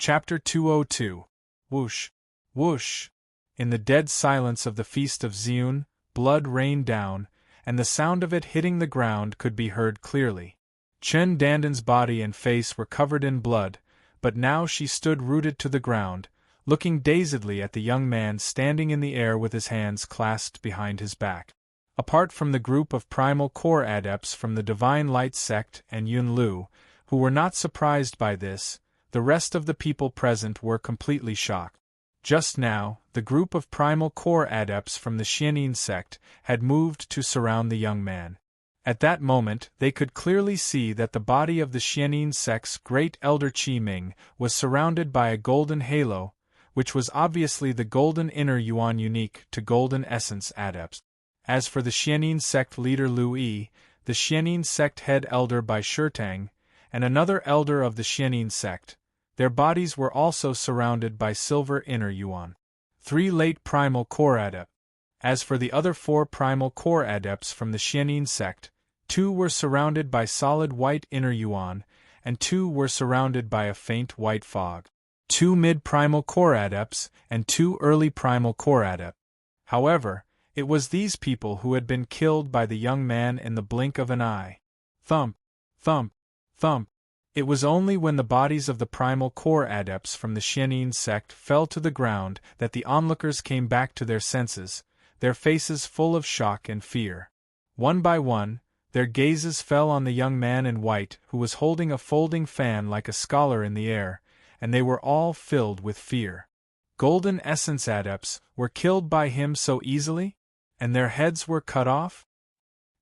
Chapter 202. Whoosh! Whoosh! In the dead silence of the Feast of Ziun, blood rained down, and the sound of it hitting the ground could be heard clearly. Chen Danden's body and face were covered in blood, but now she stood rooted to the ground, looking dazedly at the young man standing in the air with his hands clasped behind his back. Apart from the group of primal core adepts from the Divine Light sect and Yun Lu, who were not surprised by this, the rest of the people present were completely shocked. Just now, the group of primal core adepts from the Xianyin sect had moved to surround the young man. At that moment, they could clearly see that the body of the Xianyin sect's great elder Qi Ming was surrounded by a golden halo, which was obviously the golden inner yuan unique to golden essence adepts. As for the Xianyin sect leader Lu Yi, the Xianyin sect head elder Bai Shitang, and another elder of the Xianyin sect, their bodies were also surrounded by silver inner yuan. 3 late primal core adepts. As for the other 4 primal core adepts from the Xianyin sect, 2 were surrounded by solid white inner yuan, and 2 were surrounded by a faint white fog. 2 mid-primal core adepts, and 2 early primal core adepts. However, it was these people who had been killed by the young man in the blink of an eye. Thump, thump, thump. It was only when the bodies of the primal core adepts from the Xianyin sect fell to the ground that the onlookers came back to their senses, their faces full of shock and fear. One by one, their gazes fell on the young man in white who was holding a folding fan like a scholar in the air, and they were all filled with fear. Golden essence adepts were killed by him so easily? And their heads were cut off?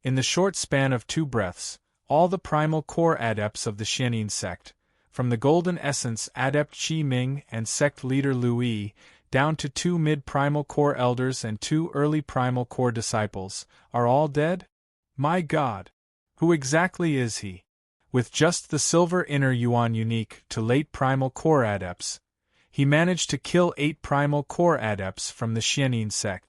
In the short span of 2 breaths, all the primal core adepts of the Xianyin sect, from the golden essence adept Qi Ming and sect leader Lu Yi, down to 2 mid-primal core elders and 2 early primal core disciples, are all dead? My God! Who exactly is he? With just the silver inner yuan unique to late primal core adepts, he managed to kill 8 primal core adepts from the Xianyin sect.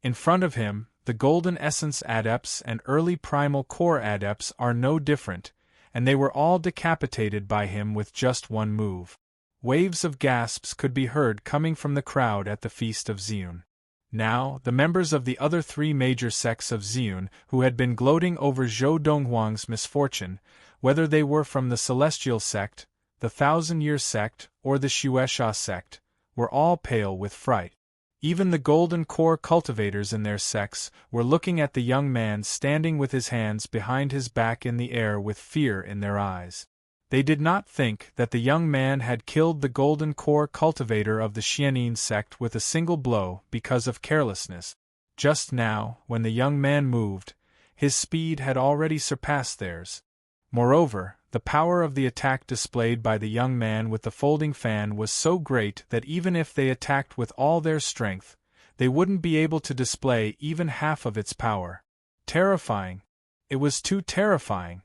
In front of him, the golden essence adepts and early primal core adepts are no different, and they were all decapitated by him with just one move. Waves of gasps could be heard coming from the crowd at the Feast of Ziun. Now, the members of the other 3 major sects of Ziun who had been gloating over Zhou Donghuang's misfortune, whether they were from the Celestial sect, the Thousand-Year sect, or the Xuesha sect, were all pale with fright. Even the golden core cultivators in their sects were looking at the young man standing with his hands behind his back in the air with fear in their eyes. They did not think that the young man had killed the golden core cultivator of the Xianyin sect with a single blow because of carelessness. Just now, when the young man moved, his speed had already surpassed theirs. Moreover, the power of the attack displayed by the young man with the folding fan was so great that even if they attacked with all their strength, they wouldn't be able to display even half of its power. Terrifying! It was too terrifying!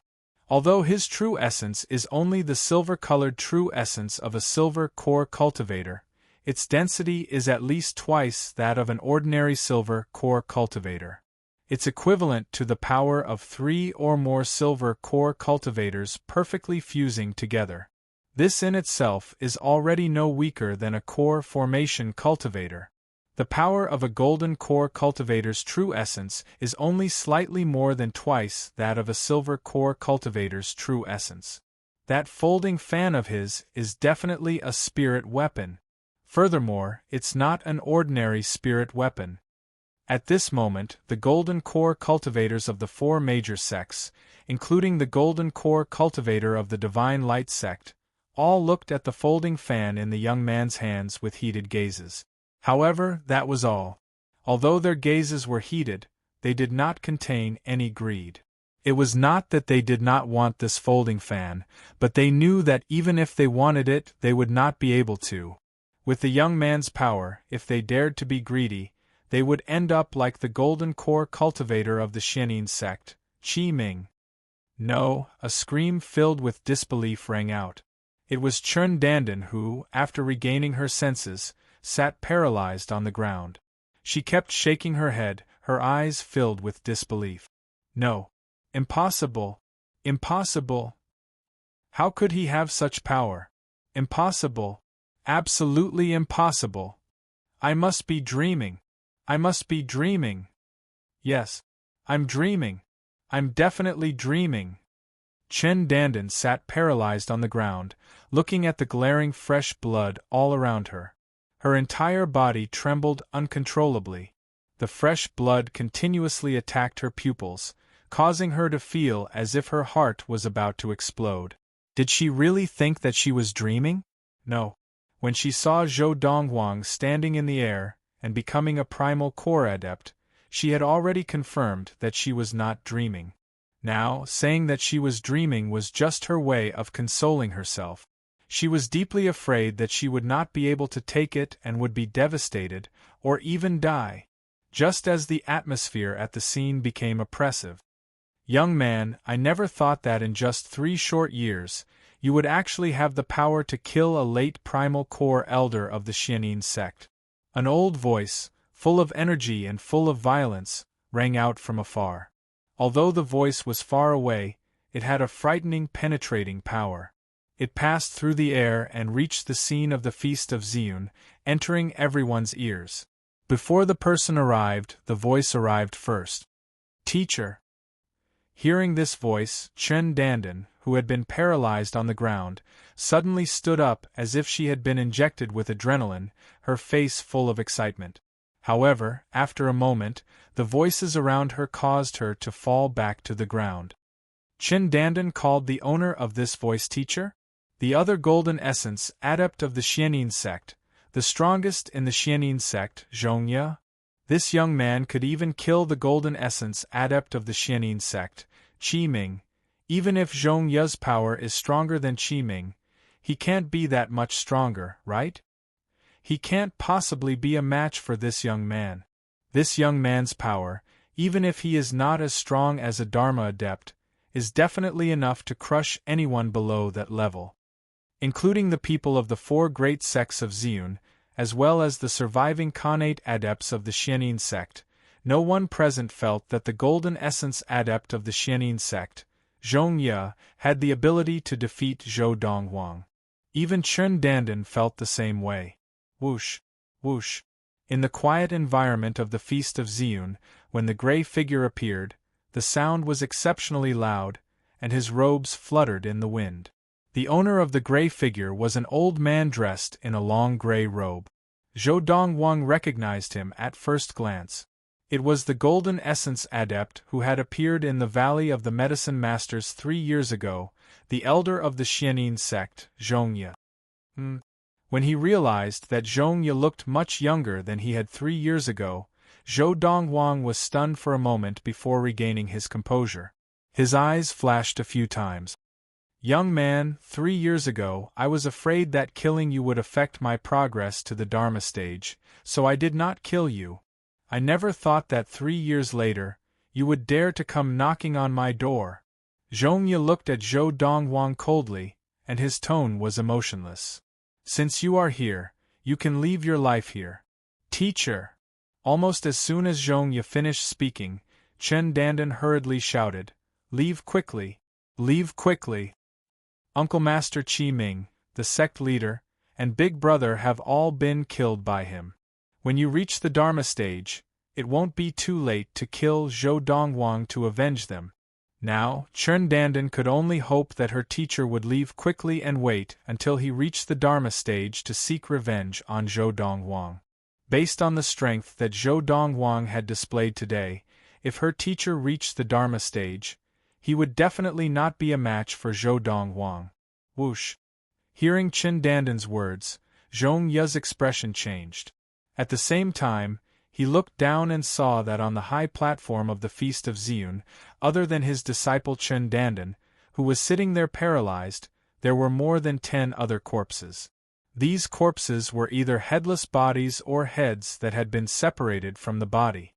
Although his true essence is only the silver-colored true essence of a silver core cultivator, its density is at least twice that of an ordinary silver core cultivator. It's equivalent to the power of 3 or more silver core cultivators perfectly fusing together. This in itself is already no weaker than a core formation cultivator. The power of a golden core cultivator's true essence is only slightly more than twice that of a silver core cultivator's true essence. That folding fan of his is definitely a spirit weapon. Furthermore, it's not an ordinary spirit weapon. At this moment, the golden core cultivators of the 4 major sects, including the golden core cultivator of the Divine Light sect, all looked at the folding fan in the young man's hands with heated gazes. However, that was all. Although their gazes were heated, they did not contain any greed. It was not that they did not want this folding fan, but they knew that even if they wanted it, they would not be able to. With the young man's power, if they dared to be greedy, they would end up like the golden core cultivator of the Xianyin sect, Qi Ming. No, a scream filled with disbelief rang out. It was Chen Dandan who, after regaining her senses, sat paralyzed on the ground. She kept shaking her head, her eyes filled with disbelief. No. Impossible. Impossible. How could he have such power? Impossible. Absolutely impossible. I must be dreaming. I must be dreaming. Yes, I'm dreaming. I'm definitely dreaming. Chen Dandan sat paralyzed on the ground, looking at the glaring fresh blood all around her. Her entire body trembled uncontrollably. The fresh blood continuously attacked her pupils, causing her to feel as if her heart was about to explode. Did she really think that she was dreaming? No. When she saw Zhou Donghuang standing in the air and becoming a primal core adept, she had already confirmed that she was not dreaming. Now, saying that she was dreaming was just her way of consoling herself. She was deeply afraid that she would not be able to take it and would be devastated, or even die. Just as the atmosphere at the scene became oppressive. Young man, I never thought that in just 3 short years, you would actually have the power to kill a late primal core elder of the Xianin sect. An old voice, full of energy and full of violence, rang out from afar. Although the voice was far away, it had a frightening, penetrating power. It passed through the air and reached the scene of the Feast of Ziyun, entering everyone's ears. Before the person arrived, the voice arrived first. Teacher. Hearing this voice, Chen Dandan, who had been paralyzed on the ground, suddenly stood up as if she had been injected with adrenaline, her face full of excitement. However, after a moment, the voices around her caused her to fall back to the ground. Chen Dandan called the owner of this voice teacher? The other golden essence adept of the Xianin sect, the strongest in the Xianin sect, Zhongye? This young man could even kill the golden essence adept of the Xianin sect, Qi Ming. Even if Zhongye's power is stronger than Qi Ming, he can't be that much stronger, right? He can't possibly be a match for this young man. This young man's power, even if he is not as strong as a Dharma adept, is definitely enough to crush anyone below that level. Including the people of the 4 great sects of Ziyun, as well as the surviving Khanate adepts of the Xianin sect, no one present felt that the golden essence adept of the Xianin sect, Zhongye, had the ability to defeat Zhou Donghuang. Even Chen Dandan felt the same way. Whoosh, whoosh. In the quiet environment of the Feast of Ziyun, when the gray figure appeared, the sound was exceptionally loud, and his robes fluttered in the wind. The owner of the gray figure was an old man dressed in a long gray robe. Zhou Donghuang recognized him at first glance. It was the Golden Essence Adept who had appeared in the Valley of the Medicine Masters 3 years ago, the elder of the Xianin sect, Zhongye. When he realized that Zhongye looked much younger than he had 3 years ago, Zhou Donghuang was stunned for a moment before regaining his composure. His eyes flashed a few times. Young man, 3 years ago I was afraid that killing you would affect my progress to the Dharma stage, so I did not kill you. I never thought that 3 years later, you would dare to come knocking on my door. Zhongye looked at Zhou Donghuang coldly, and his tone was emotionless. Since you are here, you can leave your life here. Teacher! Almost as soon as Zhongye finished speaking, Chen Dandan hurriedly shouted, "Leave quickly! Leave quickly!" Uncle Master Qi Ming, the sect leader, and Big Brother have all been killed by him. When you reach the Dharma stage, it won't be too late to kill Zhou Donghuang to avenge them. Now, Chen Dandan could only hope that her teacher would leave quickly and wait until he reached the Dharma stage to seek revenge on Zhou Donghuang. Based on the strength that Zhou Donghuang had displayed today, if her teacher reached the Dharma stage, he would definitely not be a match for Zhou Donghuang. Whoosh! Hearing Chen Dandan's words, Zhongye's expression changed. At the same time, he looked down and saw that on the high platform of the Feast of Ziyun, other than his disciple Chen Dandan, who was sitting there paralyzed, there were more than 10 other corpses. These corpses were either headless bodies or heads that had been separated from the body.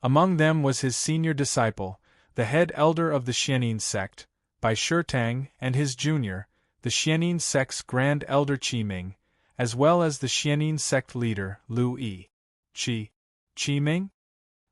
Among them was his senior disciple, the head elder of the Xianin sect, Bai Shitang, and his junior, the Xianin sect's grand elder Qi Ming, as well as the Xianin sect leader, Lu Yi. Qi Ming?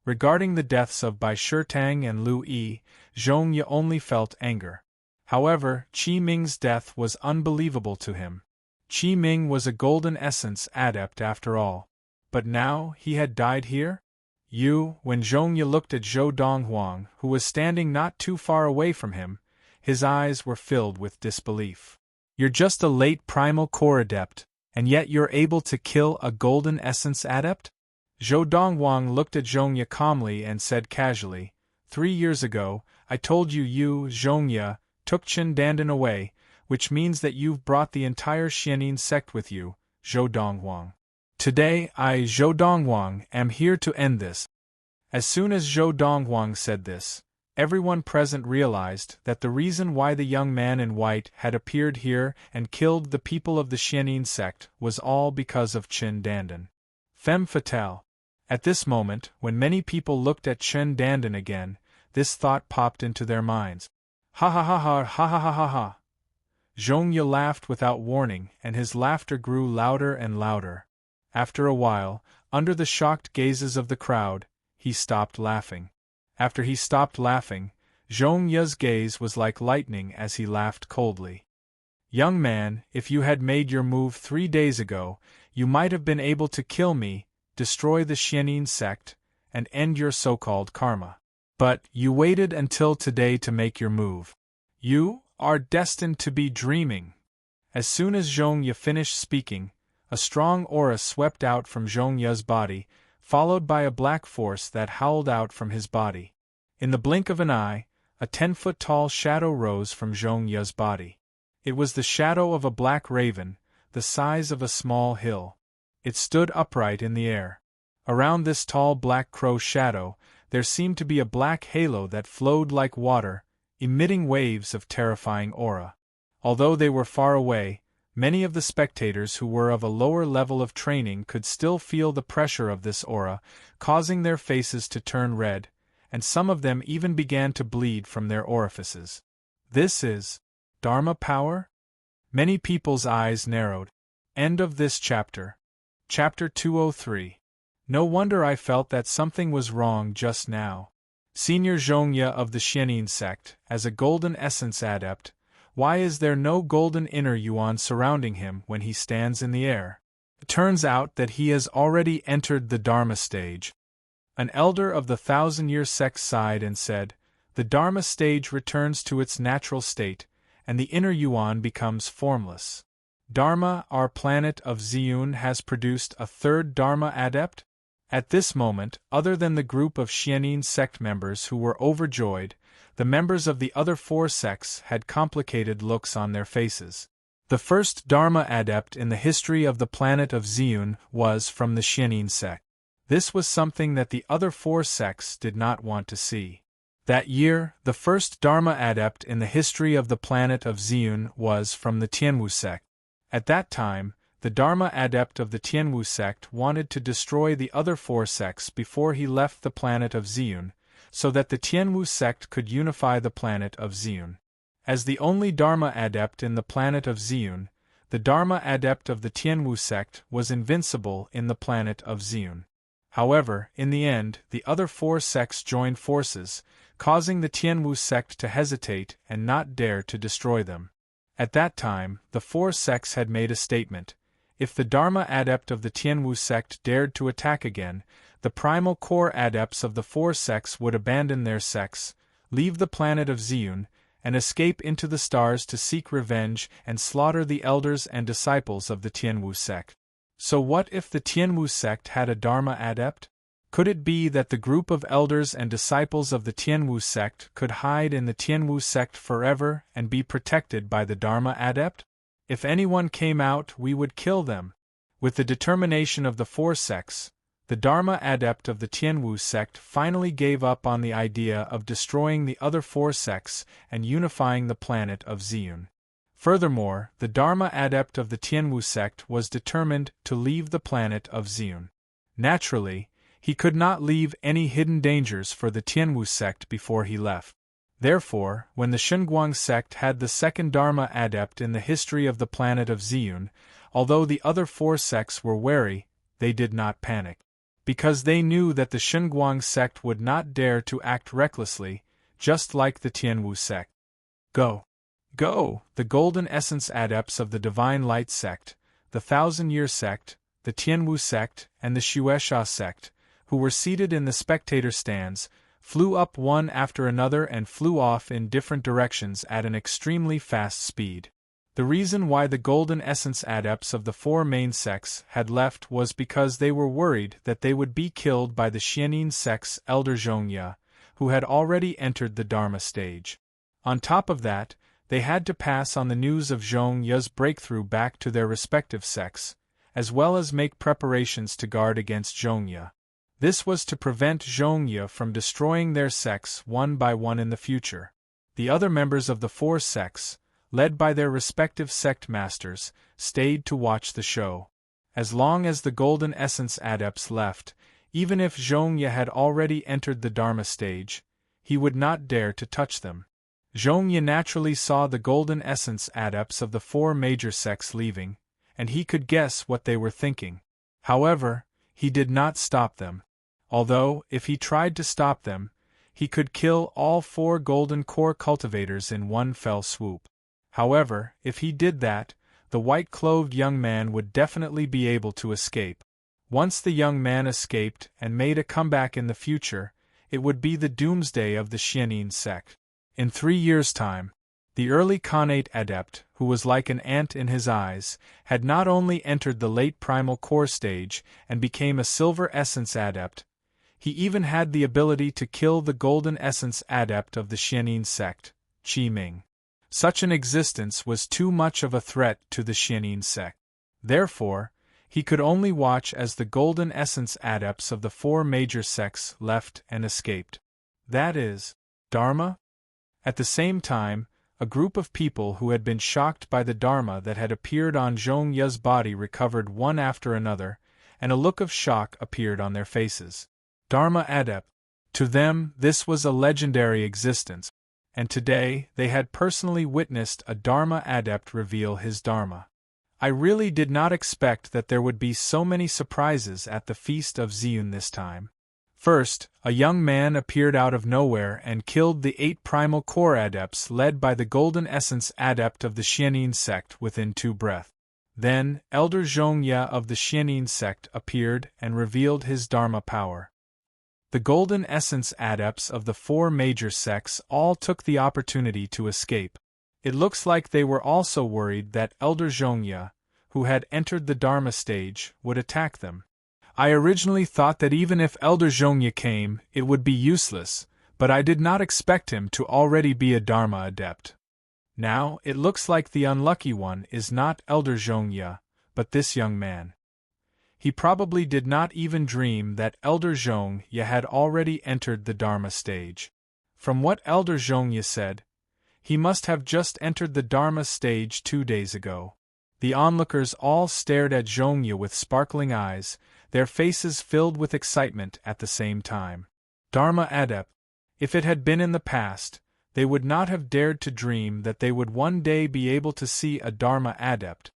Regarding the deaths of Bai Shitang and Lu Yi, Zhongye only felt anger. However, Qi Ming's death was unbelievable to him. Qi Ming was a golden essence adept after all. But now he had died here? When Zhongye looked at Zhou Donghuang, who was standing not too far away from him, his eyes were filled with disbelief. You're just a late primal core adept, and yet you're able to kill a golden essence adept? Zhou Donghuang looked at Zhongye calmly and said casually, 3 years ago, I told you, Zhongye, took Qin Dandan away, which means that you've brought the entire Xianin sect with you, Zhou Donghuang. Today, I, Zhou Donghuang, am here to end this. As soon as Zhou Donghuang said this, everyone present realized that the reason why the young man in white had appeared here and killed the people of the Xianin sect was all because of Qin Dandan. Femme fatale. At this moment, when many people looked at Qin Dandan again, this thought popped into their minds. Ha ha ha ha ha ha ha ha ha. Zhongye laughed without warning, and his laughter grew louder and louder. After a while, under the shocked gazes of the crowd, he stopped laughing. After he stopped laughing, Zhongye's gaze was like lightning as he laughed coldly. Young man, if you had made your move 3 days ago, you might have been able to kill me, destroy the Xianin sect, and end your so-called karma. But you waited until today to make your move. You are destined to be dreaming. As soon as Zhongye finished speaking, a strong aura swept out from Zhongye's body, followed by a black force that howled out from his body. In the blink of an eye, a 10-foot-tall shadow rose from Zhongye's body. It was the shadow of a black raven, the size of a small hill. It stood upright in the air. Around this tall black crow shadow, there seemed to be a black halo that flowed like water, emitting waves of terrifying aura. Although they were far away, many of the spectators who were of a lower level of training could still feel the pressure of this aura, causing their faces to turn red, and some of them even began to bleed from their orifices. This is Dharma power? Many people's eyes narrowed. End of this chapter. Chapter 203. No wonder I felt that something was wrong just now. Senior Zhongye of the Xianin sect, as a golden essence adept, why is there no golden inner yuan surrounding him when he stands in the air? It turns out that he has already entered the Dharma stage. An elder of the 1,000-year sect sighed and said, the Dharma stage returns to its natural state, and the inner yuan becomes formless. Dharma, our planet of Ziyun, has produced a third Dharma adept? At this moment, other than the group of Xianin sect members who were overjoyed, the members of the other 4 sects had complicated looks on their faces. The first Dharma adept in the history of the planet of Ziyun was from the Xianin sect. This was something that the other 4 sects did not want to see. That year, the first Dharma adept in the history of the planet of Ziyun was from the Tianwu sect. At that time, the Dharma adept of the Tianwu sect wanted to destroy the other 4 sects before he left the planet of Ziyun, so that the Tianwu sect could unify the planet of Ziyun. As the only Dharma adept in the planet of Ziyun, the Dharma adept of the Tianwu sect was invincible in the planet of Ziyun. However, in the end, the other 4 sects joined forces, causing the Tianwu sect to hesitate and not dare to destroy them. At that time, the 4 sects had made a statement. If the Dharma adept of the Tianwu sect dared to attack again, the primal core adepts of the 4 sects would abandon their sects, leave the planet of Ziyun, and escape into the stars to seek revenge and slaughter the elders and disciples of the Tianwu sect. So what if the Tianwu sect had a Dharma adept? Could it be that the group of elders and disciples of the Tianwu sect could hide in the Tianwu sect forever and be protected by the Dharma adept? If anyone came out, we would kill them. With the determination of the 4 sects, the Dharma adept of the Tianwu sect finally gave up on the idea of destroying the other 4 sects and unifying the planet of Ziyun. Furthermore, the Dharma adept of the Tianwu sect was determined to leave the planet of Ziyun. Naturally, he could not leave any hidden dangers for the Tianwu sect before he left. Therefore, when the Shenguang sect had the second Dharma adept in the history of the planet of Ziyun, although the other 4 sects were wary, they did not panic. Because they knew that the Shenguang sect would not dare to act recklessly, just like the Tianwu sect. Go. Go, the Golden Essence Adepts of the Divine Light Sect, the Thousand-Year Sect, the Tianwu Sect, and the Xuesha Sect, who were seated in the spectator stands, flew up one after another and flew off in different directions at an extremely fast speed. The reason why the Golden Essence Adepts of the four main sects had left was because they were worried that they would be killed by the Xianyin sect's elder Zhongya, who had already entered the Dharma stage. On top of that, they had to pass on the news of Zhongya's breakthrough back to their respective sects, as well as make preparations to guard against Zhongya. This was to prevent Zhongya from destroying their sects one by one in the future. The other members of the four sects, led by their respective sect masters, stayed to watch the show. As long as the Golden Essence Adepts left, even if Zhongya had already entered the Dharma stage, he would not dare to touch them. Zhongya naturally saw the Golden Essence Adepts of the four major sects leaving, and he could guess what they were thinking. However, he did not stop them. Although, if he tried to stop them, he could kill all four Golden Core cultivators in one fell swoop. However, if he did that, the white-clothed young man would definitely be able to escape. Once the young man escaped and made a comeback in the future, it would be the doomsday of the Xianyin sect. In 3 years' time, the early Khanate adept, who was like an ant in his eyes, had not only entered the late primal core stage and became a silver essence adept, he even had the ability to kill the golden essence adept of the Xianyin sect, Qi Ming. Such an existence was too much of a threat to the Xianyin sect. Therefore, he could only watch as the golden essence adepts of the four major sects left and escaped. That is, Dharma? At the same time, a group of people who had been shocked by the Dharma that had appeared on Zhongya's body recovered one after another, and a look of shock appeared on their faces. Dharma adept. To them, this was a legendary existence, and today they had personally witnessed a Dharma adept reveal his Dharma. I really did not expect that there would be so many surprises at the Feast of Ziyun this time. First, a young man appeared out of nowhere and killed the 8 primal core adepts led by the Golden Essence adept of the Xianyin sect within 2 breaths. Then, Elder Zhongya of the Xianyin sect appeared and revealed his Dharma power. The Golden Essence adepts of the 4 major sects all took the opportunity to escape. It looks like they were also worried that Elder Zhongya, who had entered the Dharma stage, would attack them. I originally thought that even if Elder Zhongya came, it would be useless, but I did not expect him to already be a Dharma adept. Now, it looks like the unlucky one is not Elder Zhongya, but this young man. He probably did not even dream that Elder Zhongya had already entered the Dharma stage. From what Elder Zhongya said, he must have just entered the Dharma stage 2 days ago. The onlookers all stared at Zhongya with sparkling eyes, their faces filled with excitement at the same time. Dharma adept. If it had been in the past, they would not have dared to dream that they would one day be able to see a Dharma adept.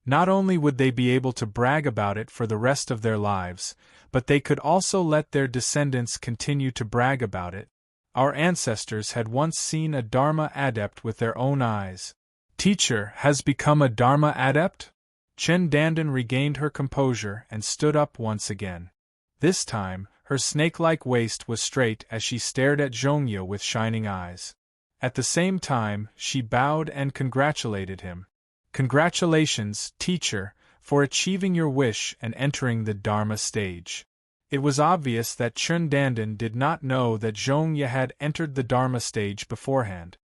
Not only would they be able to brag about it for the rest of their lives, but they could also let their descendants continue to brag about it. Our ancestors had once seen a Dharma adept with their own eyes. Teacher has become a Dharma adept? Chen Dandan regained her composure and stood up once again. This time, her snake-like waist was straight as she stared at Zhongya with shining eyes. At the same time, she bowed and congratulated him. Congratulations, teacher, for achieving your wish and entering the Dharma stage. It was obvious that Chen Dandan did not know that Zhongya had entered the Dharma stage beforehand.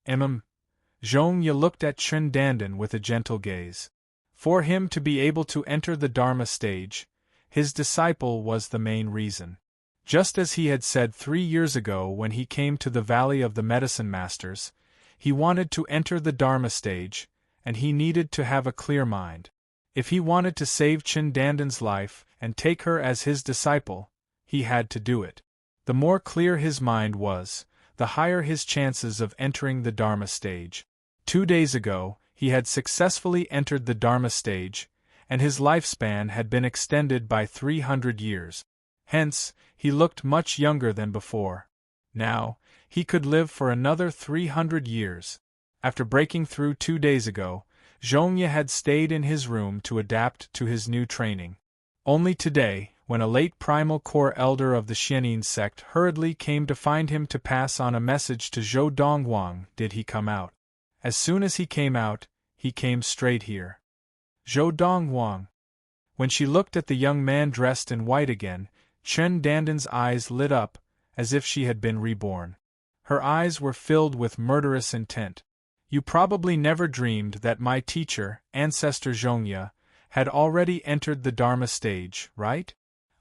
Zhongya looked at Chen Dandan with a gentle gaze. For him to be able to enter the Dharma stage, his disciple was the main reason. Just as he had said 3 years ago when he came to the Valley of the Medicine Masters, he wanted to enter the Dharma stage, and he needed to have a clear mind. If he wanted to save Chen Dandan's life and take her as his disciple, he had to do it. The more clear his mind was, the higher his chances of entering the Dharma stage. 2 days ago, he had successfully entered the Dharma stage, and his lifespan had been extended by 300 years. Hence, he looked much younger than before. Now, he could live for another 300 years. After breaking through 2 days ago, Zhongye had stayed in his room to adapt to his new training. Only today, when a late primal core elder of the Xianin sect hurriedly came to find him to pass on a message to Zhou Donghuang, did he come out. As soon as he came out, he came straight here. Zhou Donghuang. When she looked at the young man dressed in white again, Chen Dandan's eyes lit up, as if she had been reborn. Her eyes were filled with murderous intent. You probably never dreamed that my teacher, Ancestor Zhongye, had already entered the Dharma stage, right?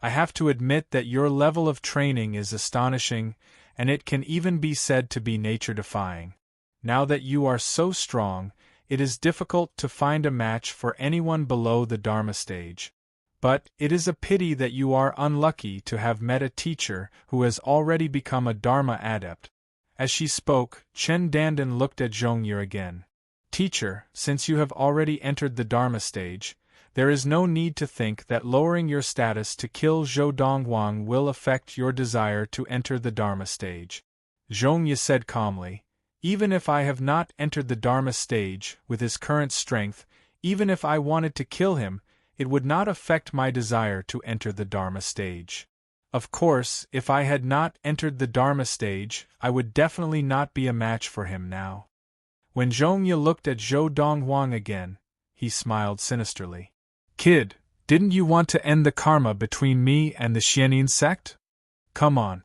I have to admit that your level of training is astonishing, and it can even be said to be nature-defying. Now that you are so strong, it is difficult to find a match for anyone below the Dharma stage. But it is a pity that you are unlucky to have met a teacher who has already become a Dharma adept. As she spoke, Chen Dandan looked at Zhongye again. Teacher, since you have already entered the Dharma stage, there is no need to think that lowering your status to kill Zhou Donghuang will affect your desire to enter the Dharma stage. Zhongye said calmly, even if I have not entered the Dharma stage, with his current strength, even if I wanted to kill him, it would not affect my desire to enter the Dharma stage. Of course, if I had not entered the Dharma stage, I would definitely not be a match for him now. When Zhongye looked at Zhou Donghuang again, he smiled sinisterly. Kid, didn't you want to end the karma between me and the Xianin sect? Come on.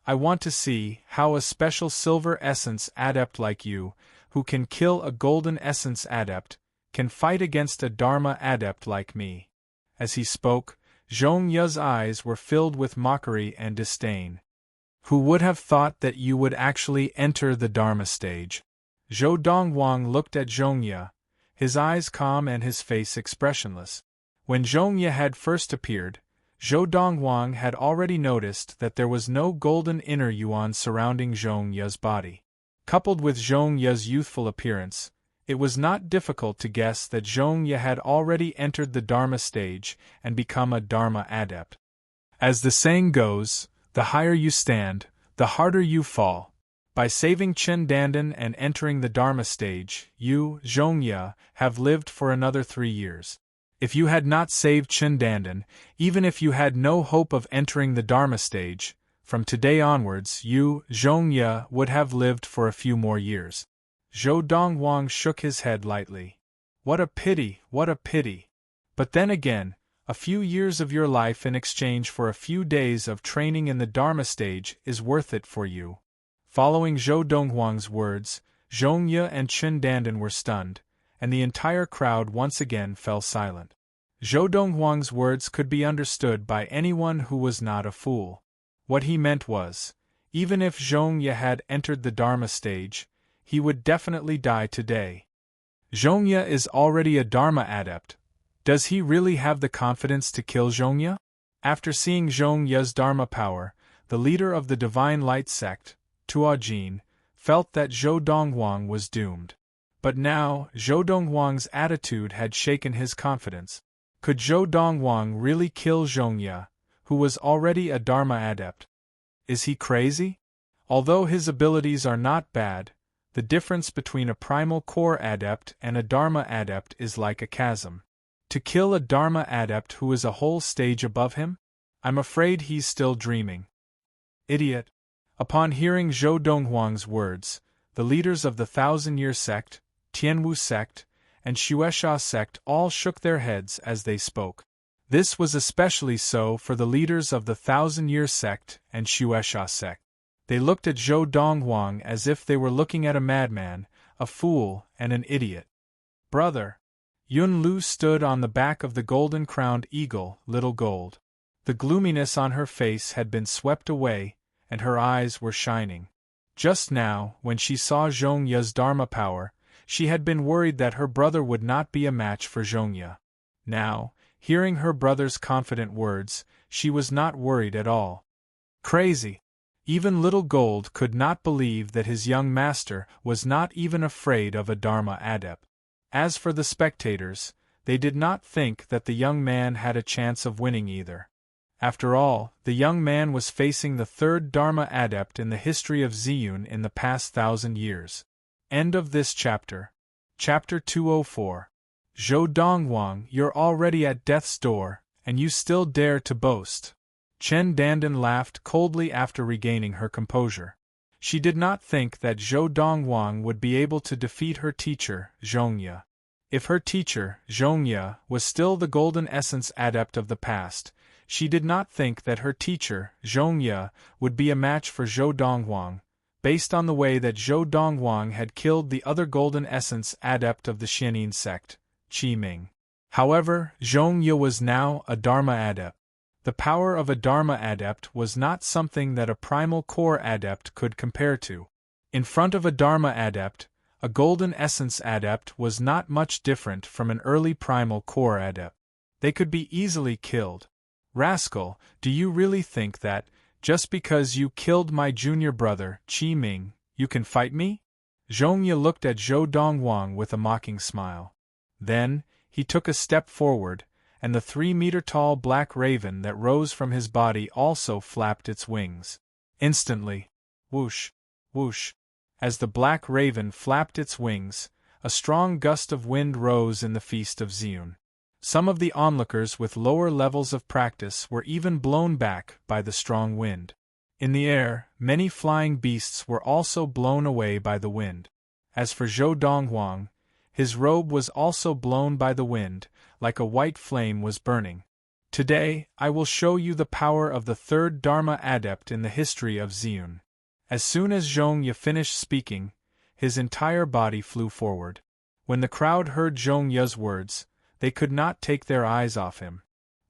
I want to see how a special silver essence adept like you, who can kill a golden essence adept, can fight against a Dharma adept like me. As he spoke, Zhongye's eyes were filled with mockery and disdain. Who would have thought that you would actually enter the Dharma stage? Zhou Donghuang looked at Zhongye, his eyes calm and his face expressionless. When Zhongye had first appeared, Zhou Donghuang had already noticed that there was no golden inner yuan surrounding Zhongye's body. Coupled with Zhongye's youthful appearance, it was not difficult to guess that Zhongye had already entered the Dharma stage and become a Dharma adept. As the saying goes, the higher you stand, the harder you fall. By saving Chen Dandan and entering the Dharma stage, you, Zhongye, have lived for another 3 years. If you had not saved Chen Dandan, even if you had no hope of entering the Dharma stage, from today onwards you, Zhongye, would have lived for a few more years. Zhou Donghuang shook his head lightly. What a pity, what a pity. But then again, a few years of your life in exchange for a few days of training in the Dharma stage is worth it for you. Following Zhou Donghuang's words, Zhongye and Chen Dandan were stunned, and the entire crowd once again fell silent. Zhou Donghuang's words could be understood by anyone who was not a fool. What he meant was, even if Zhongye had entered the Dharma stage, he would definitely die today. Zhongye is already a Dharma adept. Does he really have the confidence to kill Zhongye? After seeing Zhongye's Dharma power, the leader of the Divine Light sect, Tuojin, felt that Zhou Donghuang was doomed. But now, Zhou Donghuang's attitude had shaken his confidence. Could Zhou Donghuang really kill Zhongye, who was already a Dharma adept? Is he crazy? Although his abilities are not bad, the difference between a primal core adept and a Dharma adept is like a chasm. To kill a Dharma adept who is a whole stage above him? I'm afraid he's still dreaming. Idiot. Upon hearing Zhou Donghuang's words, the leaders of the Thousand-Year sect, Tianwu sect, and Xuesha sect all shook their heads as they spoke. This was especially so for the leaders of the Thousand-Year sect and Xuesha sect. They looked at Zhou Donghuang as if they were looking at a madman, a fool, and an idiot. Brother. Yun Lu stood on the back of the golden-crowned eagle, Little Gold. The gloominess on her face had been swept away, and her eyes were shining. Just now, when she saw Zhongye's Dharma power, she had been worried that her brother would not be a match for Zhongye. Now, hearing her brother's confident words, she was not worried at all. Crazy! Even Little Gold could not believe that his young master was not even afraid of a Dharma adept. As for the spectators, they did not think that the young man had a chance of winning either. After all, the young man was facing the third Dharma adept in the history of Ziyun in the past 1,000 years. End of this chapter. Chapter 204. Zhou Dongwang, you're already at death's door, and you still dare to boast. Chen Dandan laughed coldly after regaining her composure. She did not think that Zhou Dongwang would be able to defeat her teacher, Zhongye. If her teacher, Zhongye, was still the Golden Essence adept of the past, she did not think that her teacher, Zhongye, would be a match for Zhou Dongwang, based on the way that Zhou Dongwang had killed the other Golden Essence adept of the Xianin sect, Qi Ming. However, Zhongye was now a Dharma adept. The power of a Dharma adept was not something that a primal core adept could compare to. In front of a Dharma adept, a Golden Essence adept was not much different from an early primal core adept. They could be easily killed. Rascal, do you really think that, just because you killed my junior brother, Qi Ming, you can fight me? Zhongye looked at Zhou Dongwang with a mocking smile. Then, he took a step forward, and the 3-meter-tall black raven that rose from his body also flapped its wings. Instantly, whoosh, whoosh, as the black raven flapped its wings, a strong gust of wind rose in the feast of Ziyun. Some of the onlookers with lower levels of practice were even blown back by the strong wind. In the air, many flying beasts were also blown away by the wind. As for Zhou Dongwang, his robe was also blown by the wind, like a white flame was burning. Today, I will show you the power of the third Dharma adept in the history of Ziyun. As soon as Zhongye finished speaking, his entire body flew forward. When the crowd heard Zhongye's words, they could not take their eyes off him.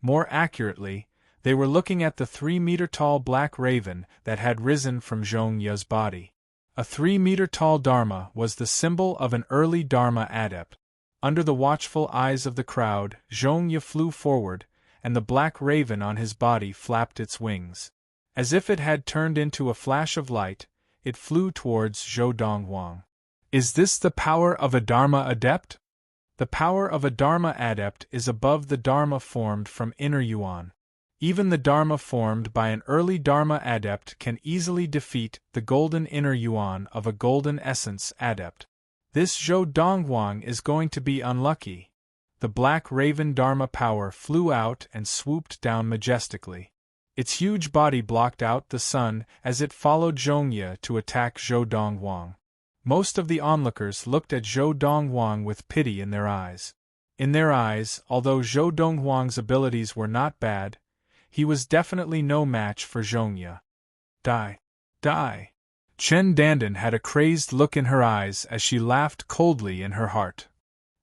More accurately, they were looking at the 3-meter-tall black raven that had risen from Zhongye's body. A 3-meter-tall Dharma was the symbol of an early Dharma adept. Under the watchful eyes of the crowd, Zhongye flew forward, and the black raven on his body flapped its wings. As if it had turned into a flash of light, it flew towards Zhou Dongwang. Is this the power of a Dharma adept? The power of a Dharma adept is above the Dharma formed from inner yuan. Even the Dharma formed by an early Dharma adept can easily defeat the golden inner yuan of a Golden Essence adept. This Zhou Dongwang is going to be unlucky. The black raven Dharma power flew out and swooped down majestically. Its huge body blocked out the sun as it followed Zhongye to attack Zhou Dongwang. Most of the onlookers looked at Zhou Dongwang with pity in their eyes. In their eyes, although Zhou Dongwang's abilities were not bad, he was definitely no match for Zhongye. Die! Die! Chen Dandan had a crazed look in her eyes as she laughed coldly in her heart.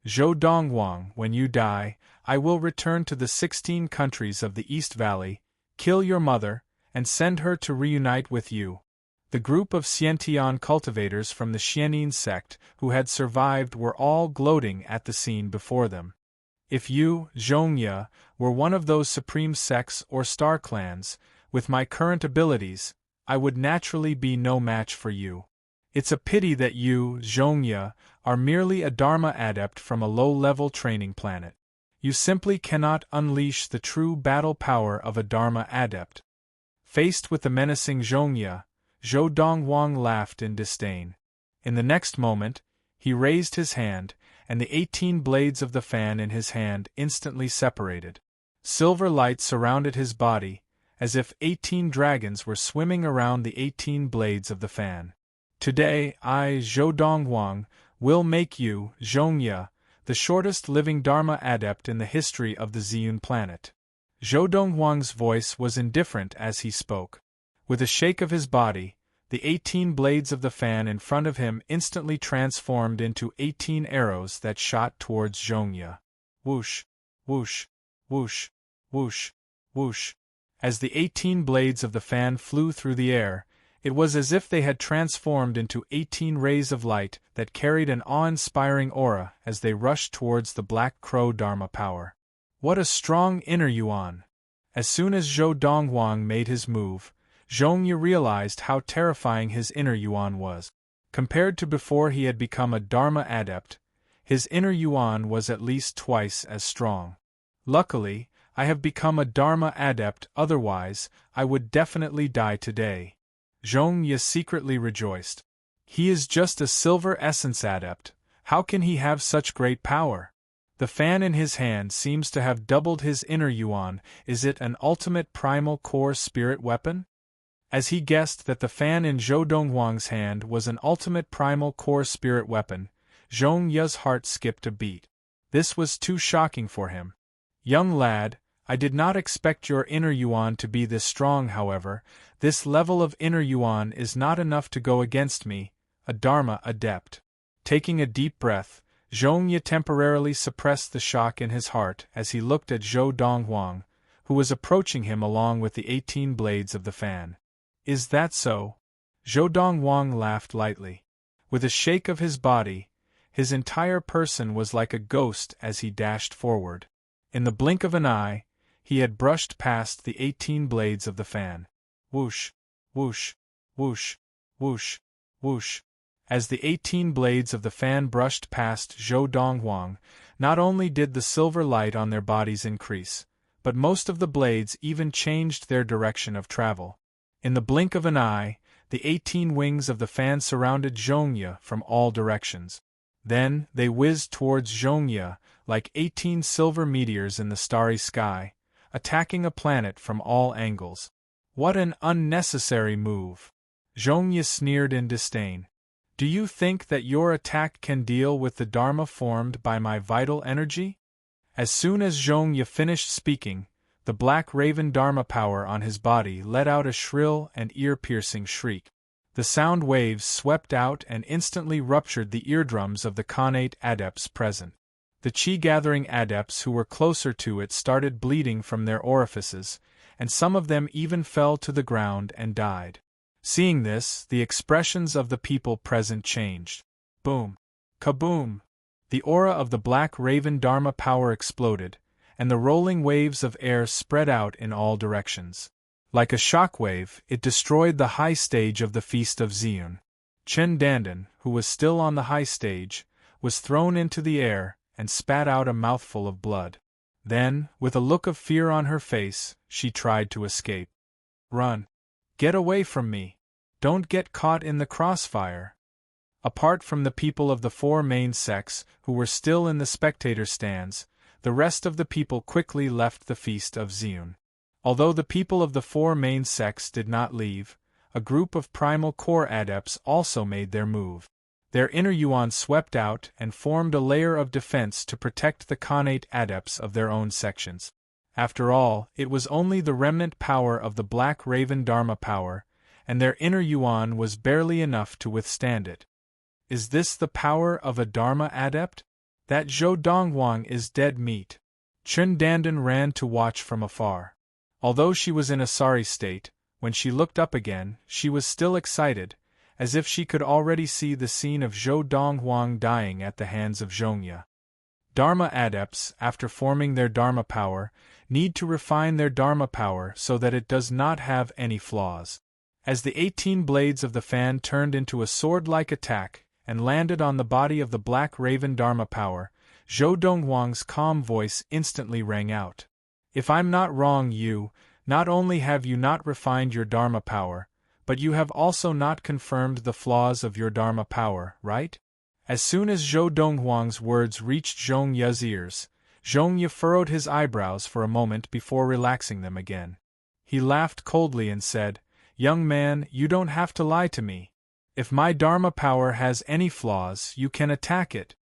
Zhou Dongwang, when you die, I will return to the 16 countries of the East Valley, kill your mother, and send her to reunite with you. The group of Xiantian cultivators from the Xianin sect who had survived were all gloating at the scene before them. If you, Zhongye, were one of those supreme sects or star clans, with my current abilities, I would naturally be no match for you. It's a pity that you, Zhongye, are merely a Dharma adept from a low-level training planet. You simply cannot unleash the true battle power of a Dharma adept. Faced with the menacing Zhongye, Zhou Dongwang laughed in disdain. In the next moment, he raised his hand, and the 18 blades of the fan in his hand instantly separated. Silver light surrounded his body, as if 18 dragons were swimming around the 18 blades of the fan. Today, I, Zhou Dongwang, will make you, Zhongye, the shortest living Dharma adept in the history of the Ziyun planet. Zhou Dongwang's voice was indifferent as he spoke. With a shake of his body, the 18 blades of the fan in front of him instantly transformed into 18 arrows that shot towards Zhongye. Whoosh, whoosh, whoosh, whoosh, whoosh. As the 18 blades of the fan flew through the air, it was as if they had transformed into 18 rays of light that carried an awe-inspiring aura as they rushed towards the Black Crow Dharma power. What a strong inner yuan! As soon as Zhou Dongwang made his move, Zhongye realized how terrifying his inner yuan was. Compared to before he had become a Dharma adept, his inner yuan was at least twice as strong. Luckily, I have become a Dharma adept, otherwise, I would definitely die today. Zhongye secretly rejoiced. He is just a silver essence adept. How can he have such great power? The fan in his hand seems to have doubled his inner yuan. Is it an ultimate primal core spirit weapon? As he guessed that the fan in Zhou Donghuang's hand was an ultimate primal core spirit weapon, Zhong Ye's heart skipped a beat. This was too shocking for him. Young lad, I did not expect your inner yuan to be this strong. However, this level of inner yuan is not enough to go against me, a Dharma adept. Taking a deep breath, Zhong Ye temporarily suppressed the shock in his heart as he looked at Zhou Donghuang, who was approaching him along with the 18 blades of the fan. Is that so? Zhou Donghuang laughed lightly. With a shake of his body, his entire person was like a ghost as he dashed forward. In the blink of an eye, he had brushed past the 18 blades of the fan. Whoosh, whoosh, whoosh, whoosh, whoosh. As the 18 blades of the fan brushed past Zhou Donghuang, not only did the silver light on their bodies increase, but most of the blades even changed their direction of travel. In the blink of an eye, the 18 wings of the fan surrounded Zhongye from all directions. Then they whizzed towards Zhongye like 18 silver meteors in the starry sky, attacking a planet from all angles. What an unnecessary move! Zhongye sneered in disdain. Do you think that your attack can deal with the Dharma formed by my vital energy? As soon as Zhongye finished speaking, the black raven Dharma power on his body let out a shrill and ear-piercing shriek. The sound waves swept out and instantly ruptured the eardrums of the Khanate adepts present. The chi-gathering adepts who were closer to it started bleeding from their orifices, and some of them even fell to the ground and died. Seeing this, the expressions of the people present changed. Boom! Kaboom! The aura of the black raven Dharma power exploded, and the rolling waves of air spread out in all directions. Like a shockwave, it destroyed the high stage of the Feast of Ziyun. Chen Dandan, who was still on the high stage, was thrown into the air and spat out a mouthful of blood. Then, with a look of fear on her face, she tried to escape. Run! Get away from me! Don't get caught in the crossfire! Apart from the people of the 4 main sects who were still in the spectator stands, the rest of the people quickly left the Feast of Ziyun. Although the people of the 4 main sects did not leave, a group of primal core adepts also made their move. Their inner yuan swept out and formed a layer of defense to protect the Khanate adepts of their own sections. After all, it was only the remnant power of the black raven Dharma power, and their inner yuan was barely enough to withstand it. Is this the power of a Dharma adept? That Zhou Donghuang is dead meat. Chen Dandan ran to watch from afar. Although she was in a sorry state, when she looked up again, she was still excited, as if she could already see the scene of Zhou Donghuang dying at the hands of Zhongye. Dharma adepts, after forming their Dharma power, need to refine their Dharma power so that it does not have any flaws. As the 18 blades of the fan turned into a sword-like attack and landed on the body of the black raven Dharma power, Zhou Donghuang's calm voice instantly rang out. If I'm not wrong, not only have you not refined your Dharma power, but you have also not confirmed the flaws of your Dharma power, right? As soon as Zhou Donghuang's words reached Zhong Ye's ears, Zhong Ye furrowed his eyebrows for a moment before relaxing them again. He laughed coldly and said, "Young man, you don't have to lie to me. If my Dharma power has any flaws, you can attack it."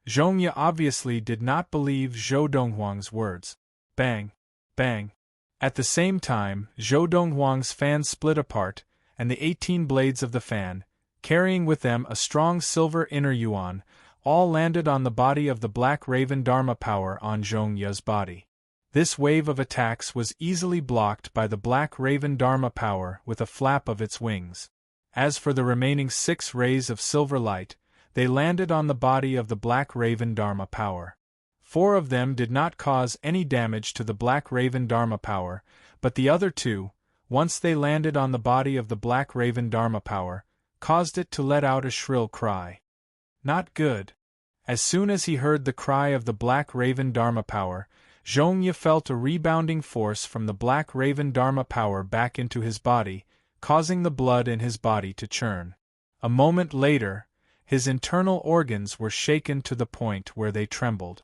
Zhong Ye obviously did not believe Zhou Donghuang's words. Bang! Bang! At the same time, Zhou Donghuang's fan split apart, and the 18 blades of the fan, carrying with them a strong silver inner yuan, all landed on the body of the black raven Dharma power on Zhong Ye's body. This wave of attacks was easily blocked by the black raven Dharma power with a flap of its wings. As for the remaining 6 rays of silver light, they landed on the body of the black raven Dharma power. 4 of them did not cause any damage to the black raven Dharma power, but the other 2, once they landed on the body of the black raven Dharma power, caused it to let out a shrill cry. Not good. As soon as he heard the cry of the black raven Dharma power, Zhong Ye felt a rebounding force from the black raven Dharma power back into his body, causing the blood in his body to churn. A moment later, his internal organs were shaken to the point where they trembled.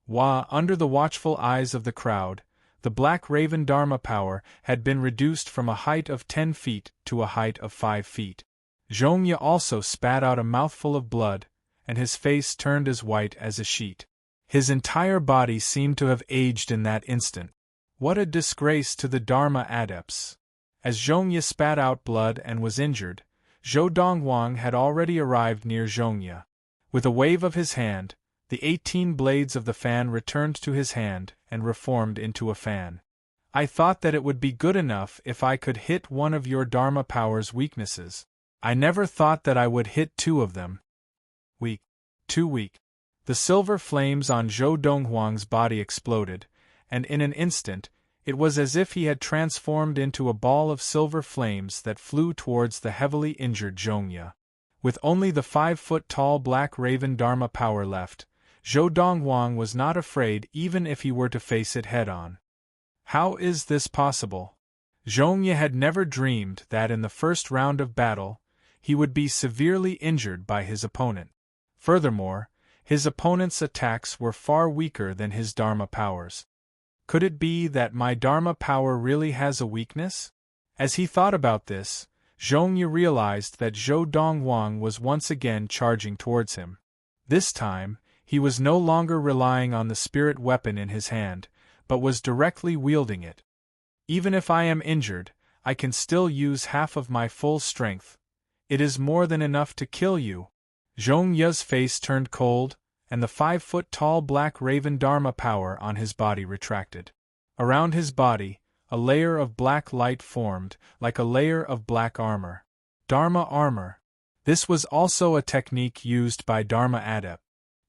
Under the watchful eyes of the crowd, the Black Raven Dharma power had been reduced from a height of 10 feet to a height of 5 feet. Zhongye also spat out a mouthful of blood, and his face turned as white as a sheet. His entire body seemed to have aged in that instant. What a disgrace to the Dharma adepts! As Zhongye spat out blood and was injured, Zhou Donghuang had already arrived near Zhongye. With a wave of his hand, the 18 blades of the fan returned to his hand and reformed into a fan. I thought that it would be good enough if I could hit one of your Dharma power's weaknesses. I never thought that I would hit 2 of them. Weak. Too weak. The silver flames on Zhou Donghuang's body exploded, and in an instant, it was as if he had transformed into a ball of silver flames that flew towards the heavily injured Zhongye. With only the 5-foot-tall Black Raven Dharma power left, Zhou Donghuang was not afraid even if he were to face it head-on. How is this possible? Zhongye had never dreamed that in the first round of battle, he would be severely injured by his opponent. Furthermore, his opponent's attacks were far weaker than his Dharma powers. Could it be that my Dharma power really has a weakness? As he thought about this, Zhongye realized that Zhou Donghuang was once again charging towards him. This time, he was no longer relying on the spirit weapon in his hand, but was directly wielding it. Even if I am injured, I can still use half of my full strength. It is more than enough to kill you. Zhongye's face turned cold, and the 5-foot-tall Black Raven Dharma power on his body retracted. Around his body, a layer of black light formed, like a layer of black armor. Dharma armor. This was also a technique used by Dharma adepts.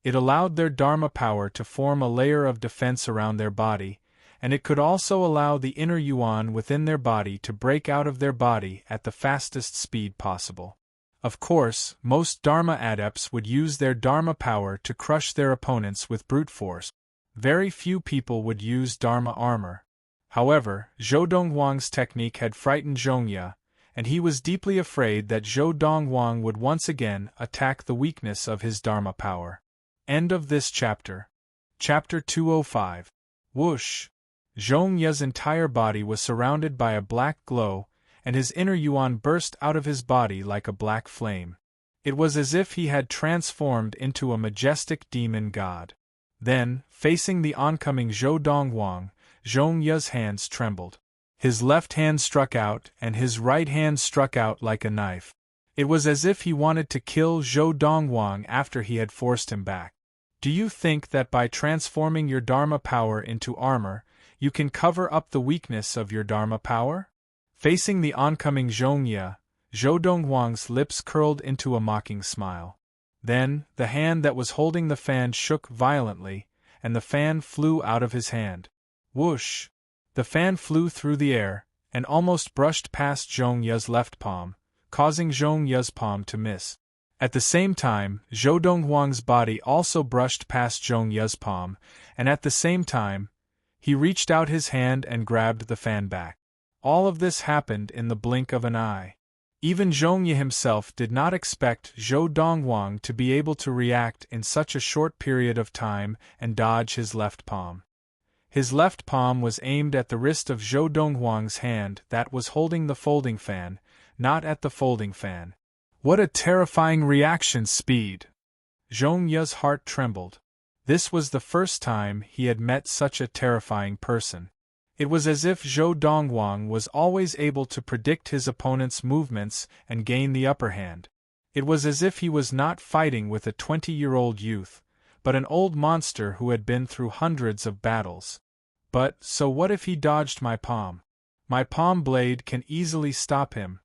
It allowed their Dharma power to form a layer of defense around their body, and it could also allow the inner yuan within their body to break out of their body at the fastest speed possible. Of course, most Dharma adepts would use their Dharma power to crush their opponents with brute force. Very few people would use Dharma armor. However, Zhou Donghuang's technique had frightened Zhongye, and he was deeply afraid that Zhou Donghuang would once again attack the weakness of his Dharma power. End of this chapter. Chapter 205. Whoosh! Zhongye's entire body was surrounded by a black glow, and his inner yuan burst out of his body like a black flame. It was as if he had transformed into a majestic demon god. Then, facing the oncoming Zhou Donghuang, Zhongye's hands trembled. His left hand struck out, and his right hand struck out like a knife. It was as if he wanted to kill Zhou Donghuang after he had forced him back. Do you think that by transforming your Dharma power into armor, you can cover up the weakness of your Dharma power? Facing the oncoming Zhongye, Zhou Donghuang's lips curled into a mocking smile. Then, the hand that was holding the fan shook violently, and the fan flew out of his hand. Whoosh! The fan flew through the air, and almost brushed past Zhongye's left palm, causing Zhongye's palm to miss. At the same time, Zhou Donghuang's body also brushed past Zhongye's palm, and at the same time, he reached out his hand and grabbed the fan back. All of this happened in the blink of an eye. Even Zhongye himself did not expect Zhou Donghuang to be able to react in such a short period of time and dodge his left palm. His left palm was aimed at the wrist of Zhou Donghuang's hand that was holding the folding fan, not at the folding fan. What a terrifying reaction speed! Zhongye's heart trembled. This was the first time he had met such a terrifying person. It was as if Zhou Donghuang was always able to predict his opponent's movements and gain the upper hand. It was as if he was not fighting with a 20-year-old youth, but an old monster who had been through hundreds of battles. But, so what if he dodged my palm? My palm blade can easily stop him.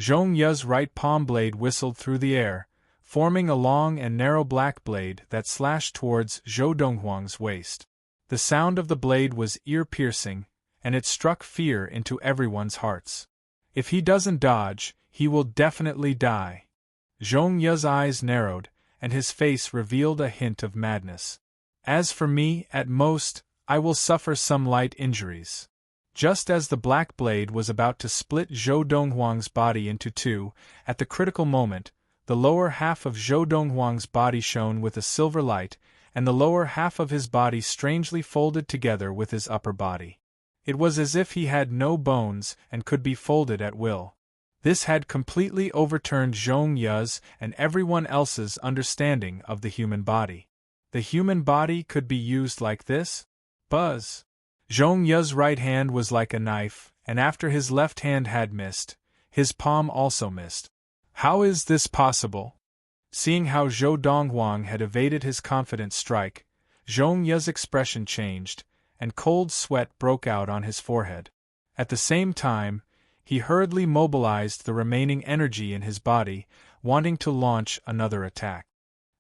Zhongye's right palm blade whistled through the air, forming a long and narrow black blade that slashed towards Zhou Donghuang's waist. The sound of the blade was ear-piercing, and it struck fear into everyone's hearts. If he doesn't dodge, he will definitely die. Zhongye's eyes narrowed, and his face revealed a hint of madness. As for me, at most, I will suffer some light injuries. Just as the black blade was about to split Zhou Donghuang's body into two, at the critical moment, the lower half of Zhou Donghuang's body shone with a silver light, and the lower half of his body strangely folded together with his upper body. It was as if he had no bones and could be folded at will. This had completely overturned Zhong Ye's and everyone else's understanding of the human body. The human body could be used like this? Buzz! Zhong Ye's right hand was like a knife, and after his left hand had missed, his palm also missed. How is this possible? Seeing how Zhou Donghuang had evaded his confident strike, Zhong Ye's expression changed, and cold sweat broke out on his forehead. At the same time, he hurriedly mobilized the remaining energy in his body, wanting to launch another attack.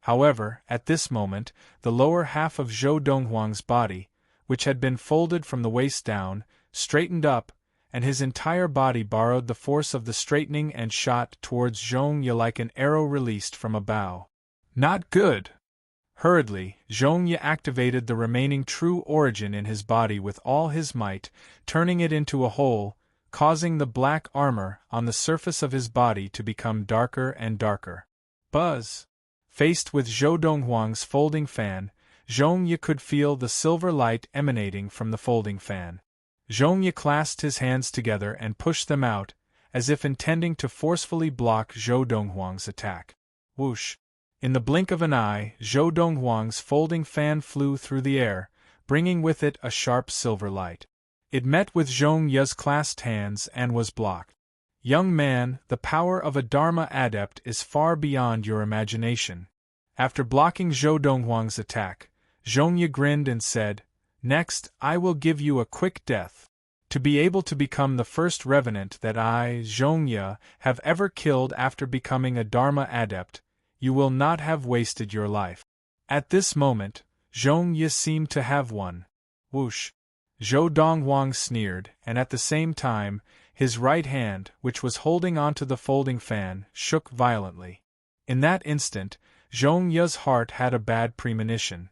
However, at this moment, the lower half of Zhou Donghuang's body, which had been folded from the waist down, straightened up, and his entire body borrowed the force of the straightening and shot towards Zhong Ye like an arrow released from a bow. Not good! Hurriedly, Zhong Ye activated the remaining true origin in his body with all his might, turning it into a hole, causing the black armor on the surface of his body to become darker and darker. Buzz! Faced with Zhou Donghuang's folding fan, Zhong Ye could feel the silver light emanating from the folding fan. Zhong Ye clasped his hands together and pushed them out, as if intending to forcefully block Zhou Donghuang's attack. Whoosh! In the blink of an eye, Zhou Donghuang's folding fan flew through the air, bringing with it a sharp silver light. It met with Zhong Ye's clasped hands and was blocked. Young man, the power of a Dharma adept is far beyond your imagination. After blocking Zhou Donghuang's attack, Zhong Ye grinned and said, "Next, I will give you a quick death. To be able to become the first revenant that I, Zhong Ye, have ever killed after becoming a Dharma adept, you will not have wasted your life." At this moment, Zhong Ye seemed to have won. Whoosh! Zhou Donghuang sneered, and at the same time, his right hand, which was holding onto the folding fan, shook violently. In that instant, Zhong Ye's heart had a bad premonition.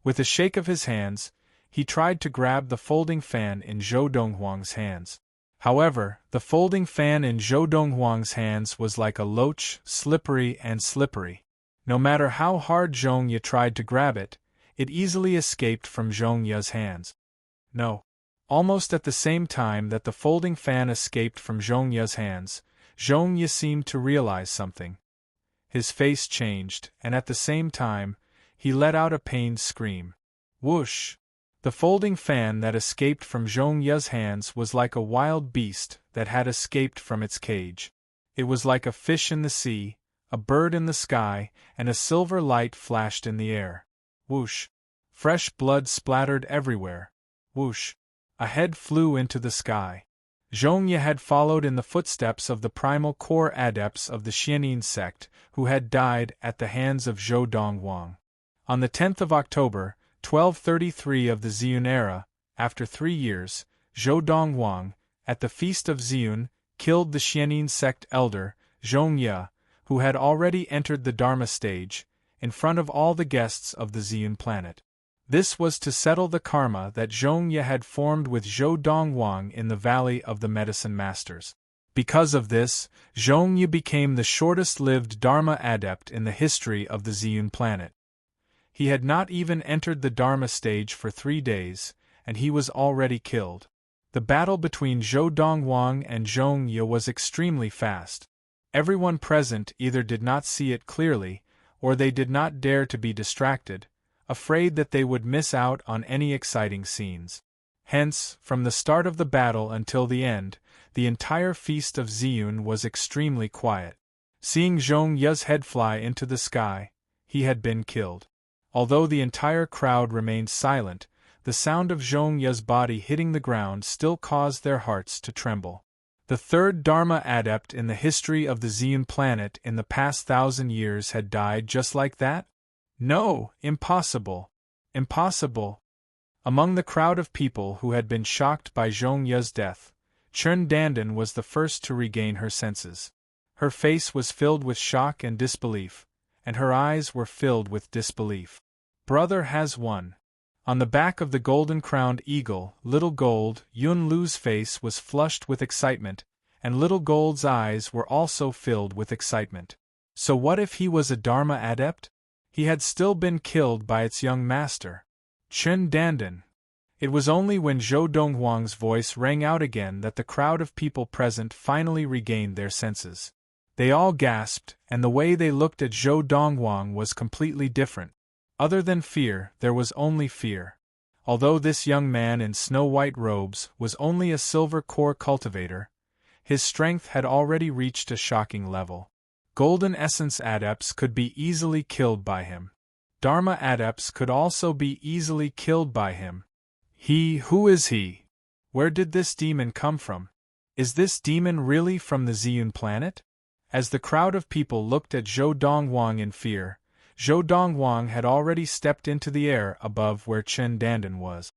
With a shake of his hands, he tried to grab the folding fan in Zhou Donghuang's hands. However, the folding fan in Zhou Donghuang's hands was like a loach, slippery and slippery. No matter how hard Zhong Ye tried to grab it, it easily escaped from Zhong Ye's hands. No. Almost at the same time that the folding fan escaped from Zhong Ye's hands, Zhong Ye seemed to realize something. His face changed, and at the same time, he let out a pained scream. Whoosh! The folding fan that escaped from Zhong Ye's hands was like a wild beast that had escaped from its cage. It was like a fish in the sea, a bird in the sky, and a silver light flashed in the air. Whoosh! Fresh blood splattered everywhere. Whoosh! A head flew into the sky. Zhong Ye had followed in the footsteps of the primal core adepts of the Xianin sect, who had died at the hands of Zhou Donghuang. On the 10th of October, 1233 of the Ziyun era, after 3 years, Zhou Donghuang, at the Feast of Ziyun, killed the Xianin sect elder, Zhong Ye, who had already entered the Dharma stage, in front of all the guests of the Ziyun planet. This was to settle the karma that Zhong Ye had formed with Zhou Donghuang in the Valley of the Medicine Masters. Because of this, Zhong Ye became the shortest-lived Dharma adept in the history of the Ziyun planet. He had not even entered the Dharma stage for 3 days, and he was already killed. The battle between Zhou Donghuang and Zhong Ye was extremely fast. Everyone present either did not see it clearly, or they did not dare to be distracted, afraid that they would miss out on any exciting scenes. Hence, from the start of the battle until the end, the entire Feast of Ziyun was extremely quiet. Seeing Zhong Ye's head fly into the sky, he had been killed. Although the entire crowd remained silent, the sound of Zhong Ye's body hitting the ground still caused their hearts to tremble. The third Dharma adept in the history of the Ziyun planet in the past 1,000 years had died just like that? No, impossible. Impossible. Among the crowd of people who had been shocked by Zhong Ye's death, Chen Dandan was the first to regain her senses. Her face was filled with shock and disbelief, and her eyes were filled with disbelief. Brother has won. On the back of the golden-crowned eagle, Little Gold, Yun Lu's face was flushed with excitement, and Little Gold's eyes were also filled with excitement. So what if he was a Dharma adept? He had still been killed by its young master, Chen Dandan. It was only when Zhou Donghuang's voice rang out again that the crowd of people present finally regained their senses. They all gasped, and the way they looked at Zhou Donghuang was completely different. Other than fear, there was only fear. Although this young man in snow-white robes was only a silver core cultivator, his strength had already reached a shocking level. Golden Essence adepts could be easily killed by him. Dharma adepts could also be easily killed by him. Who is he? Where did this demon come from? Is this demon really from the Ziyun planet? As the crowd of people looked at Zhou Donghuang in fear, Zhou Donghuang had already stepped into the air above where Chen Dandan was.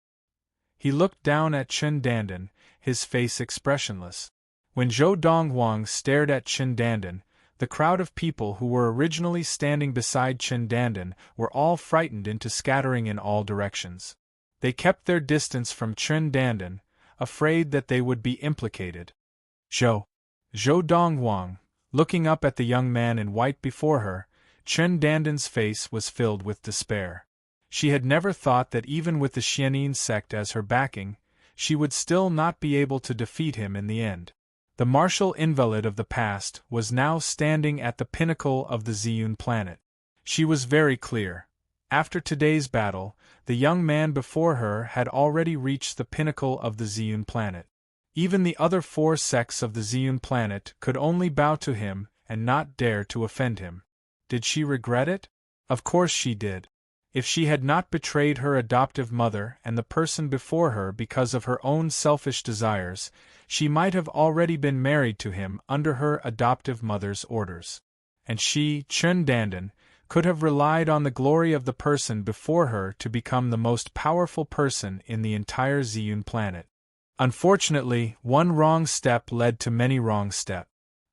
He looked down at Chen Dandan, his face expressionless. When Zhou Donghuang stared at Chen Dandan, the crowd of people who were originally standing beside Chen Dandan were all frightened into scattering in all directions. They kept their distance from Chen Dandan, afraid that they would be implicated. Zhou Donghuang, looking up at the young man in white before her, Chen Dandan's face was filled with despair. She had never thought that even with the Xianin sect as her backing, she would still not be able to defeat him in the end. The martial invalid of the past was now standing at the pinnacle of the Ziyun planet. She was very clear. After today's battle, the young man before her had already reached the pinnacle of the Ziyun planet. Even the other 4 sects of the Ziyun planet could only bow to him and not dare to offend him. Did she regret it? Of course she did. If she had not betrayed her adoptive mother and the person before her because of her own selfish desires, she might have already been married to him under her adoptive mother's orders. And she, Chen Dandan, could have relied on the glory of the person before her to become the most powerful person in the entire Ziyun planet. Unfortunately, one wrong step led to many wrong steps.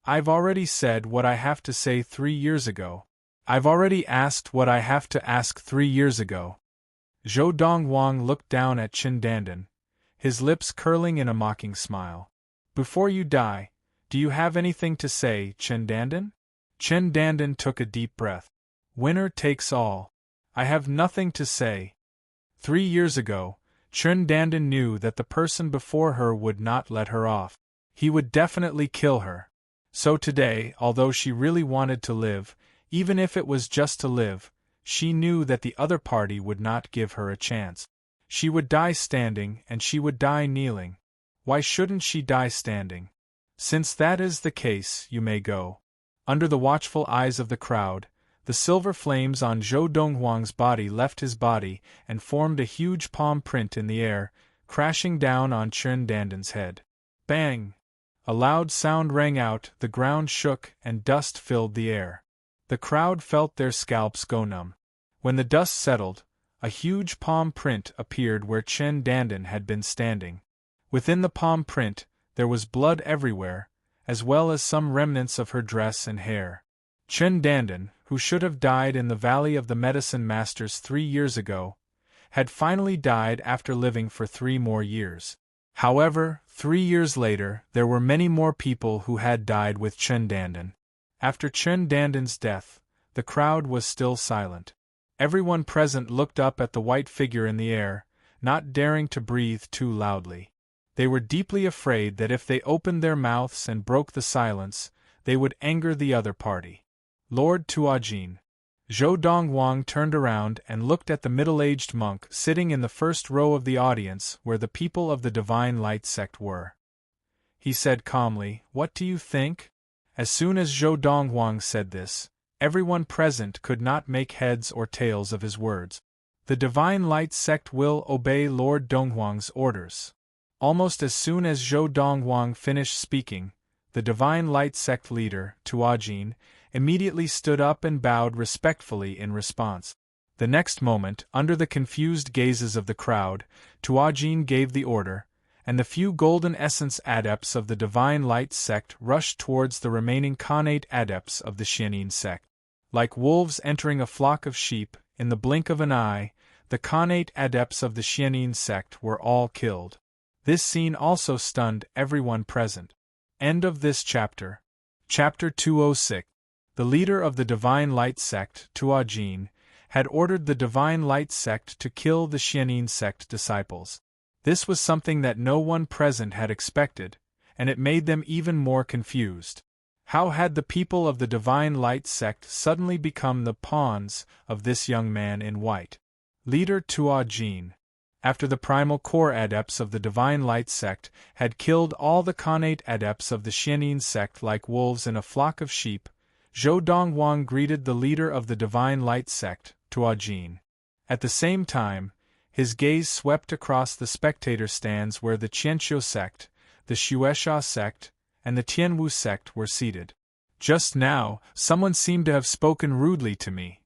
I've already said what I have to say 3 years ago. I've already asked what I have to ask 3 years ago. Zhou Donghuang looked down at Chen Dandan, his lips curling in a mocking smile. Before you die, do you have anything to say, Chen Dandan? Chen Dandan took a deep breath. Winner takes all. I have nothing to say. 3 years ago, Chen Dandan knew that the person before her would not let her off. He would definitely kill her. So today, although she really wanted to live, even if it was just to live, she knew that the other party would not give her a chance. She would die standing and she would die kneeling. Why shouldn't she die standing? Since that is the case, you may go. Under the watchful eyes of the crowd, the silver flames on Zhou Donghuang's body left his body and formed a huge palm print in the air, crashing down on Chen Dandan's head. Bang! A loud sound rang out, the ground shook, and dust filled the air. The crowd felt their scalps go numb. When the dust settled, a huge palm print appeared where Chen Dandan had been standing. Within the palm print, there was blood everywhere, as well as some remnants of her dress and hair. Chen Dandan, who should have died in the Valley of the Medicine Masters 3 years ago, had finally died after living for 3 more years. However, 3 years later, there were many more people who had died with Chen Dandan. After Chen Dandan's death, the crowd was still silent. Everyone present looked up at the white figure in the air, not daring to breathe too loudly. They were deeply afraid that if they opened their mouths and broke the silence, they would anger the other party. Lord Tuajin. Zhou Donghuang turned around and looked at the middle-aged monk sitting in the first row of the audience where the people of the Divine Light sect were. He said calmly, "What do you think?" As soon as Zhou Donghuang said this, everyone present could not make heads or tails of his words. The Divine Light sect will obey Lord Donghuang's orders. Almost as soon as Zhou Donghuang finished speaking, the Divine Light sect leader, Tuajin, immediately stood up and bowed respectfully in response. The next moment, under the confused gazes of the crowd, Tuajin gave the order, and the few golden essence adepts of the Divine Light sect rushed towards the remaining Khanate adepts of the Xianin sect. Like wolves entering a flock of sheep, in the blink of an eye, the Khanate adepts of the Xianin sect were all killed. This scene also stunned everyone present. End of this chapter. Chapter 206. The leader of the Divine Light sect, Tuajin, had ordered the Divine Light sect to kill the Xianin sect disciples. This was something that no one present had expected, and it made them even more confused. How had the people of the Divine Light sect suddenly become the pawns of this young man in white? Leader Tuajin. After the primal core adepts of the Divine Light sect had killed all the Khanate adepts of the Xianin sect like wolves in a flock of sheep, Zhou Donghuang greeted the leader of the Divine Light sect, Tuajin. At the same time, his gaze swept across the spectator stands where the Qianqiu sect, the Xuesha sect, and the Tianwu sect were seated. Just now, someone seemed to have spoken rudely to me.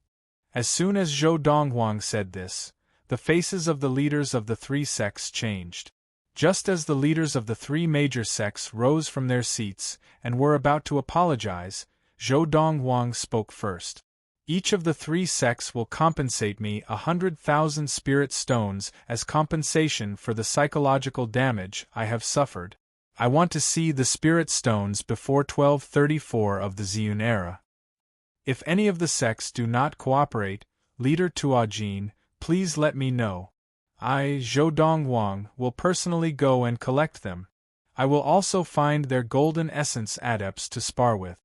As soon as Zhou Donghuang said this, the faces of the leaders of the three sects changed. Just as the leaders of the three major sects rose from their seats and were about to apologize, Zhou Donghuang spoke first. Each of the three sects will compensate me 100,000 spirit stones as compensation for the psychological damage I have suffered. I want to see the spirit stones before 1234 of the Ziyun era. If any of the sects do not cooperate, Leader Tuajin, please let me know. I, Zhou Donghuang, will personally go and collect them. I will also find their golden essence adepts to spar with.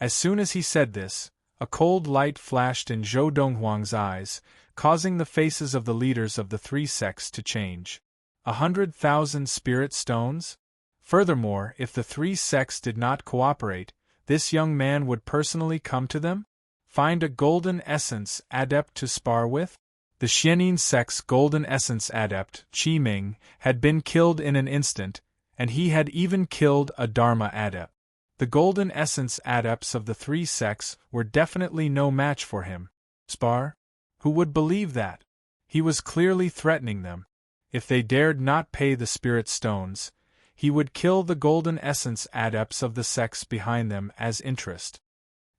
As soon as he said this, a cold light flashed in Zhou Donghuang's eyes, causing the faces of the leaders of the three sects to change. 100,000 spirit stones? Furthermore, if the three sects did not cooperate, this young man would personally come to them? Find a golden essence adept to spar with? The Xianin sect's golden essence adept, Qi Ming, had been killed in an instant, and he had even killed a Dharma adept. The golden essence adepts of the three sects were definitely no match for him. Spar? Who would believe that? He was clearly threatening them. If they dared not pay the spirit stones, he would kill the golden essence adepts of the sects behind them as interest.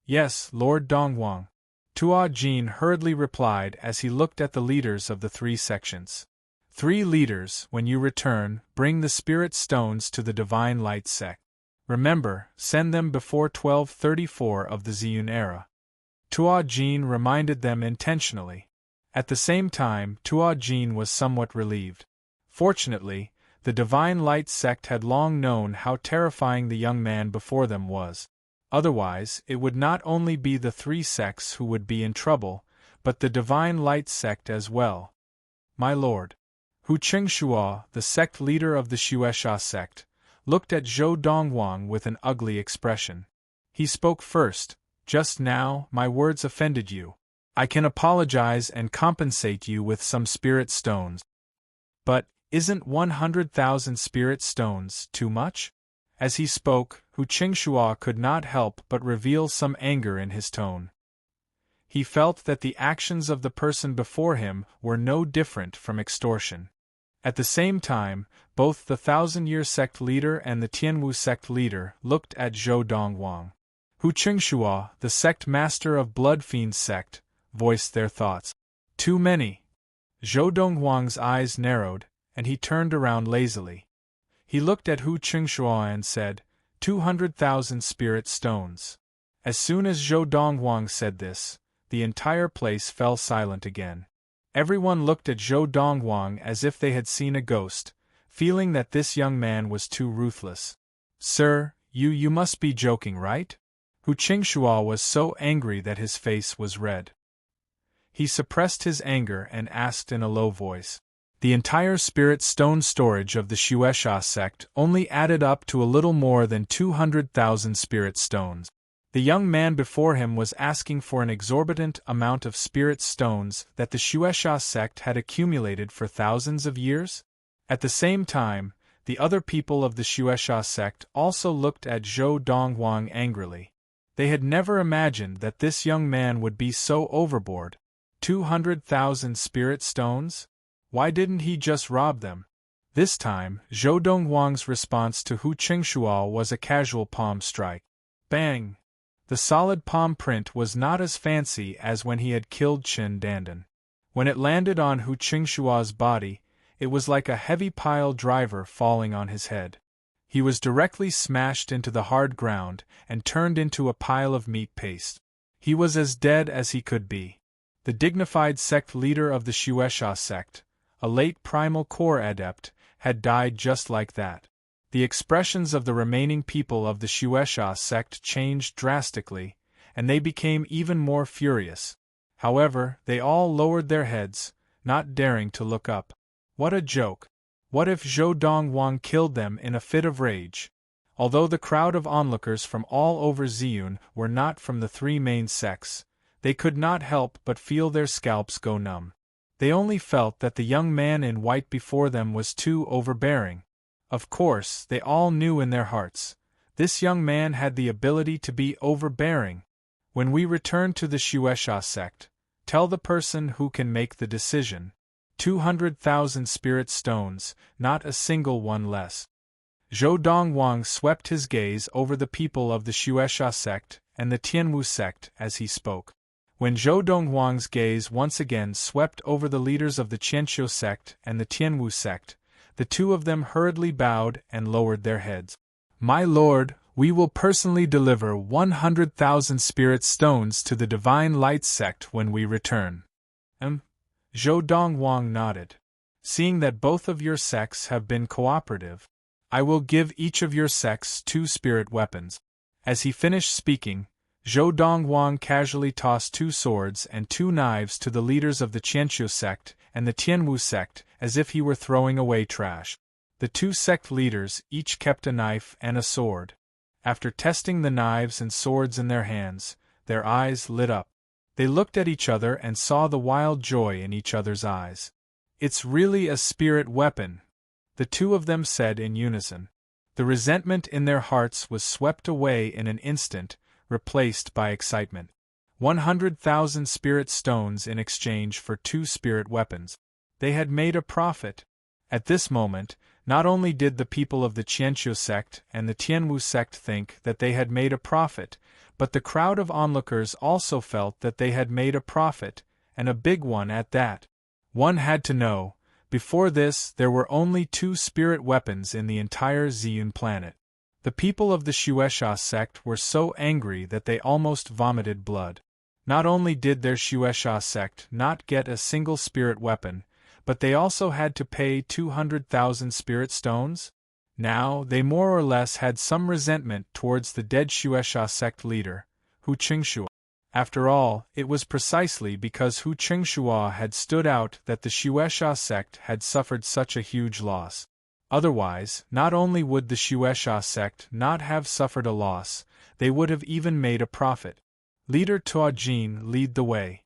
Yes, Lord Donghuang. Tuajin hurriedly replied as he looked at the leaders of the three sections. 3 leaders, when you return, bring the spirit stones to the Divine Light sect. Remember, send them before 1234 of the Ziyun era. Tuajin reminded them intentionally. At the same time, Tuajin was somewhat relieved. Fortunately, the Divine Light sect had long known how terrifying the young man before them was. Otherwise, it would not only be the three sects who would be in trouble, but the Divine Light sect as well. My lord. Hu Qingxuo, the sect leader of the Xuesha sect, looked at Zhou Donghuang with an ugly expression. He spoke first. Just now, my words offended you. I can apologize and compensate you with some spirit stones. But, isn't 100,000 spirit stones too much? As he spoke, Hu Qingxuo could not help but reveal some anger in his tone. He felt that the actions of the person before him were no different from extortion. At the same time, both the Thousand-Year sect leader and the Tianwu sect leader looked at Zhou Donghuang. Hu Qingxuo, the sect master of Blood Fiend's sect, voiced their thoughts. Too many. Zhou Donghuang's eyes narrowed, and he turned around lazily. He looked at Hu Qingxuo and said, 200,000 spirit stones. As soon as Zhou Donghuang said this, the entire place fell silent again. Everyone looked at Zhou Donghuang as if they had seen a ghost, feeling that this young man was too ruthless. Sir, you must be joking, right? Hu Qingxuo was so angry that his face was red. He suppressed his anger and asked in a low voice. The entire spirit stone storage of the Xuesha sect only added up to a little more than 200,000 spirit stones. The young man before him was asking for an exorbitant amount of spirit stones that the Xuesha sect had accumulated for thousands of years? At the same time, the other people of the Xuesha sect also looked at Zhou Donghuang angrily. They had never imagined that this young man would be so overboard. 200,000 spirit stones? Why didn't he just rob them? This time, Zhou Donghuang's response to Hu Qingxuo was a casual palm strike. Bang! The solid palm print was not as fancy as when he had killed Qin Dandan. When it landed on Hu Qingshua's body, it was like a heavy pile driver falling on his head. He was directly smashed into the hard ground and turned into a pile of meat paste. He was as dead as he could be. The dignified sect leader of the Shueisha sect, a late primal core adept, had died just like that. The expressions of the remaining people of the Shueisha sect changed drastically, and they became even more furious. However, they all lowered their heads, not daring to look up. What a joke! What if Zhou Dongwang killed them in a fit of rage? Although the crowd of onlookers from all over Ziyun were not from the three main sects, they could not help but feel their scalps go numb. They only felt that the young man in white before them was too overbearing. Of course, they all knew in their hearts, this young man had the ability to be overbearing. When we return to the Shueisha sect, tell the person who can make the decision. 200,000 spirit stones, not a single one less. Zhou Dongwang swept his gaze over the people of the Shueisha sect and the Tianwu sect as he spoke. When Zhou Dongwang's gaze once again swept over the leaders of the Qianqiu sect and the Tianwu sect, the two of them hurriedly bowed and lowered their heads. My lord, we will personally deliver 100,000 spirit stones to the Divine Light sect when we return. Zhou Dongwang nodded. Seeing that both of your sects have been cooperative, I will give each of your sects 2 spirit weapons. As he finished speaking, Zhou Dongwang casually tossed 2 swords and 2 knives to the leaders of the Qianqiu sect and the Tianwu sect as if he were throwing away trash. The 2 sect leaders each kept a knife and a sword. After testing the knives and swords in their hands, their eyes lit up. They looked at each other and saw the wild joy in each other's eyes. It's really a spirit weapon, the two of them said in unison. The resentment in their hearts was swept away in an instant, replaced by excitement. 100,000 spirit stones in exchange for 2 spirit weapons. They had made a profit. At this moment, not only did the people of the Qianqiu sect and the Tianwu sect think that they had made a profit, but the crowd of onlookers also felt that they had made a profit, and a big one at that. One had to know, before this there were only 2 spirit weapons in the entire Ziyun planet. The people of the Shueisha sect were so angry that they almost vomited blood. Not only did their Shueisha sect not get a single spirit weapon, but they also had to pay 200,000 spirit stones? Now, they more or less had some resentment towards the dead Shueisha sect leader, Hu Qingshua. After all, it was precisely because Hu Qingshua had stood out that the Shueisha sect had suffered such a huge loss. Otherwise, not only would the Shueisha sect not have suffered a loss, they would have even made a profit. Leader Tuajin lead the way.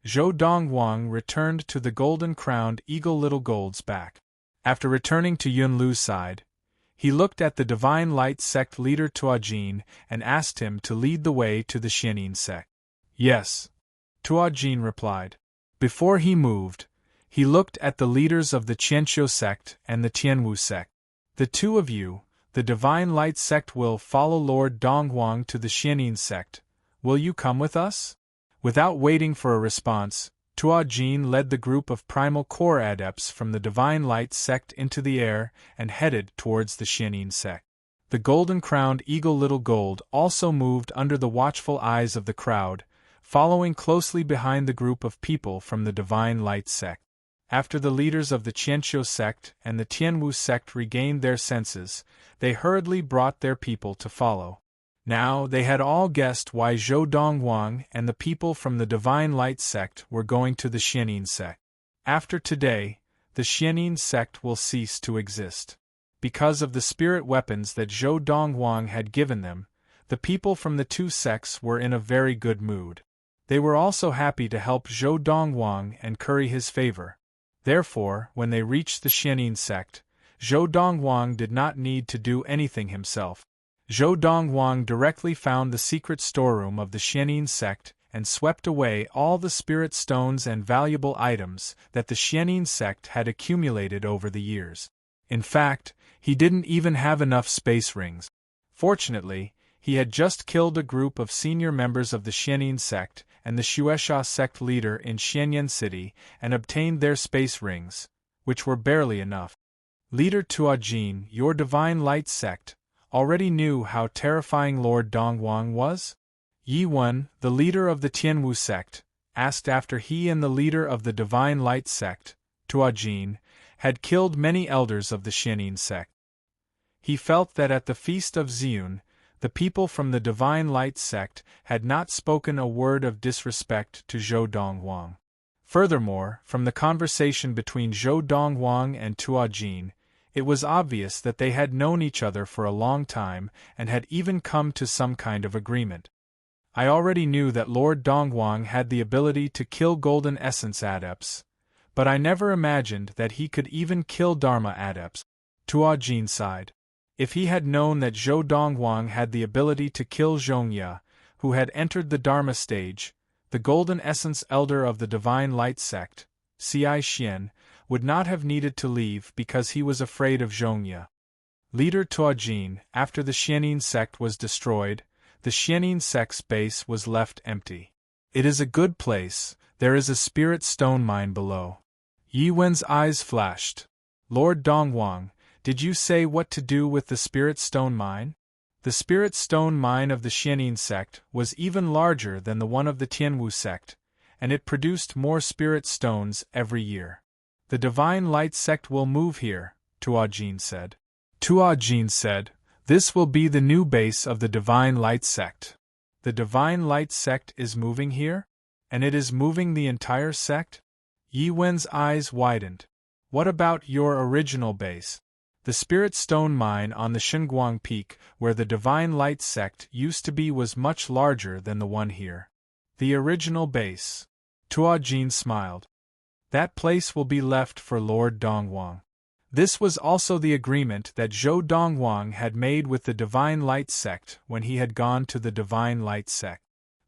Zhou Dongwang returned to the golden-crowned eagle Little Gold's back. After returning to Yunlu's side, he looked at the Divine Light sect leader Tuajin and asked him to lead the way to the Xianin sect. Yes, Tuajin replied. Before he moved, he looked at the leaders of the Qianqiu sect and the Tianwu sect. The 2 of you, the Divine Light sect, will follow Lord Dongwang to the Xianin sect. Will you come with us? Without waiting for a response, Tuajin led the group of primal core adepts from the Divine Light sect into the air and headed towards the Xianin sect. The golden-crowned eagle Little Gold also moved under the watchful eyes of the crowd, following closely behind the group of people from the Divine Light sect. After the leaders of the Qianqiu sect and the Tianwu sect regained their senses, they hurriedly brought their people to follow. Now they had all guessed why Zhou Dongwang and the people from the Divine Light sect were going to the Xianin sect. After today, the Xianin sect will cease to exist. Because of the spirit weapons that Zhou Dongwang had given them, the people from the 2 sects were in a very good mood. They were also happy to help Zhou Dongwang and curry his favor. Therefore, when they reached the Xianin sect, Zhou Dongwang did not need to do anything himself. Zhou Dongwang directly found the secret storeroom of the Xianin sect and swept away all the spirit stones and valuable items that the Xianin sect had accumulated over the years. In fact, he didn't even have enough space rings. Fortunately, he had just killed a group of senior members of the Xianin sect and the Shueisha sect leader in Xianyan City and obtained their space rings, which were barely enough. Leader Tuajin, your Divine Light sect, already knew how terrifying Lord Dongwang was? Yi Wen, the leader of the Tianwu sect, asked after he and the leader of the Divine Light sect, Tuajin, had killed many elders of the Xianin sect. He felt that at the Feast of Ziyun, the people from the Divine Light sect had not spoken a word of disrespect to Zhou Dongwang. Furthermore, from the conversation between Zhou Dongwang and Tuajin, it was obvious that they had known each other for a long time and had even come to some kind of agreement. I already knew that Lord Dongwang had the ability to kill Golden Essence adepts, but I never imagined that he could even kill Dharma adepts. Tuajin sighed. If he had known that Zhou Dongwang had the ability to kill Zhongya, who had entered the Dharma stage, the Golden Essence Elder of the Divine Light sect, Ci Xian, would not have needed to leave because he was afraid of Zhongya. Leader Tuajin, after the Xianin sect was destroyed, the Xianin sect's base was left empty. It is a good place, there is a spirit stone mine below. Yi Wen's eyes flashed. Lord Dongwang, did you say what to do with the spirit stone mine? The spirit stone mine of the Xianin sect was even larger than the one of the Tianwu sect, and it produced more spirit stones every year. The Divine Light sect will move here, Tuajin said. Tuajin said, this will be the new base of the Divine Light sect. The Divine Light sect is moving here? And it is moving the entire sect? Yi Wen's eyes widened. What about your original base? The Spirit Stone mine on the Xinguang Peak, where the Divine Light sect used to be, was much larger than the one here. The original base. Tuajin smiled. That place will be left for Lord Dongwang. This was also the agreement that Zhou Dongwang had made with the Divine Light sect when he had gone to the Divine Light sect.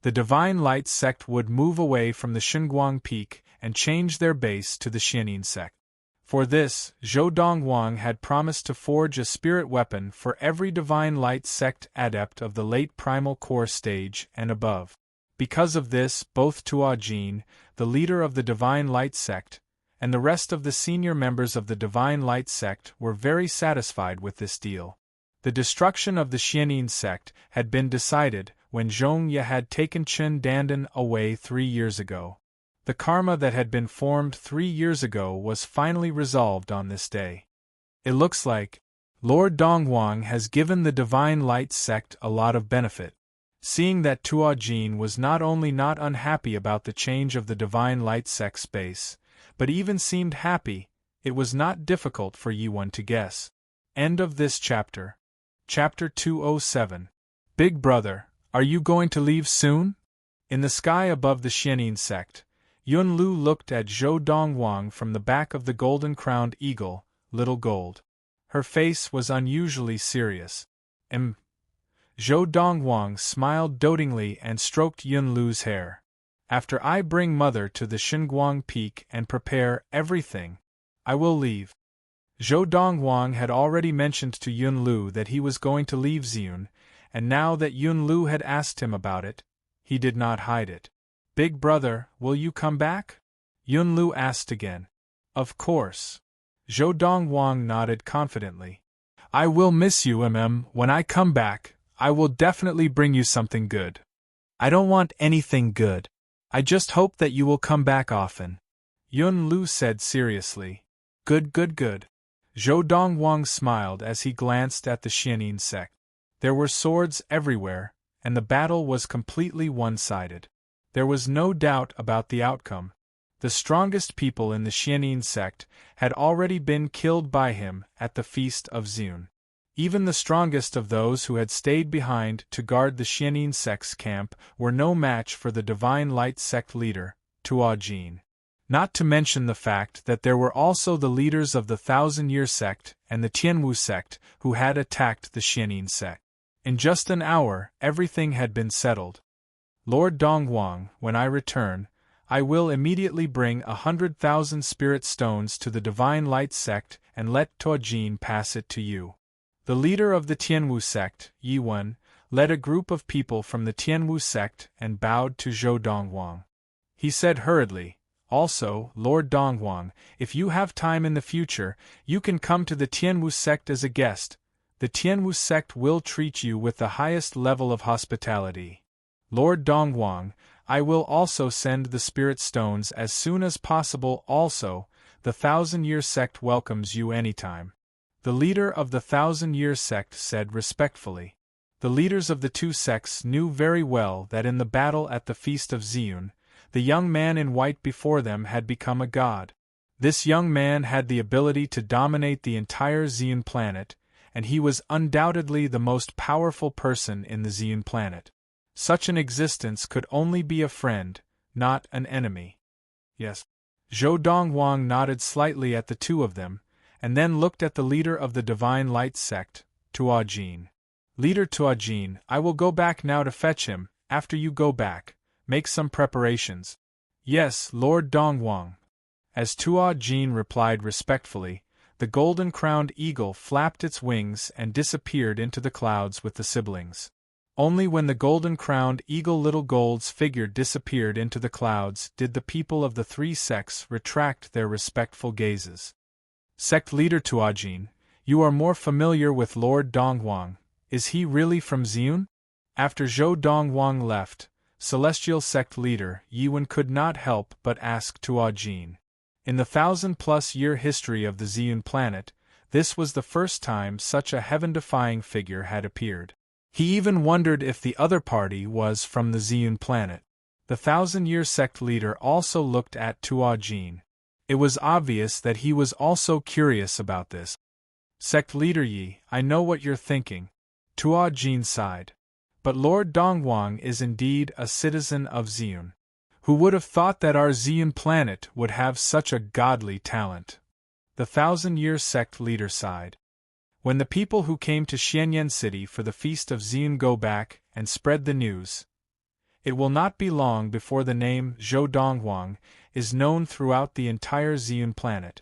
The Divine Light sect would move away from the Xinguang Peak and change their base to the Xianin sect. For this, Zhou Dongwang had promised to forge a spirit weapon for every Divine Light sect adept of the late Primal Core stage and above. Because of this, both Tuajin, the leader of the Divine Light sect, and the rest of the senior members of the Divine Light sect were very satisfied with this deal. The destruction of the Xianin sect had been decided when Zhongya had taken Chen Dandan away 3 years ago. The karma that had been formed 3 years ago was finally resolved on this day. It looks like Lord Dongwang has given the Divine Light sect a lot of benefit. Seeing that Tuajin was not only not unhappy about the change of the Divine Light sect space, but even seemed happy, it was not difficult for Yi Wen to guess. End of this chapter. Chapter 207. Big Brother, are you going to leave soon? In the sky above the Xianin sect, Yunlu looked at Zhou Dongwang from the back of the golden-crowned eagle, Little Gold. Her face was unusually serious. Zhou Dongwang smiled dotingly and stroked Yunlu's hair. After I bring Mother to the Xinguang Peak and prepare everything, I will leave. Zhou Dongwang had already mentioned to Yunlu that he was going to leave Ziyun, and now that Yunlu had asked him about it, he did not hide it. Big Brother, will you come back? Yunlu asked again. Of course. Zhou Dongwang nodded confidently. I will miss you, when I come back, I will definitely bring you something good. I don't want anything good. I just hope that you will come back often. Yunlu said seriously. Good. Zhou Dongwang smiled as he glanced at the Xianin sect. There were swords everywhere, and the battle was completely one-sided. There was no doubt about the outcome. The strongest people in the Xianin sect had already been killed by him at the Feast of Ziyun. Even the strongest of those who had stayed behind to guard the Xianin sect's camp were no match for the Divine Light sect leader, Tuajin. Not to mention the fact that there were also the leaders of the Thousand-Year sect and the Tianwu sect who had attacked the Xianin sect. In just an hour, everything had been settled. Lord Dongwang, when I return, I will immediately bring 100,000 spirit stones to the Divine Light sect and let Tuajin pass it to you. The leader of the Tianwu sect, Yi Wen, led a group of people from the Tianwu sect and bowed to Zhou Donghuang. He said hurriedly, "Also, Lord Donghuang, if you have time in the future, you can come to the Tianwu sect as a guest. The Tianwu sect will treat you with the highest level of hospitality. Lord Donghuang, I will also send the spirit stones as soon as possible. Also, the Thousand-Year sect welcomes you anytime." The leader of the Thousand-Year sect said respectfully. The leaders of the two sects knew very well that in the battle at the Feast of Ziyun, the young man in white before them had become a god. This young man had the ability to dominate the entire Ziyun planet, and he was undoubtedly the most powerful person in the Ziyun planet. Such an existence could only be a friend, not an enemy. Yes. Zhou Donghuang nodded slightly at the two of them, and then looked at the leader of the Divine Light sect, Tuajin. "Leader Tuajin, I will go back now to fetch him. After you go back, make some preparations." "Yes, Lord Donghuang." As Tuajin replied respectfully, the golden-crowned eagle flapped its wings and disappeared into the clouds with the siblings. Only when the golden-crowned eagle Little Gold's figure disappeared into the clouds did the people of the three sects retract their respectful gazes. "Sect leader Tuajin, you are more familiar with Lord Donghuang. Is he really from Ziyun?" After Zhou Donghuang left, Celestial Sect leader Yiwen could not help but ask Tuajin. In the 1,000-plus-year history of the Ziyun planet, this was the first time such a heaven-defying figure had appeared. He even wondered if the other party was from the Ziyun planet. The Thousand-Year Sect leader also looked at Tuajin. It was obvious that he was also curious about this. "Sect leader Yi, I know what you're thinking." Tuajin sighed. "But Lord Donghuang is indeed a citizen of Ziyun. Who would have thought that our Ziyun planet would have such a godly talent?" The Thousand-Year Sect leader sighed. When the people who came to Xianyan City for the Feast of Ziyun go back and spread the news, it will not be long before the name Zhou Donghuang is known throughout the entire Ziyun planet.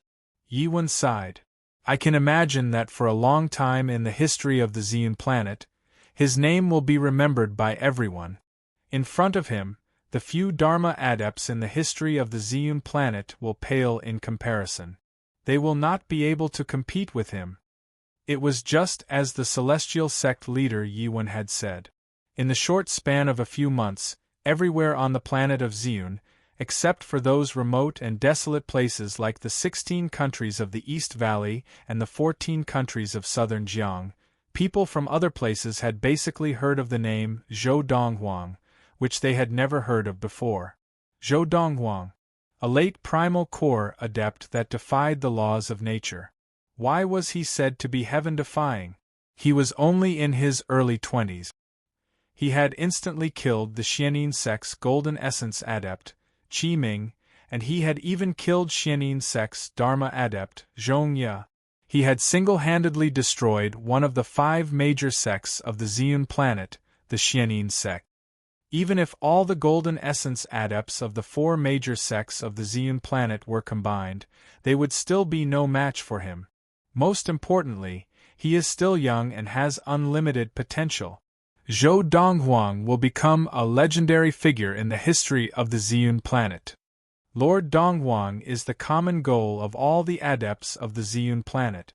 Yiwen sighed. "I can imagine that for a long time in the history of the Ziyun planet, his name will be remembered by everyone. In front of him, the few Dharma adepts in the history of the Ziyun planet will pale in comparison. They will not be able to compete with him." It was just as the Celestial Sect leader Yiwen had said. In the short span of a few months, everywhere on the planet of Ziyun, except for those remote and desolate places like the 16 countries of the East Valley and the 14 countries of southern Jiang, people from other places had basically heard of the name Zhou Donghuang, which they had never heard of before. Zhou Donghuang, a late primal core adept that defied the laws of nature. Why was he said to be heaven-defying? He was only in his early 20s. He had instantly killed the Xianin sect's Golden Essence adept, Qi Ming, and he had even killed Xianin sect's Dharma adept, Zhong Ye. He had single-handedly destroyed one of the 5 major sects of the Ziyun planet, the Xianin sect. Even if all the Golden Essence adepts of the 4 major sects of the Ziyun planet were combined, they would still be no match for him. Most importantly, he is still young and has unlimited potential. Zhou Donghuang will become a legendary figure in the history of the Ziyun planet. Lord Donghuang is the common goal of all the adepts of the Ziyun planet.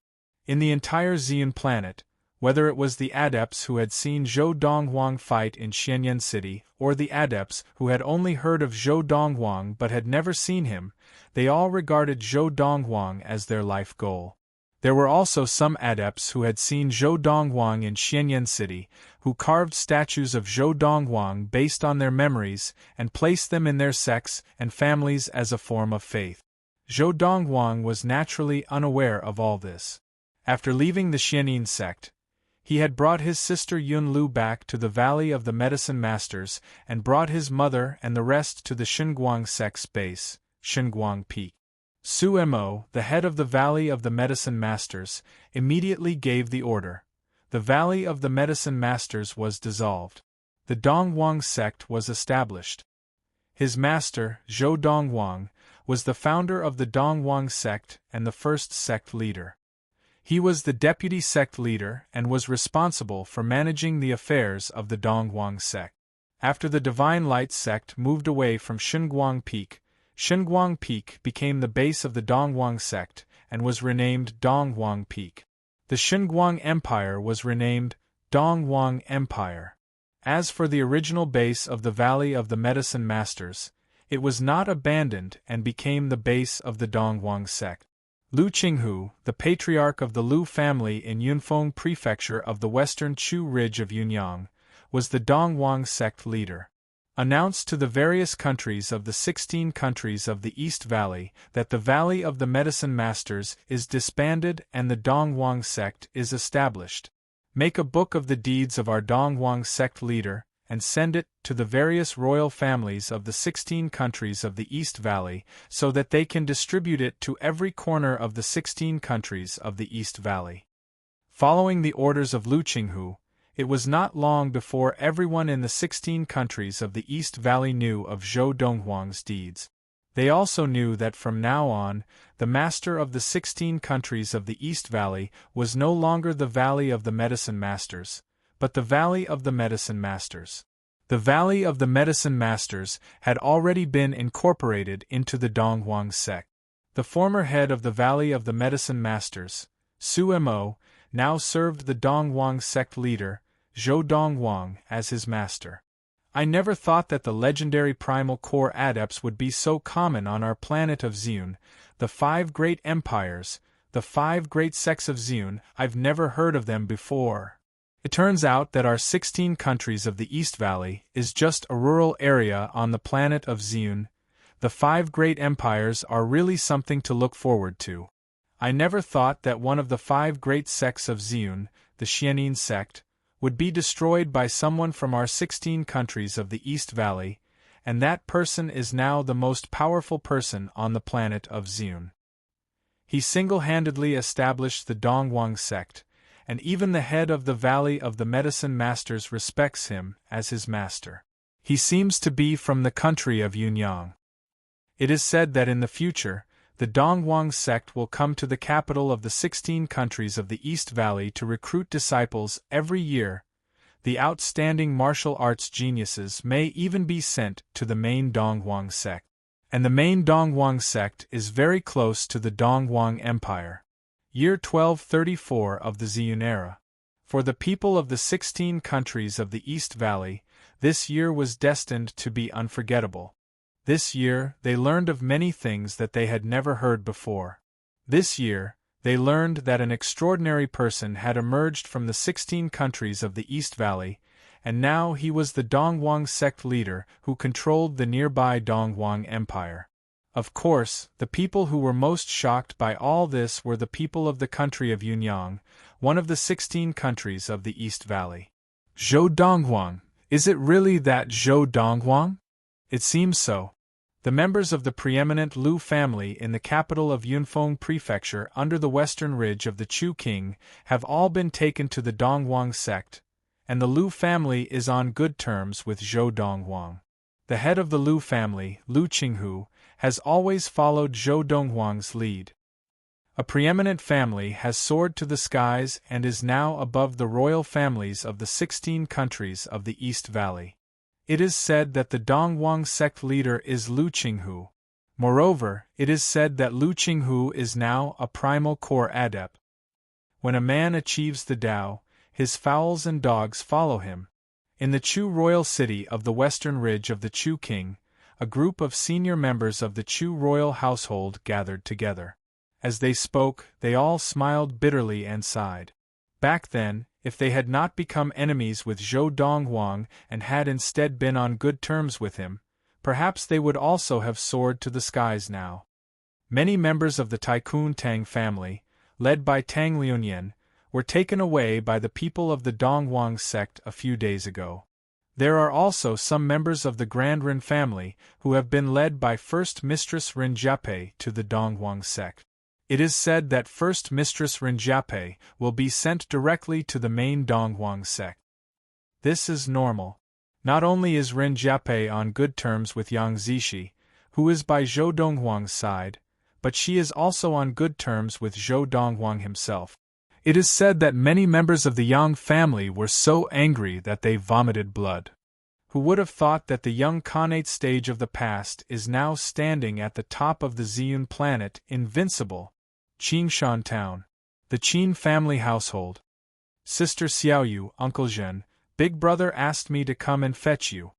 In the entire Ziyun planet, whether it was the adepts who had seen Zhou Donghuang fight in Xianyan City, or the adepts who had only heard of Zhou Donghuang but had never seen him, they all regarded Zhou Donghuang as their life goal. There were also some adepts who had seen Zhou Donghuang in Xianyan City, who carved statues of Zhou Donghuang based on their memories and placed them in their sects and families as a form of faith. Zhou Donghuang was naturally unaware of all this. After leaving the Xianin sect, he had brought his sister Yun Lu back to the Valley of the Medicine Masters and brought his mother and the rest to the Shenguang sect's base, Shenguang Peak. Su Mo, the head of the Valley of the Medicine Masters, immediately gave the order. The Valley of the Medicine Masters was dissolved. The Donghuang sect was established. His master, Zhou Donghuang, was the founder of the Donghuang sect and the first sect leader. He was the deputy sect leader and was responsible for managing the affairs of the Dongguang sect. After the Divine Light sect moved away from Xinguang Peak became the base of the Dongguang sect and was renamed Dongguang Peak. The Xinguang Empire was renamed Dongguang Empire. As for the original base of the Valley of the Medicine Masters, it was not abandoned and became the base of the Dongguang sect. Lu Qinghu, the patriarch of the Lu family in Yunfeng Prefecture of the western Chu Ridge of Yunyang, was the Dongguang sect leader. Announced to the various countries of the 16 countries of the East Valley that the Valley of the Medicine Masters is disbanded and the Dongguang sect is established. Make a book of the deeds of our Dongguang sect leader, and send it to the various royal families of the 16 countries of the East Valley so that they can distribute it to every corner of the 16 countries of the East Valley. Following the orders of Lu Qinghu, it was not long before everyone in the 16 countries of the East Valley knew of Zhou Donghuang's deeds. They also knew that from now on, the master of the 16 countries of the East Valley was no longer the Valley of the Medicine Masters, but the Valley of the Medicine Masters. The Valley of the Medicine Masters had already been incorporated into the Dongguang sect. The former head of the Valley of the Medicine Masters, Su Mo, now served the Dongguang sect leader, Zhou Dongguang, as his master. I never thought that the legendary primal core adepts would be so common on our planet of Zune, the 5 great empires, the 5 great sects of Zune. I've never heard of them before. It turns out that our 16 countries of the East Valley is just a rural area on the planet of Zune. The 5 great empires are really something to look forward to. I never thought that one of the 5 great sects of Zune, the Xianin sect, would be destroyed by someone from our 16 countries of the East Valley, and that person is now the most powerful person on the planet of Zune. He single-handedly established the Dongguang sect, and even the head of the Valley of the Medicine Masters respects him as his master. He seems to be from the country of Yunyang. It is said that in the future, the Dongguang sect will come to the capital of the 16 countries of the East Valley to recruit disciples every year. The outstanding martial arts geniuses may even be sent to the main Dongguang sect. And the main Dongguang sect is very close to the Dongguang Empire. Year 1234 of the Ziyun era. For the people of the 16 countries of the East Valley, this year was destined to be unforgettable. This year, they learned of many things that they had never heard before. This year, they learned that an extraordinary person had emerged from the 16 countries of the East Valley, and now he was the Dongguang sect leader who controlled the nearby Dongguang Empire. Of course, the people who were most shocked by all this were the people of the country of Yunyang, one of the 16 countries of the East Valley. Zhou Donghuang, is it really that Zhou Donghuang? It seems so. The members of the preeminent Lu family in the capital of Yunfeng Prefecture under the western ridge of the Chu King have all been taken to the Dongguang sect, and the Lu family is on good terms with Zhou Donghuang. The head of the Lu family, Lu Qinghu, has always followed Zhou Donghuang's lead. A preeminent family has soared to the skies and is now above the royal families of the 16 countries of the East Valley. It is said that the Dongguang sect leader is Lu Qinghu. Moreover, it is said that Lu Qinghu is now a primal core adept. When a man achieves the Tao, his fowls and dogs follow him. In the Chu royal city of the western ridge of the Chu King, a group of senior members of the Chu royal household gathered together. As they spoke, they all smiled bitterly and sighed. Back then, if they had not become enemies with Zhou Donghuang and had instead been on good terms with him, perhaps they would also have soared to the skies now. Many members of the Tycoon Tang family, led by Tang Liunian, were taken away by the people of the Dongguang sect a few days ago. There are also some members of the Grand Ren family who have been led by First Mistress Ren Jiape to the Dongguang sect. It is said that First Mistress Ren Jiape will be sent directly to the main Dongguang sect. This is normal. Not only is Ren Jiape on good terms with Yang Zishi, who is by Zhou Donghuang's side, but she is also on good terms with Zhou Donghuang himself. It is said that many members of the Yang family were so angry that they vomited blood. Who would have thought that the young Khanate stage of the past is now standing at the top of the Ziyun planet, invincible? Qingshan Town. The Qin family household. Sister Xiaoyu, Uncle Zhen, Big Brother asked me to come and fetch you.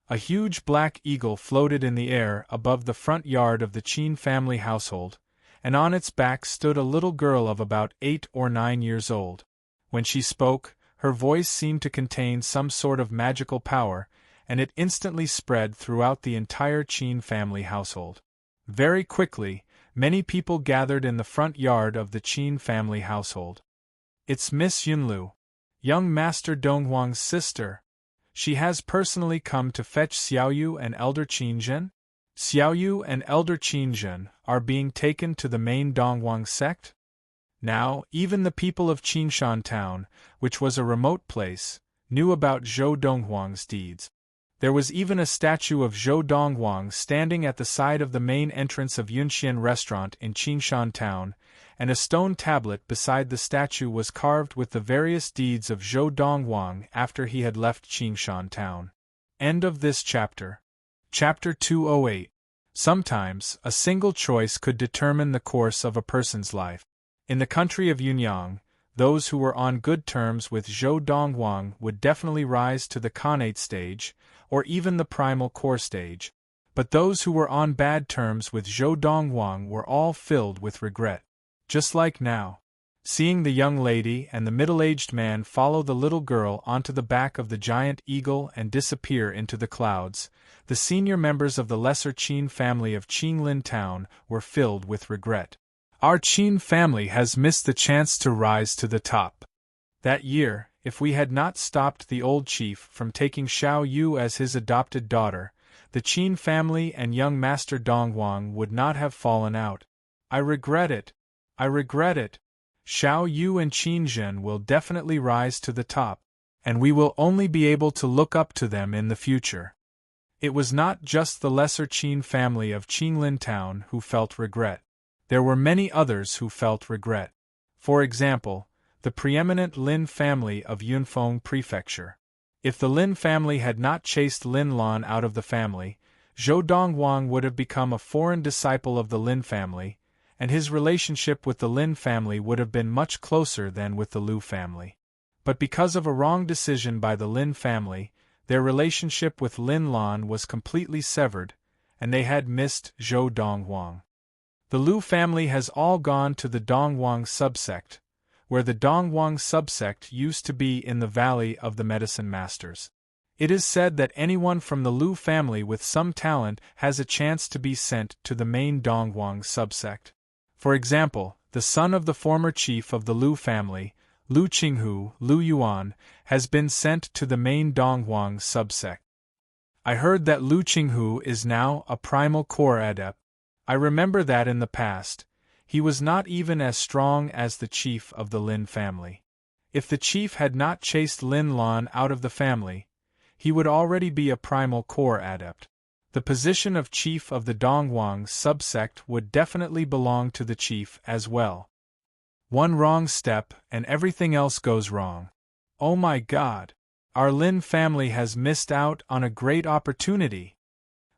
A huge black eagle floated in the air above the front yard of the Qin family household, and on its back stood a little girl of about 8 or 9 years old. When she spoke, her voice seemed to contain some sort of magical power, and it instantly spread throughout the entire Qin family household. Very quickly, many people gathered in the front yard of the Qin family household. It's Miss Yunlu, young Master Donghuang's sister. She has personally come to fetch Xiaoyu and Elder Qinzhen. Xiaoyu and Elder Qinzhen are being taken to the main Donghuang sect? Now, even the people of Qingshan Town, which was a remote place, knew about Zhou Donghuang's deeds. There was even a statue of Zhou Donghuang standing at the side of the main entrance of Yunxian restaurant in Qingshan Town, and a stone tablet beside the statue was carved with the various deeds of Zhou Donghuang after he had left Qingshan Town. End of this chapter. Chapter 208. Sometimes, a single choice could determine the course of a person's life. In the country of Yunyang, those who were on good terms with Zhou Donghuang would definitely rise to the Khanate stage, or even the primal core stage. But those who were on bad terms with Zhou Donghuang were all filled with regret. Just like now. Seeing the young lady and the middle-aged man follow the little girl onto the back of the giant eagle and disappear into the clouds, the senior members of the lesser Qin family of Qinglin Town were filled with regret. Our Qin family has missed the chance to rise to the top. That year, if we had not stopped the old chief from taking Xiao Yu as his adopted daughter, the Qin family and young Master Donghuang would not have fallen out. I regret it. I regret it. Xiao Yu and Qinzhen will definitely rise to the top, and we will only be able to look up to them in the future. It was not just the lesser Qin family of Qinglin Town who felt regret. There were many others who felt regret. For example, the preeminent Lin family of Yunfeng Prefecture. If the Lin family had not chased Lin Lan out of the family, Zhou Donghuang would have become a foreign disciple of the Lin family, and his relationship with the Lin family would have been much closer than with the Lu family. But because of a wrong decision by the Lin family, their relationship with Lin Lan was completely severed, and they had missed Zhou Donghuang. The Lu family has all gone to the Donghuang subsect, where the Donghuang subsect used to be in the Valley of the Medicine Masters. It is said that anyone from the Lu family with some talent has a chance to be sent to the main Donghuang subsect. For example, the son of the former chief of the Lu family, Lu Qinghu, Lu Yuan, has been sent to the main Donghuang subsect. I heard that Lu Qinghu is now a primal core adept. I remember that in the past, he was not even as strong as the chief of the Lin family. If the chief had not chased Lin Lan out of the family, he would already be a primal core adept. The position of chief of the Donghuang subsect would definitely belong to the chief as well. One wrong step and everything else goes wrong. Oh my God! Our Lin family has missed out on a great opportunity.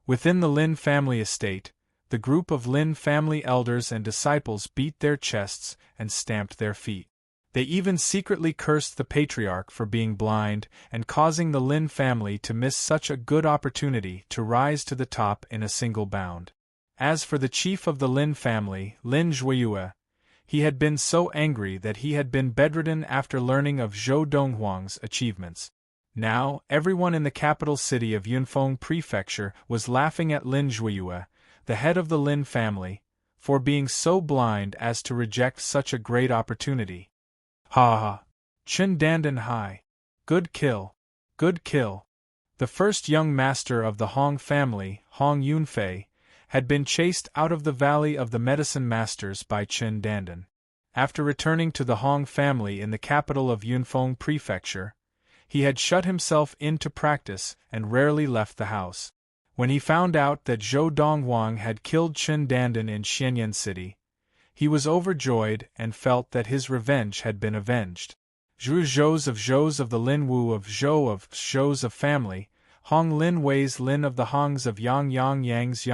Within the Lin family estate, the group of Lin family elders and disciples beat their chests and stamped their feet. They even secretly cursed the patriarch for being blind and causing the Lin family to miss such a good opportunity to rise to the top in a single bound. As for the chief of the Lin family, Lin Zhuiyue, he had been so angry that he had been bedridden after learning of Zhou Donghuang's achievements. Now, everyone in the capital city of Yunfeng Prefecture was laughing at Lin Zhuiyue, the head of the Lin family, for being so blind as to reject such a great opportunity. Ha ha! Chen Dandan Hai! Good kill! Good kill! The first young master of the Hong family, Hong Yunfei, had been chased out of the Valley of the Medicine Masters by Chen Dandan. After returning to the Hong family in the capital of Yunfeng Prefecture, he had shut himself in to practice and rarely left the house. When he found out that Zhou Donghuang had killed Chen Dandan in Xianyan City, He was overjoyed and felt that his revenge had been avenged. Zhou of the Lin Wu of Zhous of family, Hong Lin Wei's Lin of the Hongs of Yang Yang's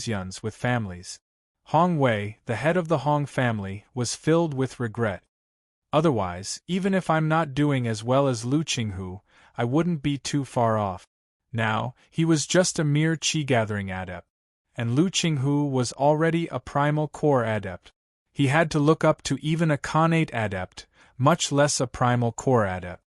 Yuns with families. Hong Wei, the head of the Hong family, was filled with regret. Otherwise, even if I'm not doing as well as Lu Qinghu, I wouldn't be too far off. Now, he was just a mere qi-gathering adept. And Lu Qinghu was already a primal core adept. He had to look up to even a Khanate adept, much less a primal core adept.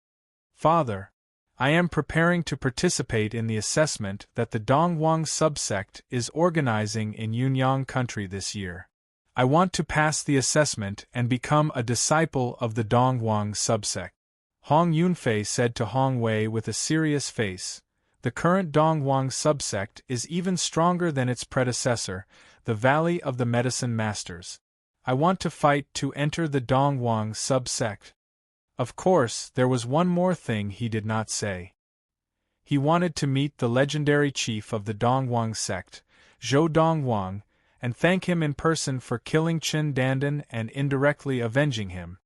Father, I am preparing to participate in the assessment that the Dongwang subsect is organizing in Yunyang country this year. I want to pass the assessment and become a disciple of the Dongwang subsect. Hong Yunfei said to Hong Wei with a serious face, the current Dongwang subsect is even stronger than its predecessor, the Valley of the Medicine Masters. I want to fight to enter the Dongwang subsect. Of course, there was one more thing he did not say. He wanted to meet the legendary chief of the Dongwang sect, Zhou Dongwang, and thank him in person for killing Qin Dandan and indirectly avenging him.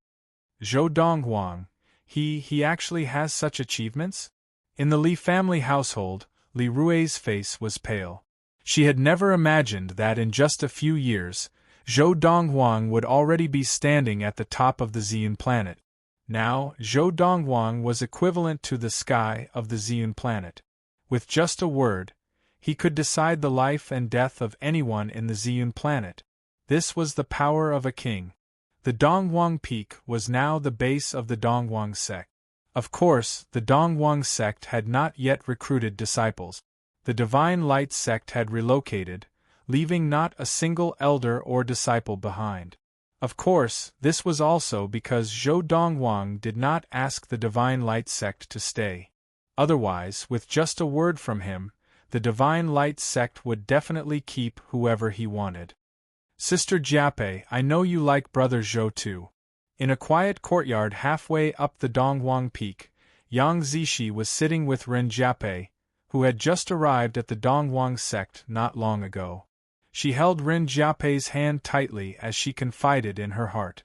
Zhou Dongwang, he actually has such achievements? In the Li family household, Li Rui's face was pale. She had never imagined that in just a few years, Zhou Dongwang would already be standing at the top of the Ziyun planet. Now, Zhou Dongwang was equivalent to the sky of the Ziyun planet. With just a word, he could decide the life and death of anyone in the Ziyun planet. This was the power of a king. The Dongwang Peak was now the base of the Dongwang sect. Of course, the Dongwang sect had not yet recruited disciples. The Divine Light sect had relocated, leaving not a single elder or disciple behind. Of course, this was also because Zhou Dongwang did not ask the Divine Light sect to stay. Otherwise, with just a word from him, the Divine Light sect would definitely keep whoever he wanted. Sister Jiape, I know you like Brother Zhou too. In a quiet courtyard halfway up the Dongwang Peak, Yang Zishi was sitting with Ren Jiape, who had just arrived at the Dongwang sect not long ago. She held Ren Jiape's hand tightly as she confided in her heart.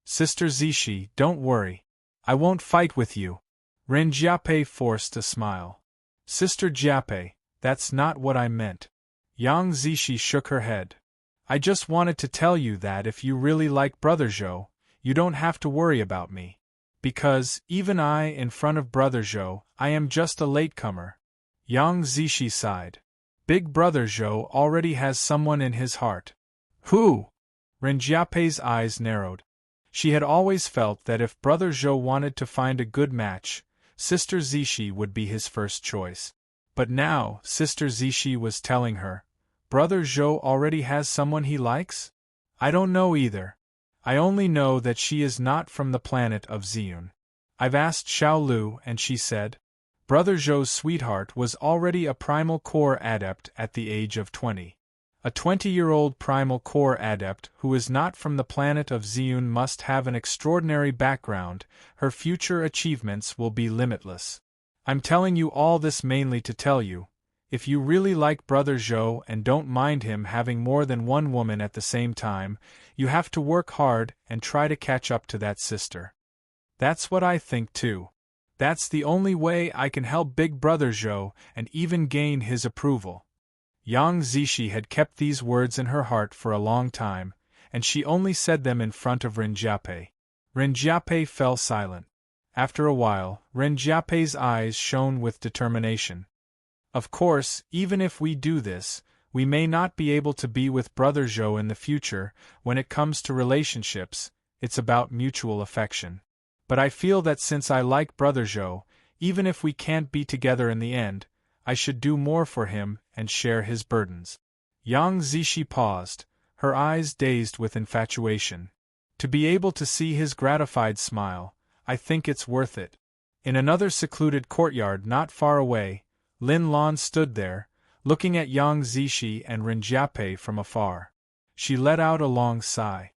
Sister Zishi, don't worry. I won't fight with you. Ren Jiape forced a smile. Sister Jiape, that's not what I meant. Yang Zishi shook her head. I just wanted to tell you that if you really like Brother Zhou, you don't have to worry about me. Because, even I, in front of Brother Zhou, I am just a latecomer. Yang Zishi sighed. Big Brother Zhou already has someone in his heart. Who? Ren Jiape's eyes narrowed. She had always felt that if Brother Zhou wanted to find a good match, Sister Zishi would be his first choice. But now, Sister Zishi was telling her, Brother Zhou already has someone he likes? I don't know either. I only know that she is not from the planet of Ziyun. I've asked Xiao Lu and she said, Brother Zhou's sweetheart was already a primal core adept at the age of 20. A 20-year-old primal core adept who is not from the planet of Ziyun must have an extraordinary background. Her future achievements will be limitless. I'm telling you all this mainly to tell you, if you really like Brother Zhou and don't mind him having more than one woman at the same time, you have to work hard and try to catch up to that sister. That's what I think too. That's the only way I can help Big Brother Zhou and even gain his approval. Yang Zishi had kept these words in her heart for a long time, and she only said them in front of Ren Jiape. Ren Jiape fell silent. After a while, Ren Jiape's eyes shone with determination. Of course, even if we do this, we may not be able to be with Brother Zhou in the future. When it comes to relationships, it's about mutual affection. But I feel that since I like Brother Zhou, even if we can't be together in the end, I should do more for him and share his burdens. Yang Zishi paused, her eyes dazed with infatuation. To be able to see his gratified smile, I think it's worth it. In another secluded courtyard not far away, Lin Lan stood there, looking at Yang Zishi and Ren Jiape from afar. She let out a long sigh.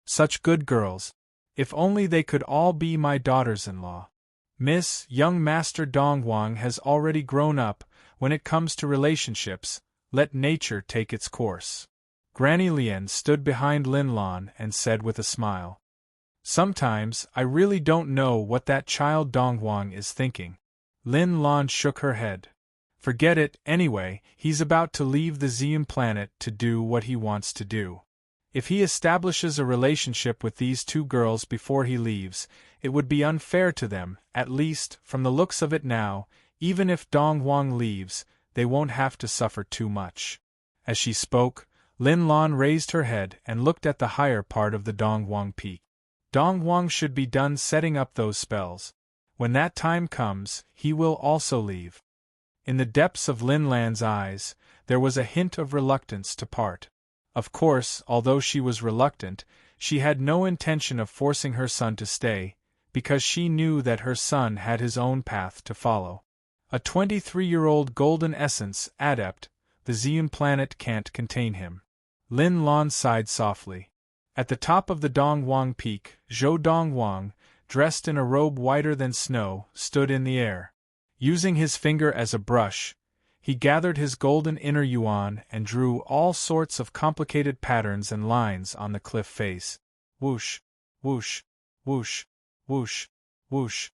Such good girls. If only they could all be my daughters-in-law. Miss, young Master Dongwang has already grown up. When it comes to relationships, let nature take its course. Granny Lian stood behind Lin Lan and said with a smile. Sometimes, I really don't know what that child Donghuang is thinking. Lin Lan shook her head. Forget it, anyway, he's about to leave the Xian planet to do what he wants to do. If he establishes a relationship with these two girls before he leaves, it would be unfair to them, at least, from the looks of it now. Even if Donghuang leaves, they won't have to suffer too much. As she spoke, Lin Lan raised her head and looked at the higher part of the Donghuang peak. Donghuang should be done setting up those spells. When that time comes, he will also leave. In the depths of Lin Lan's eyes, there was a hint of reluctance to part. Of course, although she was reluctant, she had no intention of forcing her son to stay, because she knew that her son had his own path to follow. A 23-year-old golden essence adept, the Xian planet can't contain him. Lin Lan sighed softly. At the top of the Donghuang peak, Zhou Donghuang, dressed in a robe whiter than snow, stood in the air. Using his finger as a brush, he gathered his golden inner yuan and drew all sorts of complicated patterns and lines on the cliff face. Whoosh, whoosh, whoosh, whoosh, whoosh.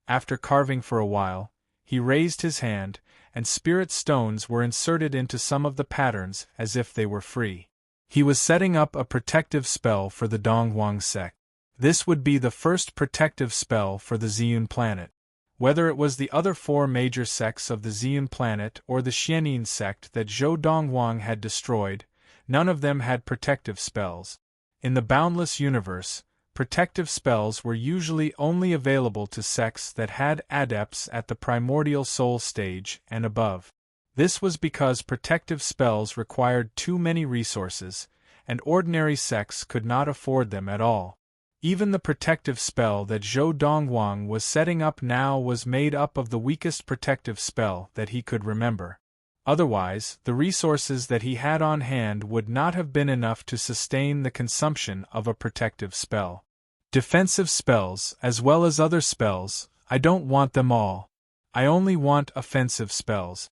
After carving for a while, he raised his hand, and spirit stones were inserted into some of the patterns as if they were free. He was setting up a protective spell for the Donghuang sect. This would be the first protective spell for the Xian planet. Whether it was the other four major sects of the Xian planet or the Xianin sect that Zhou Donghuang had destroyed, none of them had protective spells. In the boundless universe, protective spells were usually only available to sects that had adepts at the primordial soul stage and above. This was because protective spells required too many resources, and ordinary sects could not afford them at all. Even the protective spell that Zhou Donghuang was setting up now was made up of the weakest protective spell that he could remember. Otherwise, the resources that he had on hand would not have been enough to sustain the consumption of a protective spell. Defensive spells, as well as other spells, I don't want them all. I only want offensive spells.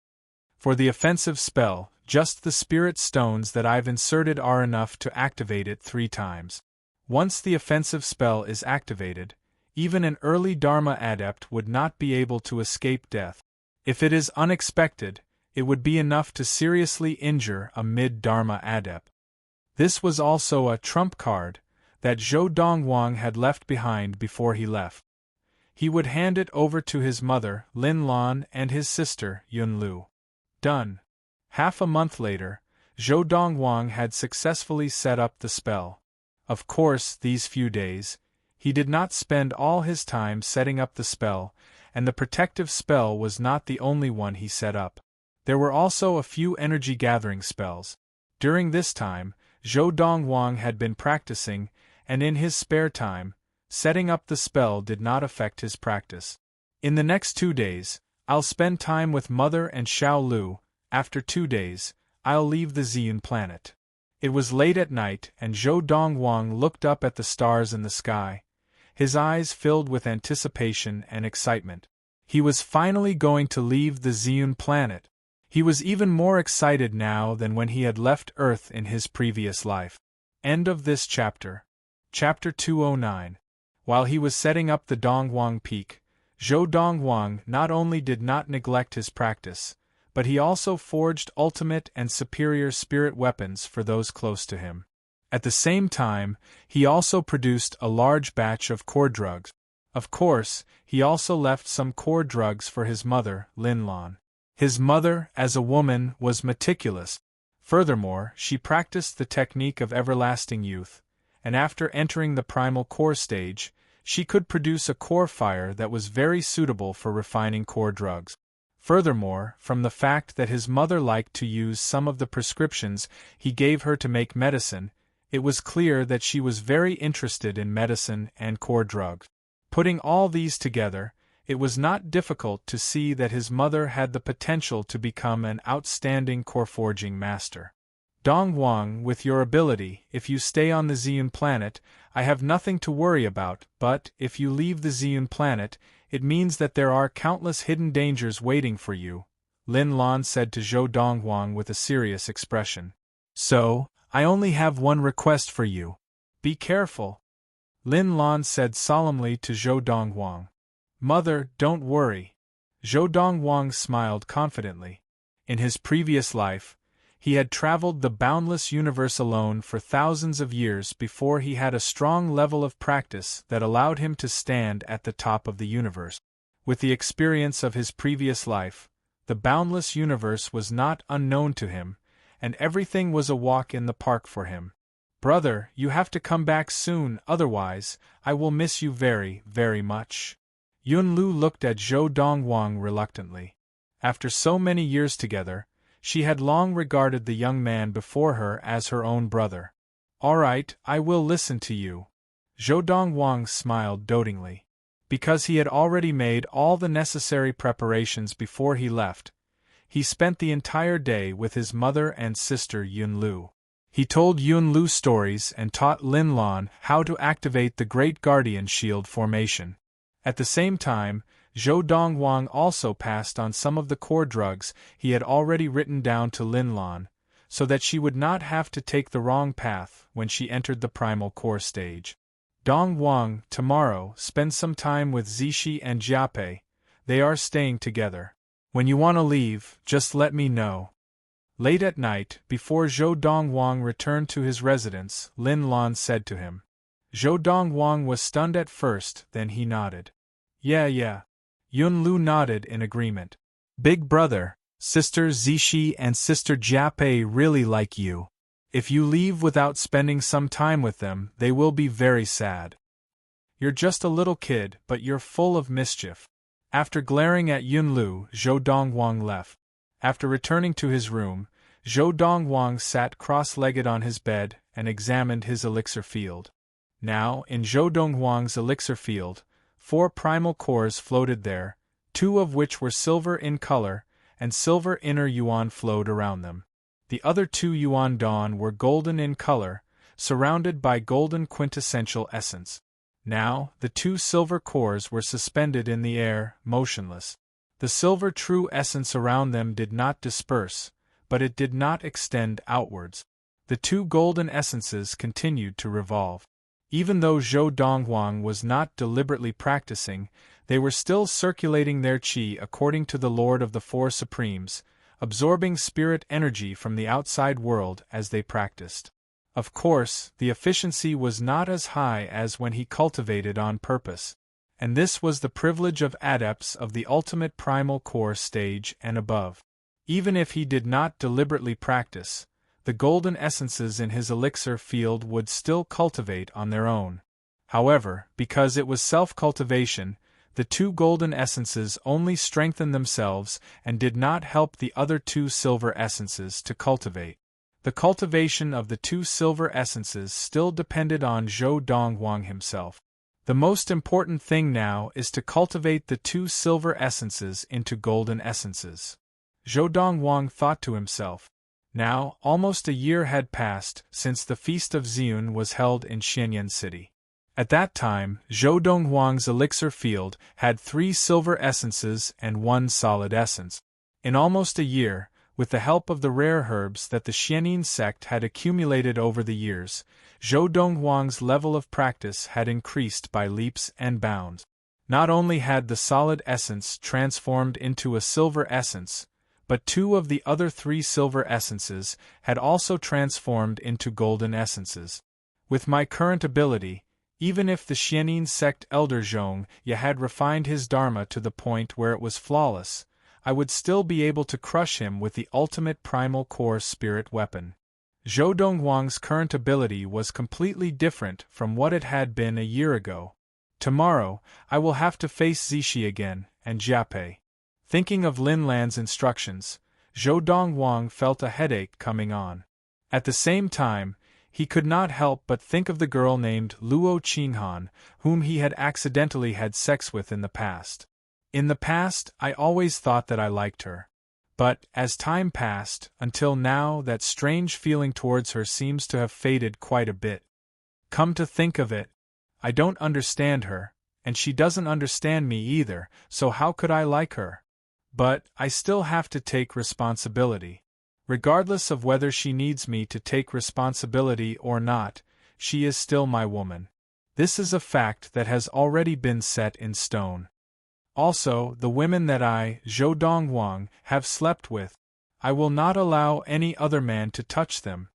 For the offensive spell, just the spirit stones that I've inserted are enough to activate it 3 times. Once the offensive spell is activated, even an early Dharma adept would not be able to escape death. If it is unexpected, it would be enough to seriously injure a mid-Dharma adept. This was also a trump card that Zhou Donghuang had left behind before he left. He would hand it over to his mother, Lin Lan, and his sister, Yun Lu. Done. Half a month later, Zhou Donghuang had successfully set up the spell. Of course, these few days, he did not spend all his time setting up the spell, and the protective spell was not the only one he set up. There were also a few energy-gathering spells. During this time, Zhou Donghuang had been practicing, and in his spare time, setting up the spell did not affect his practice. In the next 2 days, I'll spend time with Mother and Xiao Lu. After 2 days, I'll leave the Xian planet. It was late at night, and Zhou Donghuang looked up at the stars in the sky, his eyes filled with anticipation and excitement. He was finally going to leave the Xian planet. He was even more excited now than when he had left Earth in his previous life. End of this chapter. Chapter 209. While he was setting up the Donghuang peak, Zhou Donghuang not only did not neglect his practice, but he also forged ultimate and superior spirit weapons for those close to him. At the same time, he also produced a large batch of core drugs. Of course, he also left some core drugs for his mother, Lin Lan. His mother, as a woman, was meticulous. Furthermore, she practiced the technique of everlasting youth, and after entering the primal core stage, she could produce a core fire that was very suitable for refining core drugs. Furthermore, from the fact that his mother liked to use some of the prescriptions he gave her to make medicine, it was clear that she was very interested in medicine and core drugs. Putting all these together, it was not difficult to see that his mother had the potential to become an outstanding core-forging master. Donghuang, with your ability, if you stay on the Xian planet, I have nothing to worry about, but, if you leave the Xian planet, it means that there are countless hidden dangers waiting for you, Lin Lan said to Zhou Donghuang with a serious expression. So, I only have one request for you. Be careful, Lin Lan said solemnly to Zhou Donghuang. Mother, don't worry. Zhou Donghuang smiled confidently. In his previous life, he had traveled the boundless universe alone for thousands of years before he had a strong level of practice that allowed him to stand at the top of the universe. With the experience of his previous life, the boundless universe was not unknown to him, and everything was a walk in the park for him. Brother, you have to come back soon, otherwise, I will miss you very, very much. Yunlu looked at Zhou Donghuang reluctantly. After so many years together, she had long regarded the young man before her as her own brother. All right, I will listen to you. Zhou Donghuang smiled dotingly. Because he had already made all the necessary preparations before he left, he spent the entire day with his mother and sister Yunlu. He told Yunlu stories and taught Lin Lan how to activate the Great Guardian Shield formation. At the same time, Zhou Donghuang also passed on some of the core drugs he had already written down to Lin Lan, so that she would not have to take the wrong path when she entered the primal core stage. Donghuang, tomorrow, spend some time with Zixi and Jiapei. They are staying together. When you want to leave, just let me know. Late at night, before Zhou Donghuang returned to his residence, Lin Lan said to him. Zhou Donghuang was stunned at first, then he nodded. Yeah. Yunlu nodded in agreement. Big brother, sister Zixi and sister Jiapei really like you. If you leave without spending some time with them, they will be very sad. You're just a little kid, but you're full of mischief. After glaring at Yunlu, Zhou Donghuang left. After returning to his room, Zhou Donghuang sat cross-legged on his bed and examined his elixir field. Now, in Zhou Donghuang's elixir field, 4 primal cores floated there, 2 of which were silver in color, and silver inner yuan flowed around them. The other 2 yuan dawn were golden in color, surrounded by golden quintessential essence. Now, the 2 silver cores were suspended in the air, motionless. The silver true essence around them did not disperse, but it did not extend outwards. The 2 golden essences continued to revolve. Even though Zhou Donghuang was not deliberately practicing, they were still circulating their qi according to the Lord of the Four Supremes, absorbing spirit energy from the outside world as they practiced. Of course, the efficiency was not as high as when he cultivated on purpose, and this was the privilege of adepts of the ultimate primal core stage and above. Even if he did not deliberately practice, the golden essences in his elixir field would still cultivate on their own. However, because it was self-cultivation, the 2 golden essences only strengthened themselves and did not help the other 2 silver essences to cultivate. The cultivation of the 2 silver essences still depended on Zhou Donghuang himself. The most important thing now is to cultivate the 2 silver essences into golden essences. Zhou Donghuang thought to himself. Now, almost a year had passed since the Feast of Ziyun was held in Xianyan City. At that time, Zhou Donghuang's elixir field had 3 silver essences and 1 solid essence. In almost a year, with the help of the rare herbs that the Xianyin sect had accumulated over the years, Zhou Donghuang's level of practice had increased by leaps and bounds. Not only had the solid essence transformed into a silver essence, but 2 of the other 3 silver essences had also transformed into golden essences. With my current ability, even if the Xianyin sect elder Zhong Ye had refined his dharma to the point where it was flawless, I would still be able to crush him with the ultimate primal core spirit weapon. Zhou Donghuang's current ability was completely different from what it had been a year ago. Tomorrow, I will have to face Zixi again, and Jiapei. Thinking of Lin Lan's instructions, Zhou Donghuang felt a headache coming on. At the same time, he could not help but think of the girl named Luo Qinghan, whom he had accidentally had sex with in the past. In the past, I always thought that I liked her. But, as time passed, until now that strange feeling towards her seems to have faded quite a bit. Come to think of it, I don't understand her, and she doesn't understand me either, so how could I like her? But, I still have to take responsibility. Regardless of whether she needs me to take responsibility or not, she is still my woman. This is a fact that has already been set in stone. Also, the women that I, Zhou Dongwang, have slept with, I will not allow any other man to touch them.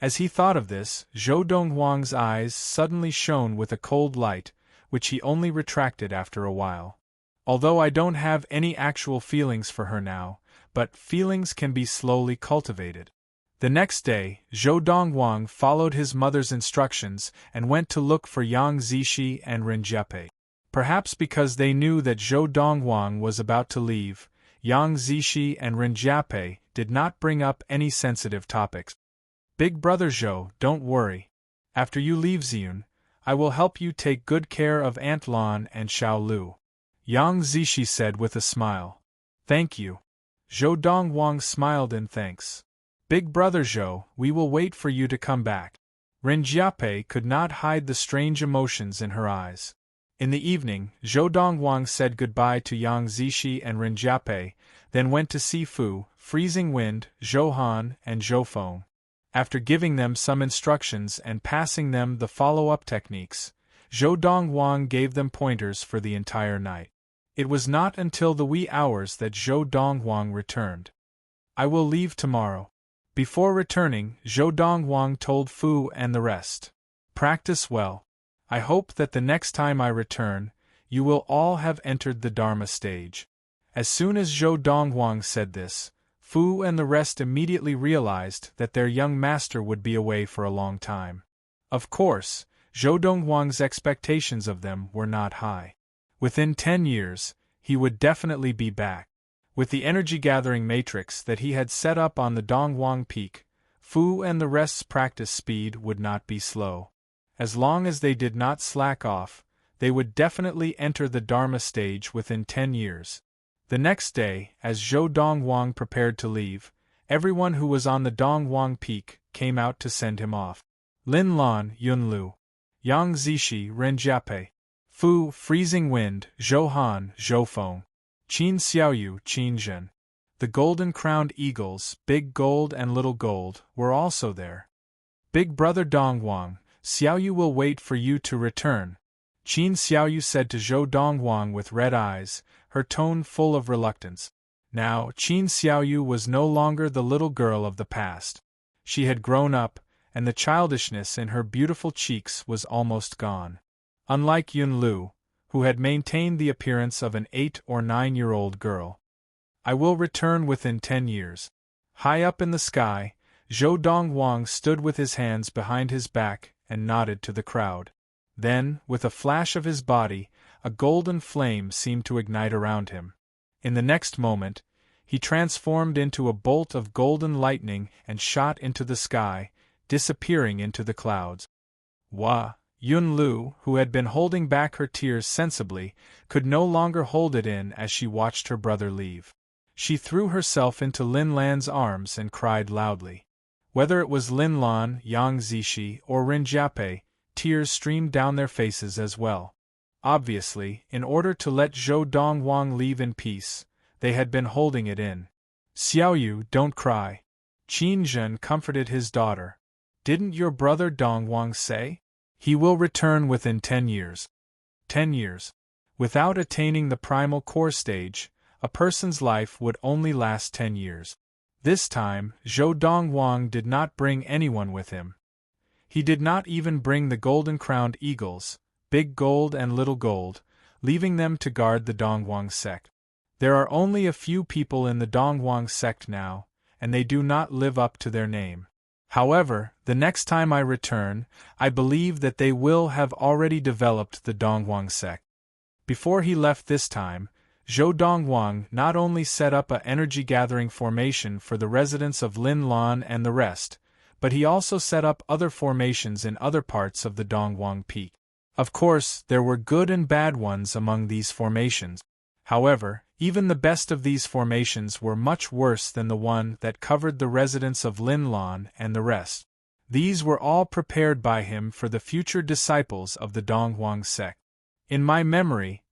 As he thought of this, Zhou Dongwang's eyes suddenly shone with a cold light, which he only retracted after a while. Although I don't have any actual feelings for her now, but feelings can be slowly cultivated. The next day, Zhou Dongwang followed his mother's instructions and went to look for Yang Zishi and Ren Jiape. Perhaps because they knew that Zhou Dongwang was about to leave, Yang Zishi and Ren Jiape did not bring up any sensitive topics. Big brother Zhou, don't worry. After you leave Ziyun, I will help you take good care of Aunt Lan and Xiao Lu. Yang Zishi said with a smile. Thank you. Zhou Dongwang smiled in thanks. Big brother Zhou, we will wait for you to come back. Ren Jiape could not hide the strange emotions in her eyes. In the evening, Zhou Dongwang said goodbye to Yang Zishi and Ren Jiape, then went to see Fu, Freezing Wind, Zhou Han, and Zhou Feng. After giving them some instructions and passing them the follow-up techniques, Zhou Dongwang gave them pointers for the entire night. It was not until the wee hours that Zhou Dongwang returned. I will leave tomorrow. Before returning, Zhou Dongwang told Fu and the rest. Practice well. I hope that the next time I return, you will all have entered the Dharma stage. As soon as Zhou Dongwang said this, Fu and the rest immediately realized that their young master would be away for a long time. Of course, Zhou Dongwang's expectations of them were not high. Within 10 years, he would definitely be back. With the energy-gathering matrix that he had set up on the Dongwang Peak, Fu and the rest's practice speed would not be slow. As long as they did not slack off, they would definitely enter the Dharma stage within 10 years. The next day, as Zhou Dongwang prepared to leave, everyone who was on the Dongwang Peak came out to send him off. Lin Lan, Yun Lu, Yang Zishi, Ren Jiape, Fu, Freezing Wind, Zhou Han, Zhou Feng, Qin Xiaoyu, Qin Zhen. The golden-crowned eagles, Big Gold and Little Gold, were also there. Big brother Dongwang, Xiaoyu will wait for you to return, Qin Xiaoyu said to Zhou Dongwang with red eyes, her tone full of reluctance. Now, Qin Xiaoyu was no longer the little girl of the past. She had grown up, and the childishness in her beautiful cheeks was almost gone. Unlike Yun Lu, who had maintained the appearance of an 8 or 9-year-old girl. I will return within 10 years. High up in the sky, Zhou Dongwang stood with his hands behind his back and nodded to the crowd. Then, with a flash of his body, a golden flame seemed to ignite around him. In the next moment, he transformed into a bolt of golden lightning and shot into the sky, disappearing into the clouds. Wah! Yun Lu, who had been holding back her tears sensibly, could no longer hold it in as she watched her brother leave. She threw herself into Lin Lan's arms and cried loudly. Whether it was Lin Lan, Yang Zishi, or Ren Jiape, tears streamed down their faces as well. Obviously, in order to let Zhou Dongwang leave in peace, they had been holding it in. Xiaoyu, don't cry. Qin Zhen comforted his daughter. Didn't your brother Dongwang say? He will return within 10 years. 10 years. Without attaining the primal core stage, a person's life would only last 10 years. This time, Zhou Dongwang did not bring anyone with him. He did not even bring the golden-crowned eagles, Big Gold and Little Gold, leaving them to guard the Dongwang sect. There are only a few people in the Dongwang sect now, and they do not live up to their name. However, the next time I return, I believe that they will have already developed the Dongwang sect. Before he left this time, Zhou Dongwang not only set up a energy-gathering formation for the residents of Lin Lan and the rest, but he also set up other formations in other parts of the Dongwang Peak. Of course, there were good and bad ones among these formations. However, even the best of these formations were much worse than the one that covered the residents of Lin Lan and the rest. These were all prepared by him for the future disciples of the Dongwang sect. In my memory,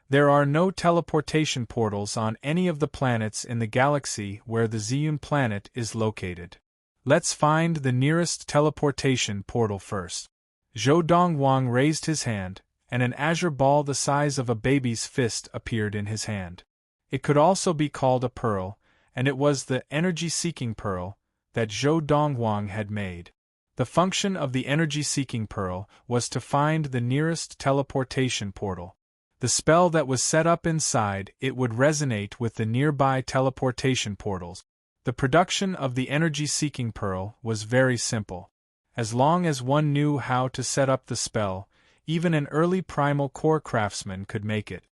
There are no teleportation portals on any of the planets in the galaxy where the Ziyun planet is located. Let's find the nearest teleportation portal first. Zhou Dongwang raised his hand, and an azure ball the size of a baby's fist appeared in his hand. It could also be called a pearl, and it was the energy-seeking pearl that Zhou Dongwang had made. The function of the energy-seeking pearl was to find the nearest teleportation portal. The spell that was set up inside it would resonate with the nearby teleportation portals. The production of the energy-seeking pearl was very simple. As long as one knew how to set up the spell, even an early primal core craftsman could make it.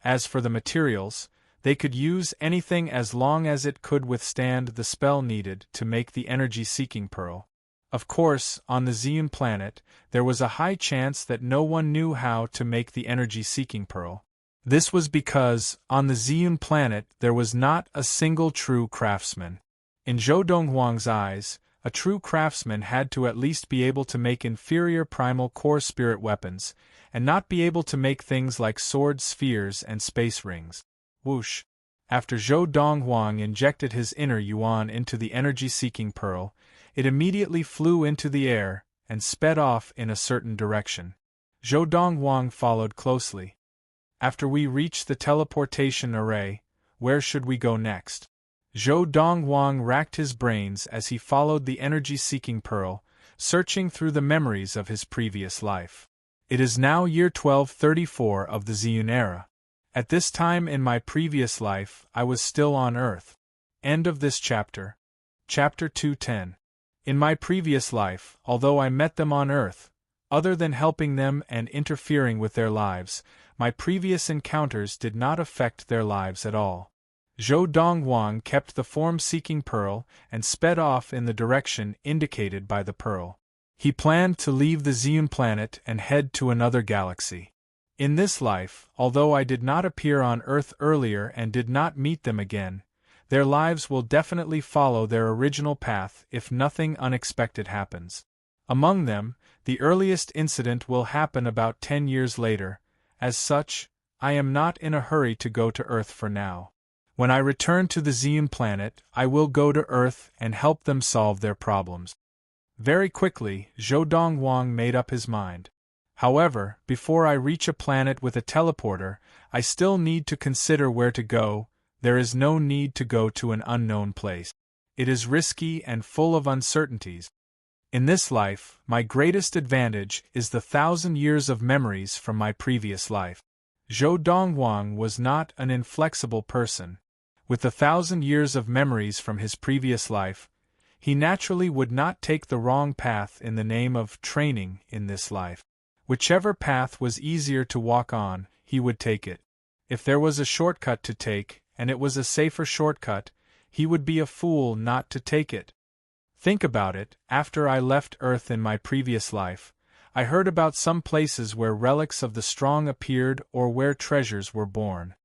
As for the materials, they could use anything as long as it could withstand the spell needed to make the energy-seeking pearl. Of course, on the Ziyun planet, there was a high chance that no one knew how to make the energy-seeking pearl. This was because, on the Ziyun planet, there was not a single true craftsman. In Zhou Donghuang's eyes, a true craftsman had to at least be able to make inferior primal core spirit weapons, and not be able to make things like sword spheres and space rings. Whoosh! After Zhou Donghuang injected his inner yuan into the energy-seeking pearl, it immediately flew into the air and sped off in a certain direction. Zhou Donghuang followed closely. After we reach the teleportation array, where should we go next? Zhou Donghuang racked his brains as he followed the energy-seeking pearl, searching through the memories of his previous life. It is now year 1234 of the Ziyun era. At this time in my previous life, I was still on Earth. End of this chapter. Chapter 210. In my previous life, although I met them on Earth, other than helping them and interfering with their lives, my previous encounters did not affect their lives at all. Zhou Donghuang kept the form-seeking pearl and sped off in the direction indicated by the pearl. He planned to leave the Ziyun planet and head to another galaxy. In this life, although I did not appear on Earth earlier and did not meet them again, their lives will definitely follow their original path if nothing unexpected happens. Among them, the earliest incident will happen about 10 years later. As such, I am not in a hurry to go to Earth for now. When I return to the Ziyun planet, I will go to Earth and help them solve their problems. Very quickly, Zhou Donghuang made up his mind. However, before I reach a planet with a teleporter, I still need to consider where to go. There is no need to go to an unknown place. It is risky and full of uncertainties. In this life, my greatest advantage is the 1,000 years of memories from my previous life. Zhou Donghuang was not an inflexible person. With the 1,000 years of memories from his previous life, he naturally would not take the wrong path in the name of training in this life. Whichever path was easier to walk on, he would take it. If there was a shortcut to take, and it was a safer shortcut, he would be a fool not to take it. Think about it. After I left Earth in my previous life, I heard about some places where relics of the strong appeared or where treasures were born.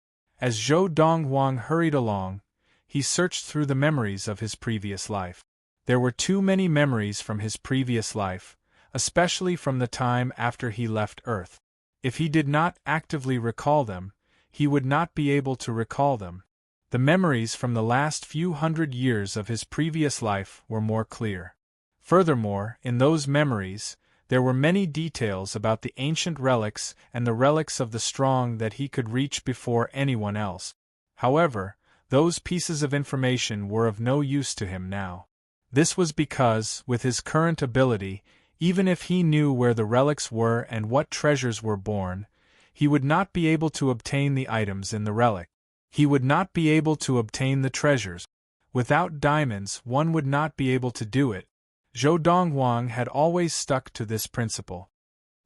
As Zhou Donghuang hurried along, he searched through the memories of his previous life. There were too many memories from his previous life, especially from the time after he left Earth. If he did not actively recall them, he would not be able to recall them. The memories from the last few hundred years of his previous life were more clear. Furthermore, in those memories, there were many details about the ancient relics and the relics of the strong that he could reach before anyone else. However, those pieces of information were of no use to him now. This was because, with his current ability, even if he knew where the relics were and what treasures were born, he would not be able to obtain the items in the relic. He would not be able to obtain the treasures. Without diamonds, one would not be able to do it. Zhou Donghuang had always stuck to this principle.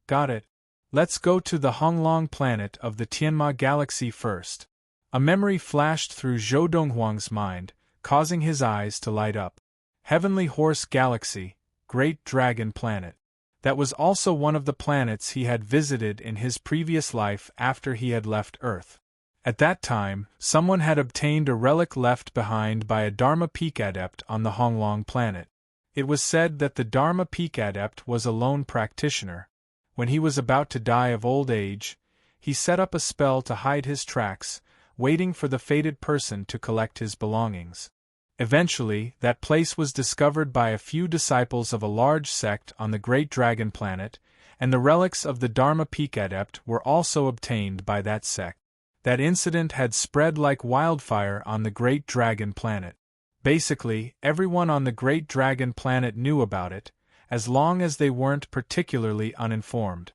Got it. Let's go to the Honglong planet of the Tianma galaxy first. A memory flashed through Zhou Donghuang's mind, causing his eyes to light up. Heavenly Horse Galaxy, Great Dragon Planet. That was also one of the planets he had visited in his previous life after he had left Earth. At that time, someone had obtained a relic left behind by a Dharma Peak adept on the Honglong planet. It was said that the Dharma Peak adept was a lone practitioner. When he was about to die of old age, he set up a spell to hide his tracks, waiting for the fated person to collect his belongings. Eventually, that place was discovered by a few disciples of a large sect on the Great Dragon Planet, and the relics of the Dharma Peak Adept were also obtained by that sect. That incident had spread like wildfire on the Great Dragon Planet. Basically, everyone on the Great Dragon Planet knew about it, as long as they weren't particularly uninformed.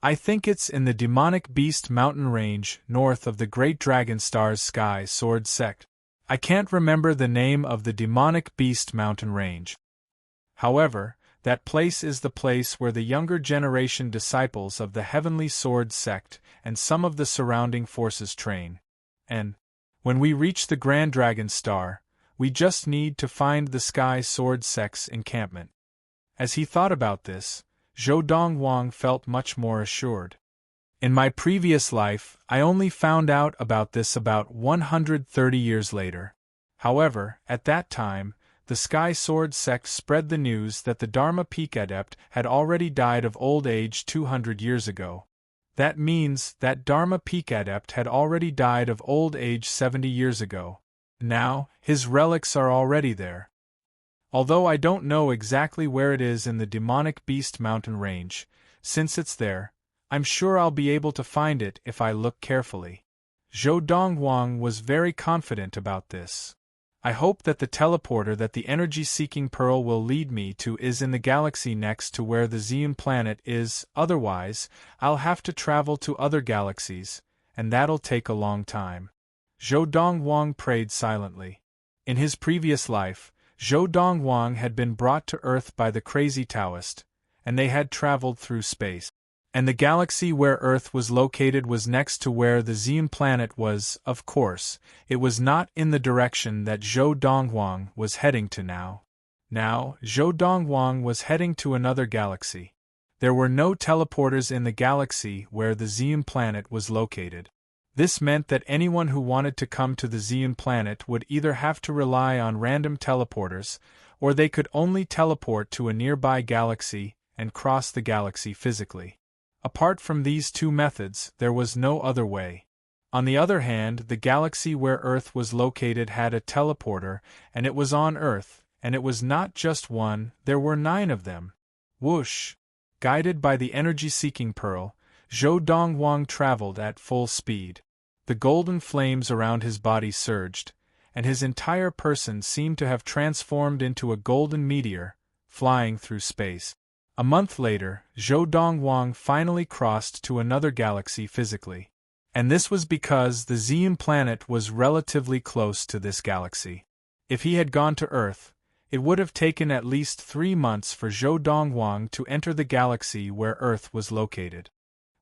I think it's in the Demonic Beast mountain range north of the Great Dragon Star's Sky Sword sect. I can't remember the name of the Demonic Beast mountain range. However, that place is the place where the younger generation disciples of the Heavenly Sword sect and some of the surrounding forces train. And, when we reach the Grand Dragon Star, we just need to find the Sky Sword sect's encampment. As he thought about this, Zhou Dongwang felt much more assured. In my previous life, I only found out about this about 130 years later. However, at that time, the Sky Sword sect spread the news that the Dharma Peak Adept had already died of old age 200 years ago. That means that Dharma Peak Adept had already died of old age 70 years ago. Now, his relics are already there. Although I don't know exactly where it is in the Demonic Beast mountain range, since it's there, I'm sure I'll be able to find it if I look carefully. Zhou Dongwang was very confident about this. I hope that the teleporter that the energy-seeking pearl will lead me to is in the galaxy next to where the Xian planet is, otherwise, I'll have to travel to other galaxies, and that'll take a long time. Zhou Dongwang prayed silently. In his previous life, Zhou Dongwang had been brought to Earth by the crazy Taoist, and they had traveled through space. And the galaxy where Earth was located was next to where the Xian planet was. Of course, it was not in the direction that Zhou Dongwang was heading to now. Now, Zhou Dongwang was heading to another galaxy. There were no teleporters in the galaxy where the Xian planet was located. This meant that anyone who wanted to come to the Xian planet would either have to rely on random teleporters, or they could only teleport to a nearby galaxy and cross the galaxy physically. Apart from these two methods, there was no other way. On the other hand, the galaxy where Earth was located had a teleporter, and it was on Earth, and it was not just one, there were 9 of them. Whoosh! Guided by the energy-seeking pearl, Zhou Dongwang traveled at full speed. The golden flames around his body surged, and his entire person seemed to have transformed into a golden meteor, flying through space. A month later, Zhou Dongwang finally crossed to another galaxy physically. And this was because the Xian planet was relatively close to this galaxy. If he had gone to Earth, it would have taken at least 3 months for Zhou Dongwang to enter the galaxy where Earth was located.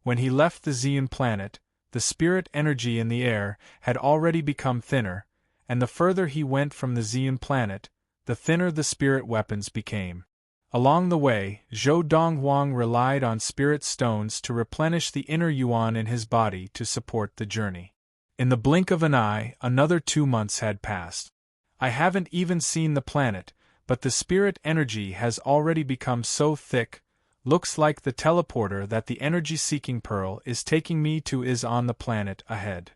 When he left the Xian planet, the spirit energy in the air had already become thinner, and the further he went from the Xian planet, the thinner the spirit weapons became. Along the way, Zhou Dongwang relied on spirit stones to replenish the inner yuan in his body to support the journey. In the blink of an eye, another 2 months had passed. I haven't even seen the planet, but the spirit energy has already become so thick, looks like the teleporter that the energy-seeking pearl is taking me to is on the planet ahead.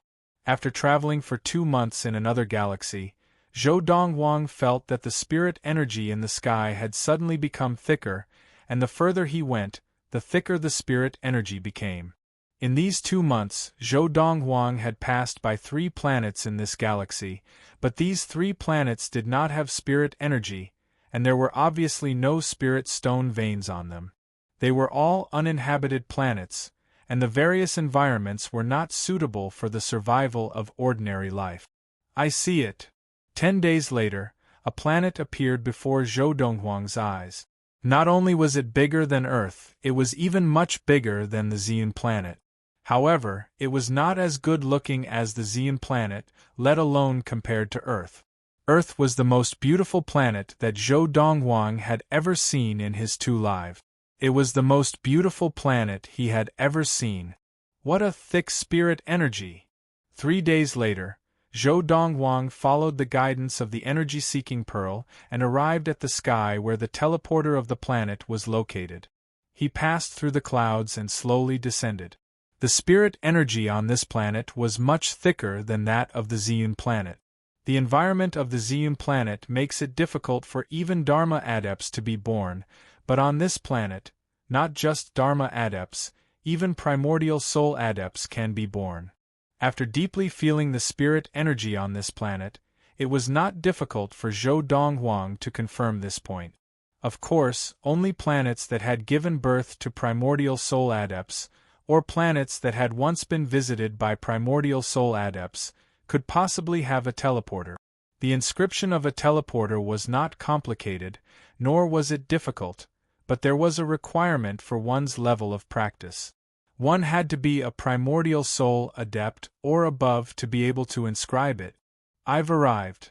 After traveling for 2 months in another galaxy, Zhou Dongwang felt that the spirit energy in the sky had suddenly become thicker, and the further he went, the thicker the spirit energy became. In these 2 months, Zhou Dongwang had passed by 3 planets in this galaxy, but these 3 planets did not have spirit energy, and there were obviously no spirit stone veins on them. They were all uninhabited planets, and the various environments were not suitable for the survival of ordinary life. I see it. 10 days later, a planet appeared before Zhou Dongwang's eyes. Not only was it bigger than Earth, it was even much bigger than the Xian planet. However, it was not as good-looking as the Xian planet, let alone compared to Earth. Earth was the most beautiful planet that Zhou Dongwang had ever seen in his 2 lives. It was the most beautiful planet he had ever seen. What a thick spirit energy! 3 days later, Zhou Dongwang followed the guidance of the energy-seeking pearl and arrived at the sky where the teleporter of the planet was located. He passed through the clouds and slowly descended. The spirit energy on this planet was much thicker than that of the Ziyun planet. The environment of the Ziyun planet makes it difficult for even Dharma adepts to be born, but on this planet, not just Dharma adepts, even primordial soul adepts can be born. After deeply feeling the spirit energy on this planet, it was not difficult for Zhou Donghuang to confirm this point. Of course, only planets that had given birth to primordial soul adepts, or planets that had once been visited by primordial soul adepts, could possibly have a teleporter. The inscription of a teleporter was not complicated, nor was it difficult, but there was a requirement for one's level of practice. One had to be a primordial soul adept or above to be able to inscribe it. I've arrived.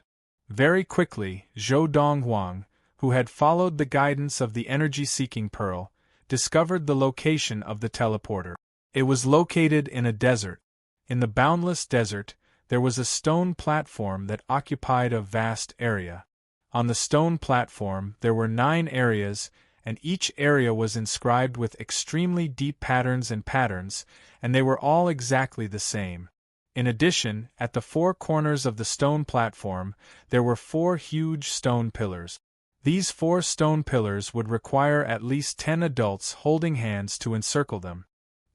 Very quickly, Zhou Donghuang, who had followed the guidance of the energy-seeking pearl, discovered the location of the teleporter. It was located in a desert. In the boundless desert, there was a stone platform that occupied a vast area. On the stone platform, there were 9 areas, and each area was inscribed with extremely deep patterns, and they were all exactly the same. In addition, at the 4 corners of the stone platform, there were 4 huge stone pillars. These 4 stone pillars would require at least 10 adults holding hands to encircle them.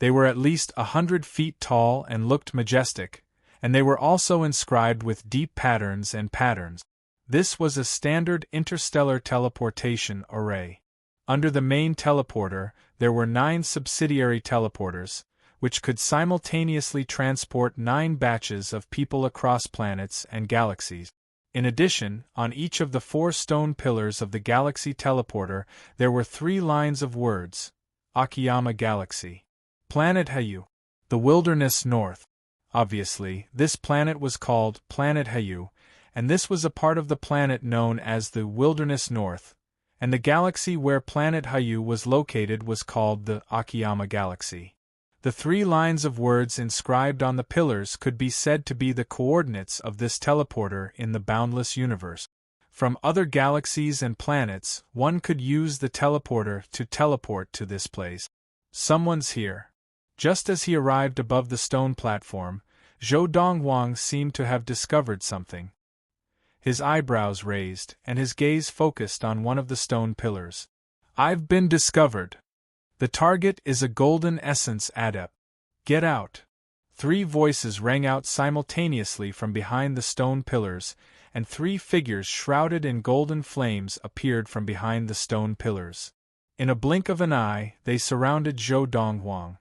They were at least 100 feet tall and looked majestic, and they were also inscribed with deep patterns. This was a standard interstellar teleportation array. Under the main teleporter, there were 9 subsidiary teleporters, which could simultaneously transport 9 batches of people across planets and galaxies. In addition, on each of the 4 stone pillars of the galaxy teleporter, there were 3 lines of words: Akiyama Galaxy, Planet Hayu, the Wilderness North. Obviously, this planet was called Planet Hayu, and this was a part of the planet known as the Wilderness North, and the galaxy where Planet Hayu was located was called the Akiyama Galaxy. The 3 lines of words inscribed on the pillars could be said to be the coordinates of this teleporter in the boundless universe. From other galaxies and planets, one could use the teleporter to teleport to this place. Someone's here. Just as he arrived above the stone platform, Zhou Donghuang seemed to have discovered something. His eyebrows raised, and his gaze focused on one of the stone pillars. I've been discovered. The target is a golden essence adept. Get out. 3 voices rang out simultaneously from behind the stone pillars, and 3 figures shrouded in golden flames appeared from behind the stone pillars. In a blink of an eye, they surrounded Zhou Donghuang.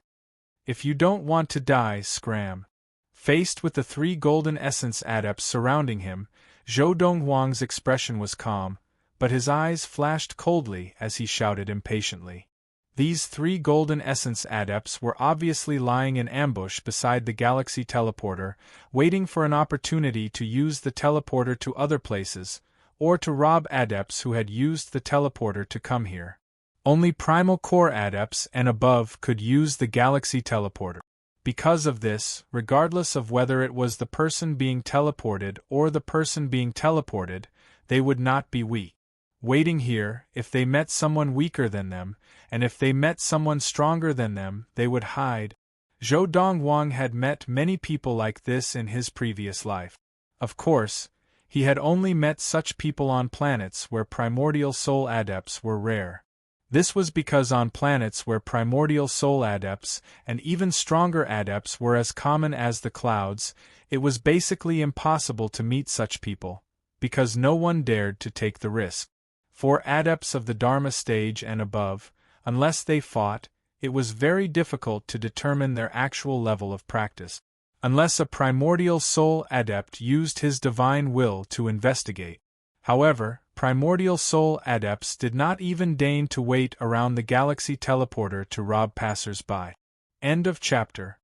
If you don't want to die, scram. Faced with the 3 golden essence adepts surrounding him, Zhou Donghuang's expression was calm, but his eyes flashed coldly as he shouted impatiently. These 3 golden essence adepts were obviously lying in ambush beside the galaxy teleporter, waiting for an opportunity to use the teleporter to other places, or to rob adepts who had used the teleporter to come here. Only primal core adepts and above could use the galaxy teleporter. Because of this, regardless of whether it was the person being teleported or the person being teleported, they would not be weak. Waiting here, if they met someone weaker than them, and if they met someone stronger than them, they would hide. Zhou Donghuang had met many people like this in his previous life. Of course, he had only met such people on planets where primordial soul adepts were rare. This was because on planets where primordial soul adepts and even stronger adepts were as common as the clouds, it was basically impossible to meet such people, because no one dared to take the risk. For adepts of the Dharma stage and above, unless they fought, it was very difficult to determine their actual level of practice. Unless a primordial soul adept used his divine will to investigate. However, primordial soul adepts did not even deign to wait around the galaxy teleporter to rob passers-by. End of chapter.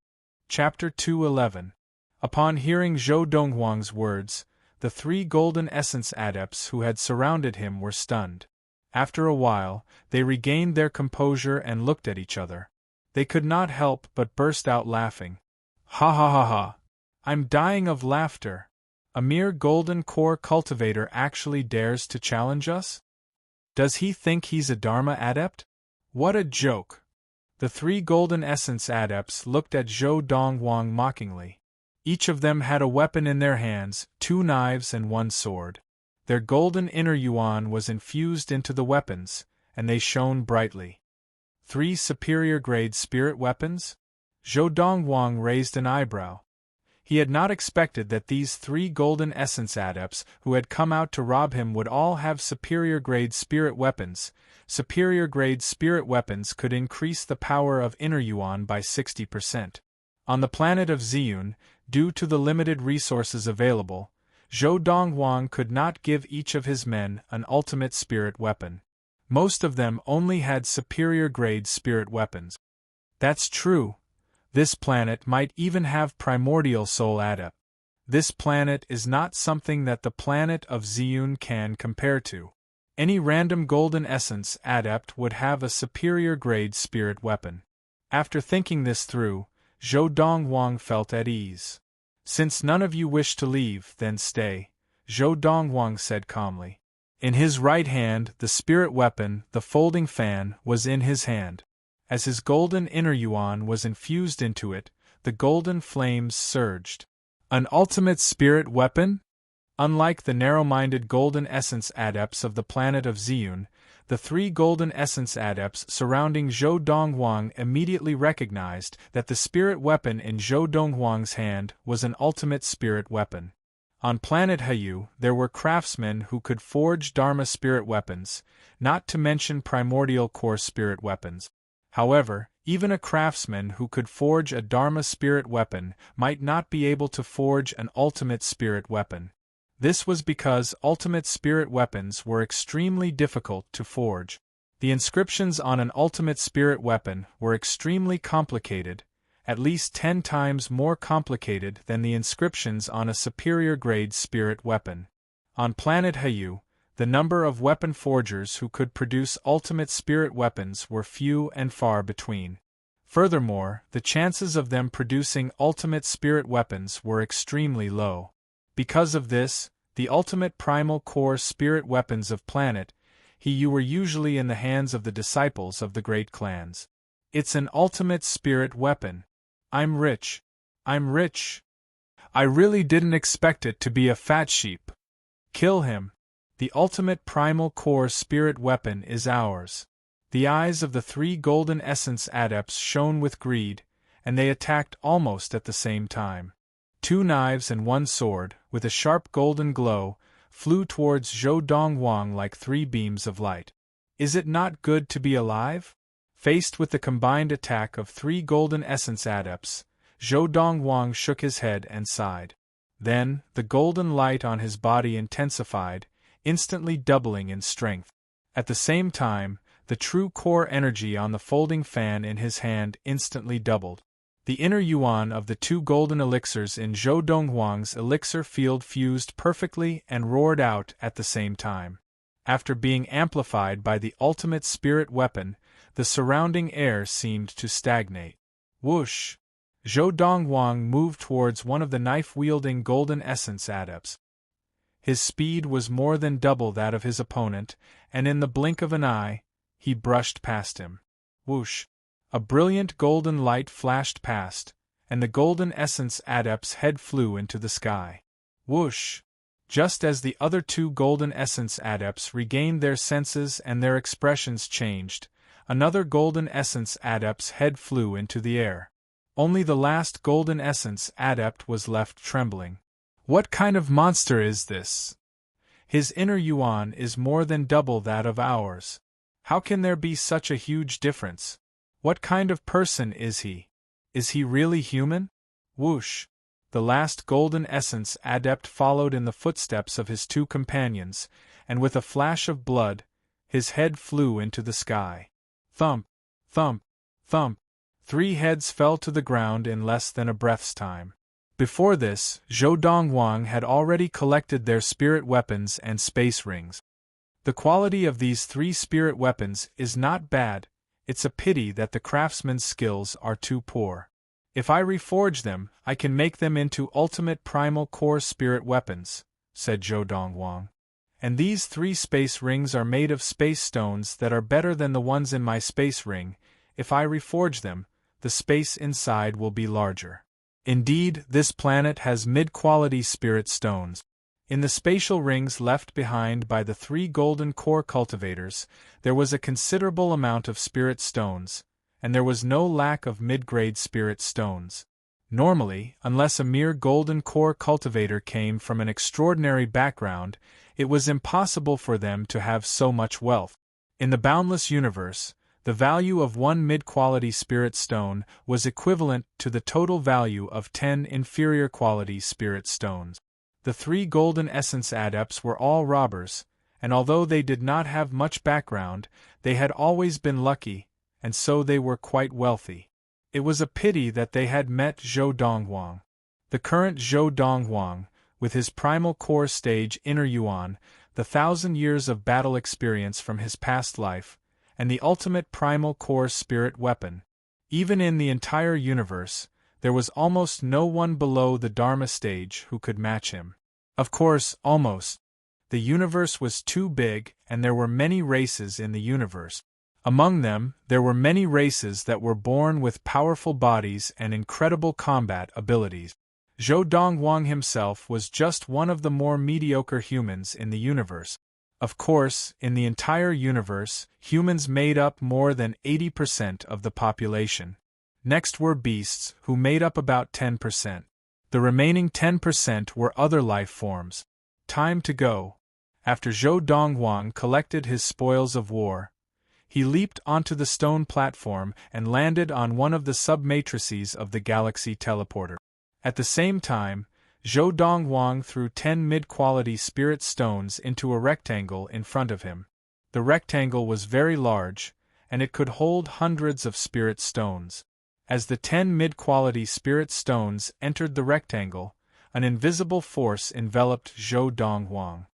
Chapter 211. Upon hearing Zhou Donghuang's words, the 3 golden essence adepts who had surrounded him were stunned. After a while, they regained their composure and looked at each other. They could not help but burst out laughing. Ha ha ha ha! I'm dying of laughter. A mere golden core cultivator actually dares to challenge us? Does he think he's a Dharma adept? What a joke! The three golden essence adepts looked at Zhou Dongwang mockingly. Each of them had a weapon in their hands, 2 knives and 1 sword. Their golden inner yuan was infused into the weapons, and they shone brightly. 3 superior-grade spirit weapons? Zhou Dongwang raised an eyebrow. He had not expected that these 3 golden essence adepts who had come out to rob him would all have superior-grade spirit weapons. Superior-grade spirit weapons could increase the power of inner yuan by 60%. On the planet of Ziyun, due to the limited resources available, Zhou Dongwang could not give each of his men an ultimate spirit weapon. Most of them only had superior-grade spirit weapons. That's true. This planet might even have primordial soul adept. This planet is not something that the planet of Ziyun can compare to. Any random golden essence adept would have a superior-grade spirit weapon. After thinking this through, Zhou Dongwang felt at ease. Since none of you wish to leave, then stay, Zhou Dongwang said calmly. In his right hand, the spirit weapon, the folding fan, was in his hand. As his golden inner yuan was infused into it, the golden flames surged. An ultimate spirit weapon? Unlike the narrow-minded golden essence adepts of the planet of Ziyun, the 3 golden essence adepts surrounding Zhou Dongwang immediately recognized that the spirit weapon in Zhou Dongwang's hand was an ultimate spirit weapon. On planet Hayu, there were craftsmen who could forge Dharma spirit weapons, not to mention primordial core spirit weapons. However, even a craftsman who could forge a Dharma spirit weapon might not be able to forge an ultimate spirit weapon. This was because ultimate spirit weapons were extremely difficult to forge. The inscriptions on an ultimate spirit weapon were extremely complicated, at least 10 times more complicated than the inscriptions on a superior-grade spirit weapon. On planet Hayu, the number of weapon forgers who could produce ultimate spirit weapons were few and far between. Furthermore, the chances of them producing ultimate spirit weapons were extremely low. Because of this, the ultimate primal core spirit weapons of planet Hayu were usually in the hands of the disciples of the great clans. It's an ultimate spirit weapon. I'm rich. I'm rich. I really didn't expect it to be a fat sheep. Kill him. The ultimate primal core spirit weapon is ours. The eyes of the 3 golden essence adepts shone with greed, and they attacked almost at the same time. 2 knives and 1 sword, with a sharp golden glow, flew towards Zhou Dongwang like 3 beams of light. Is it not good to be alive? Faced with the combined attack of 3 golden essence adepts, Zhou Dongwang shook his head and sighed. Then, the golden light on his body intensified, instantly doubling in strength. At the same time, the true core energy on the folding fan in his hand instantly doubled. The inner yuan of the 2 golden elixirs in Zhou Dongwang's elixir field fused perfectly and roared out at the same time. After being amplified by the ultimate spirit weapon, the surrounding air seemed to stagnate. Whoosh! Zhou Dongwang moved towards one of the knife-wielding golden essence adepts. His speed was more than double that of his opponent, and in the blink of an eye, he brushed past him. Whoosh! A brilliant golden light flashed past, and the golden essence adept's head flew into the sky. Whoosh! Just as the other 2 golden essence adepts regained their senses and their expressions changed, another golden essence adept's head flew into the air. Only the last golden essence adept was left trembling. What kind of monster is this? His inner yuan is more than double that of ours. How can there be such a huge difference? What kind of person is he? Is he really human? Whoosh! The last golden essence adept followed in the footsteps of his 2 companions, and with a flash of blood, his head flew into the sky. Thump! Thump! Thump! 3 heads fell to the ground in less than a breath's time. Before this, Zhou Dongwang had already collected their spirit weapons and space rings. The quality of these 3 spirit weapons is not bad, it's a pity that the craftsman's skills are too poor. If I reforge them, I can make them into ultimate primal core spirit weapons, said Zhou Dongwang. And these 3 space rings are made of space stones that are better than the ones in my space ring. if I reforge them, the space inside will be larger. Indeed, this planet has mid-quality spirit stones. In the spatial rings left behind by the 3 golden core cultivators, there was a considerable amount of spirit stones, and there was no lack of mid-grade spirit stones. Normally, unless a mere golden core cultivator came from an extraordinary background, it was impossible for them to have so much wealth. In the boundless universe, the value of 1 mid-quality spirit stone was equivalent to the total value of 10 inferior quality spirit stones. The 3 golden essence adepts were all robbers, and although they did not have much background, they had always been lucky, and so they were quite wealthy. It was a pity that they had met Zhou Donghuang. The current Zhou Donghuang, with his primal core stage inner yuan, the 1,000 years of battle experience from his past life, and the ultimate primal core spirit weapon. Even in the entire universe, there was almost no one below the Dharma stage who could match him. Of course, almost. The universe was too big, and there were many races in the universe. Among them, there were many races that were born with powerful bodies and incredible combat abilities. Zhou Donghuang himself was just one of the more mediocre humans in the universe. Of course, in the entire universe, humans made up more than 80% of the population. Next were beasts, who made up about 10%. The remaining 10% were other life forms. Time to go. After Zhou Donghuang collected his spoils of war, he leaped onto the stone platform and landed on one of the sub-matrices of the galaxy teleporter. At the same time, Zhou Donghuang threw 10 mid-quality spirit stones into a rectangle in front of him. The rectangle was very large, and it could hold hundreds of spirit stones. As the 10 mid-quality spirit stones entered the rectangle, an invisible force enveloped Zhou Donghuang.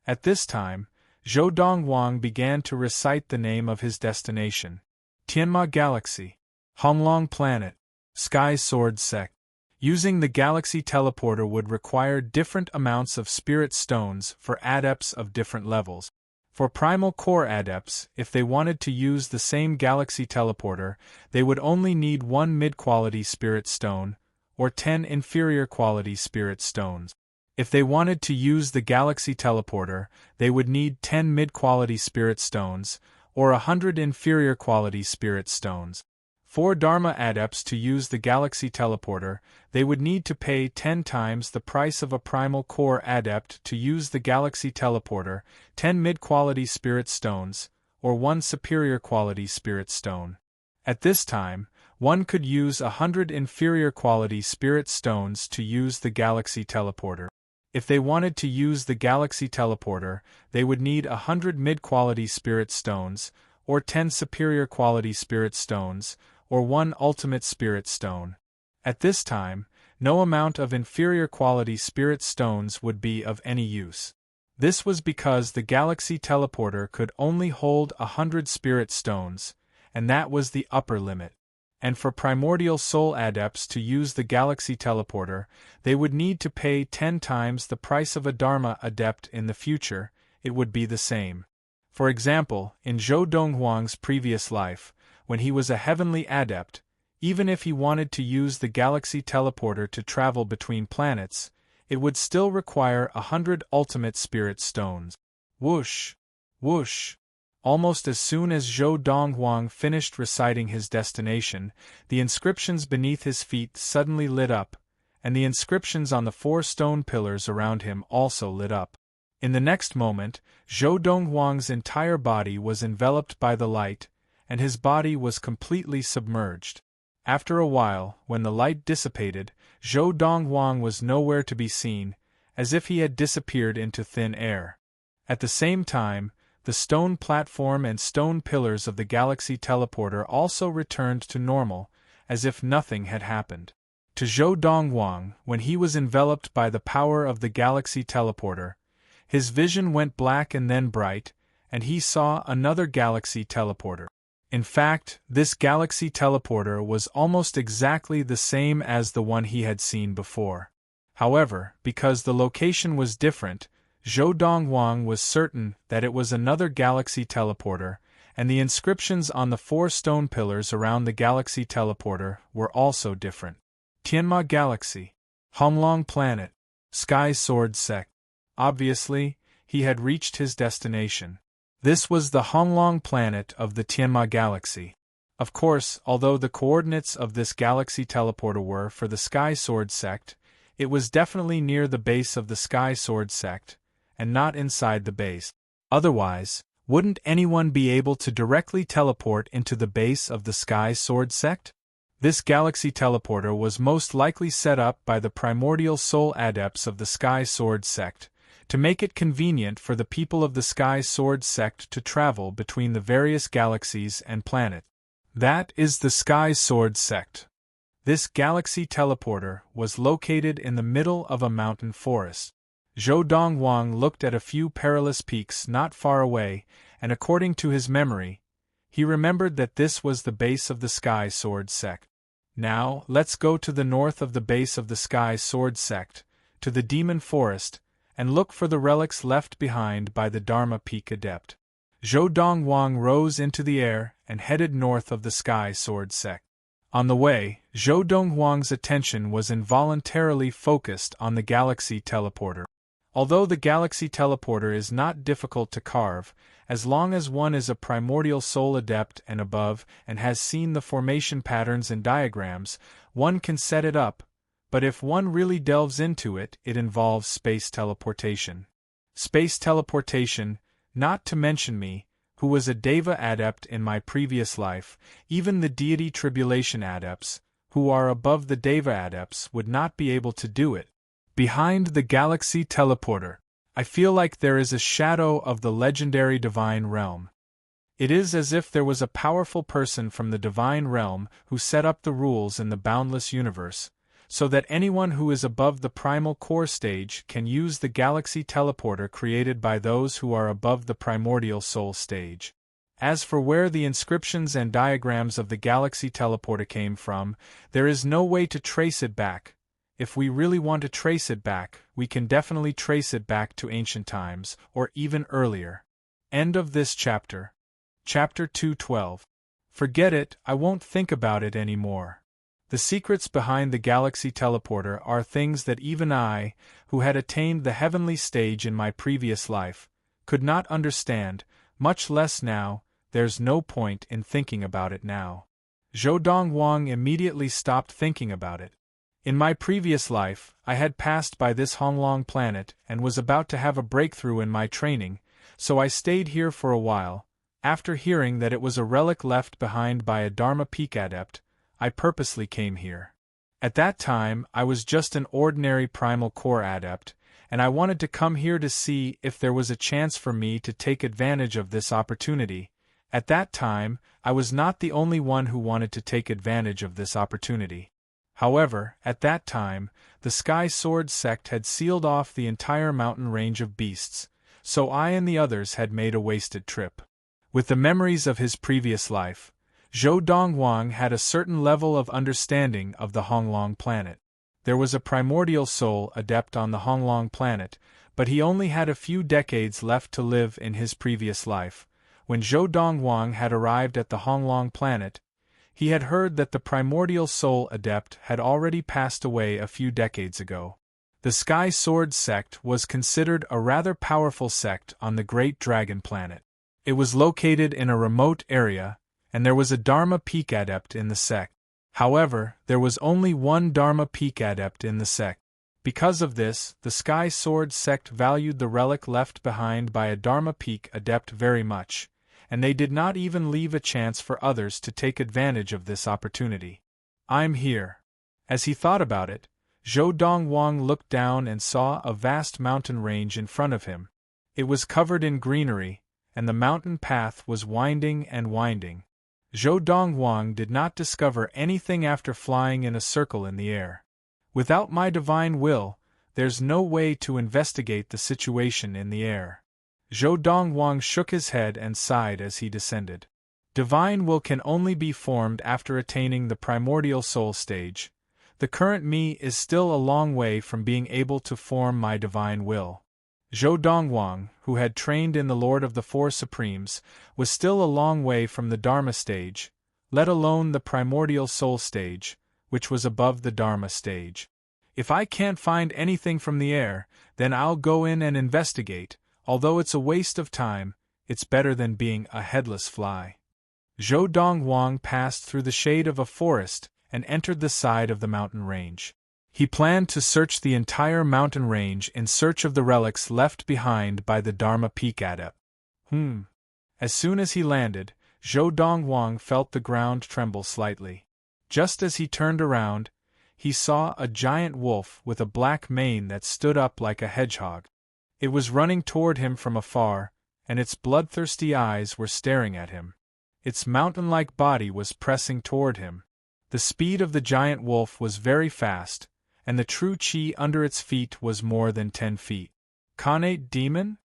At this time, Zhou Donghuang began to recite the name of his destination. Tianma Galaxy. Honglong Planet. Sky Sword Sect. Using the galaxy teleporter would require different amounts of spirit stones for adepts of different levels. For primal core adepts, if they wanted to use the same galaxy teleporter, they would only need 1 mid-quality spirit stone, or 10 inferior quality spirit stones. If they wanted to use the galaxy teleporter, they would need 10 mid-quality spirit stones, or 100 inferior quality spirit stones. For Dharma adepts to use the galaxy teleporter, they would need to pay 10 times the price of a primal core adept to use the galaxy teleporter, 10 mid-quality spirit stones, or 1 superior quality spirit stone. At this time, one could use 100 inferior quality spirit stones to use the galaxy teleporter. If they wanted to use the galaxy teleporter, they would need 100 mid-quality spirit stones, or 10 superior quality spirit stones, or 1 ultimate spirit stone. At this time, no amount of inferior quality spirit stones would be of any use. This was because the galaxy teleporter could only hold 100 spirit stones, and that was the upper limit. And for primordial soul adepts to use the galaxy teleporter, they would need to pay 10 times the price of a Dharma adept in the future. It would be the same. For example, in Zhou Donghuang's previous life, when he was a heavenly adept, even if he wanted to use the galaxy teleporter to travel between planets, it would still require 100 ultimate spirit stones. Whoosh! Whoosh! Almost as soon as Zhou Donghuang finished reciting his destination, the inscriptions beneath his feet suddenly lit up, and the inscriptions on the 4 stone pillars around him also lit up. In the next moment, Zhou Donghuang's entire body was enveloped by the light, and his body was completely submerged. After a while, when the light dissipated, Zhou Donghuang was nowhere to be seen, as if he had disappeared into thin air. At the same time, the stone platform and stone pillars of the galaxy teleporter also returned to normal, as if nothing had happened. To Zhou Donghuang, when he was enveloped by the power of the galaxy teleporter, his vision went black and then bright, and he saw another galaxy teleporter. In fact, this galaxy teleporter was almost exactly the same as the one he had seen before. However, because the location was different, Zhou Donghuang was certain that it was another galaxy teleporter, and the inscriptions on the 4 stone pillars around the galaxy teleporter were also different. Tianma Galaxy, Honglong Planet, Sky Sword Sect. Obviously, he had reached his destination. This was the Honglong planet of the Tianma Galaxy. Of course, although the coordinates of this galaxy teleporter were for the Sky Sword Sect, it was definitely near the base of the Sky Sword Sect, and not inside the base. Otherwise, wouldn't anyone be able to directly teleport into the base of the Sky Sword Sect? This galaxy teleporter was most likely set up by the primordial soul adepts of the Sky Sword Sect, to make it convenient for the people of the Sky Sword Sect to travel between the various galaxies and planets. That is the Sky Sword Sect. This galaxy teleporter was located in the middle of a mountain forest. Zhou Dongwang looked at a few perilous peaks not far away, and according to his memory, he remembered that this was the base of the Sky Sword Sect. Now, let's go to the north of the base of the Sky Sword Sect, to the Demon Forest, and look for the relics left behind by the Dharma Peak Adept. Zhou Dongwang rose into the air and headed north of the Sky Sword Sect. On the way, Zhou Dongwang's attention was involuntarily focused on the galaxy teleporter. Although the galaxy teleporter is not difficult to carve, as long as one is a primordial soul adept and above and has seen the formation patterns and diagrams, one can set it up, but if one really delves into it, it involves space teleportation. Space teleportation, not to mention me, who was a Deva adept in my previous life, even the deity tribulation adepts, who are above the Deva adepts, would not be able to do it. Behind the galaxy teleporter, I feel like there is a shadow of the legendary divine realm. It is as if there was a powerful person from the divine realm who set up the rules in the boundless universe, so that anyone who is above the primal core stage can use the galaxy teleporter created by those who are above the primordial soul stage. As for where the inscriptions and diagrams of the galaxy teleporter came from, there is no way to trace it back. If we really want to trace it back, we can definitely trace it back to ancient times, or even earlier. End of this chapter. Chapter 212. Forget it, I won't think about it anymore. The secrets behind the galaxy teleporter are things that even I, who had attained the heavenly stage in my previous life, could not understand, much less now. There's no point in thinking about it now. Zhou Dongwang immediately stopped thinking about it. In my previous life, I had passed by this Honglong planet and was about to have a breakthrough in my training, so I stayed here for a while. After hearing that it was a relic left behind by a Dharma Peak adept, I purposely came here. At that time, I was just an ordinary primal core adept, and I wanted to come here to see if there was a chance for me to take advantage of this opportunity. At that time, I was not the only one who wanted to take advantage of this opportunity. However, at that time, the Sky Sword Sect had sealed off the entire mountain range of beasts, so I and the others had made a wasted trip. With the memories of his previous life, Zhou Dongwang had a certain level of understanding of the Honglong planet. There was a primordial soul adept on the Honglong planet, but he only had a few decades left to live in his previous life. When Zhou Dongwang had arrived at the Honglong planet, he had heard that the primordial soul adept had already passed away a few decades ago. The Sky Sword Sect was considered a rather powerful sect on the Great Dragon Planet. It was located in a remote area, and there was a Dharma Peak adept in the sect. However, there was only one Dharma Peak adept in the sect. Because of this, the Sky Sword Sect valued the relic left behind by a Dharma Peak adept very much, and they did not even leave a chance for others to take advantage of this opportunity. I'm here. As he thought about it, Zhou Dongwang looked down and saw a vast mountain range in front of him. It was covered in greenery, and the mountain path was winding and winding. Zhou Dongwang did not discover anything after flying in a circle in the air. Without my divine will, there's no way to investigate the situation in the air. Zhou Dongwang shook his head and sighed as he descended. Divine will can only be formed after attaining the primordial soul stage. The current me is still a long way from being able to form my divine will. Zhou Dongwang, who had trained in the Lord of the Four Supremes, was still a long way from the Dharma stage, let alone the primordial soul stage, which was above the Dharma stage. If I can't find anything from the air, then I'll go in and investigate. Although it's a waste of time, it's better than being a headless fly. Zhou Dongwang passed through the shade of a forest and entered the side of the mountain range. He planned to search the entire mountain range in search of the relics left behind by the Dharma Peak Adept. As soon as he landed, Zhou Dongwang felt the ground tremble slightly. Just as he turned around, he saw a giant wolf with a black mane that stood up like a hedgehog. It was running toward him from afar, and its bloodthirsty eyes were staring at him. Its mountain-like body was pressing toward him. The speed of the giant wolf was very fast, and the true chi under its feet was more than 10 feet. Khanate demon?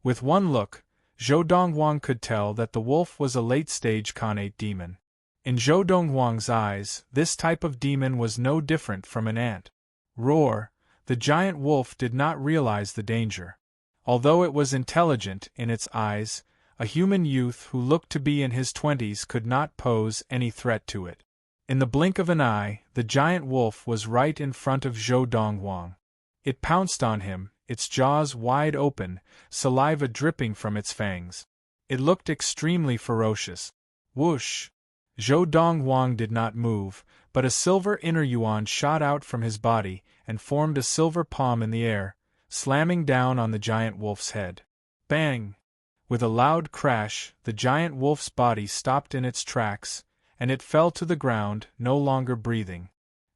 With one look, Zhou Dongwang could tell that the wolf was a late-stage Khanate demon. In Zhou Dongwang's eyes, this type of demon was no different from an ant. Roar! The giant wolf did not realize the danger. Although it was intelligent in its eyes, a human youth who looked to be in his 20s could not pose any threat to it. In the blink of an eye, the giant wolf was right in front of Zhou Dongwang. It pounced on him, its jaws wide open, saliva dripping from its fangs. It looked extremely ferocious. Whoosh! Zhou Dongwang did not move, but a silver inner yuan shot out from his body and formed a silver palm in the air, slamming down on the giant wolf's head. Bang! With a loud crash, the giant wolf's body stopped in its tracks, and it fell to the ground, no longer breathing.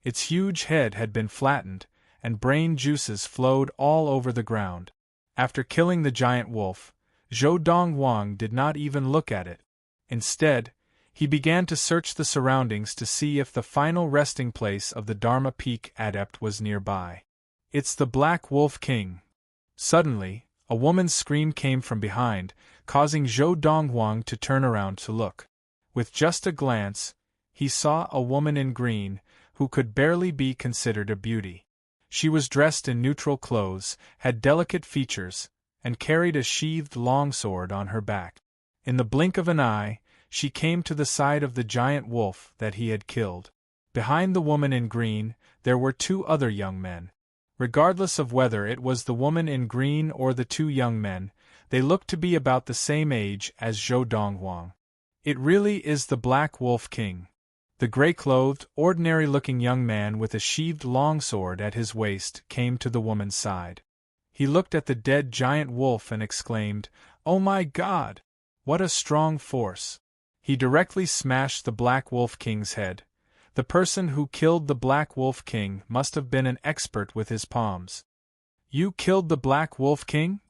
Its huge head had been flattened, and brain juices flowed all over the ground. After killing the giant wolf, Zhou Dongwang did not even look at it. Instead, he began to search the surroundings to see if the final resting place of the Dharma Peak Adept was nearby. It's the Black Wolf King. Suddenly, a woman's scream came from behind, causing Zhou Dongwang to turn around to look. With just a glance, he saw a woman in green, who could barely be considered a beauty. She was dressed in neutral clothes, had delicate features, and carried a sheathed longsword on her back. In the blink of an eye, she came to the side of the giant wolf that he had killed. Behind the woman in green, there were 2 other young men. Regardless of whether it was the woman in green or the 2 young men, they looked to be about the same age as Zhou Dongwang. It really is the Black Wolf King. The gray-clothed, ordinary-looking young man with a sheathed longsword at his waist came to the woman's side. He looked at the dead giant wolf and exclaimed, "Oh my God! What a strong force!" He directly smashed the Black Wolf King's head. The person who killed the Black Wolf King must have been an expert with his palms. "You killed the Black Wolf King?"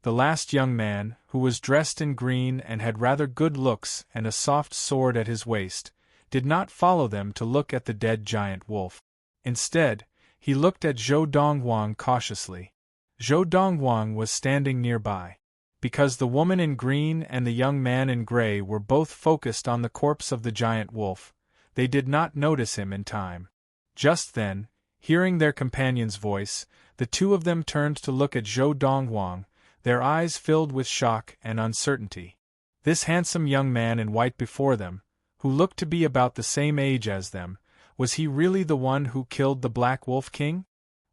The last young man, who was dressed in green and had rather good looks and a soft sword at his waist, did not follow them to look at the dead giant wolf. Instead, he looked at Zhou Dongwang cautiously. Zhou Dongwang was standing nearby. Because the woman in green and the young man in gray were both focused on the corpse of the giant wolf, they did not notice him in time. Just then, hearing their companion's voice, the 2 of them turned to look at Zhou Dongwang, their eyes filled with shock and uncertainty. This handsome young man in white before them, who looked to be about the same age as them, was he really the one who killed the Black Wolf King?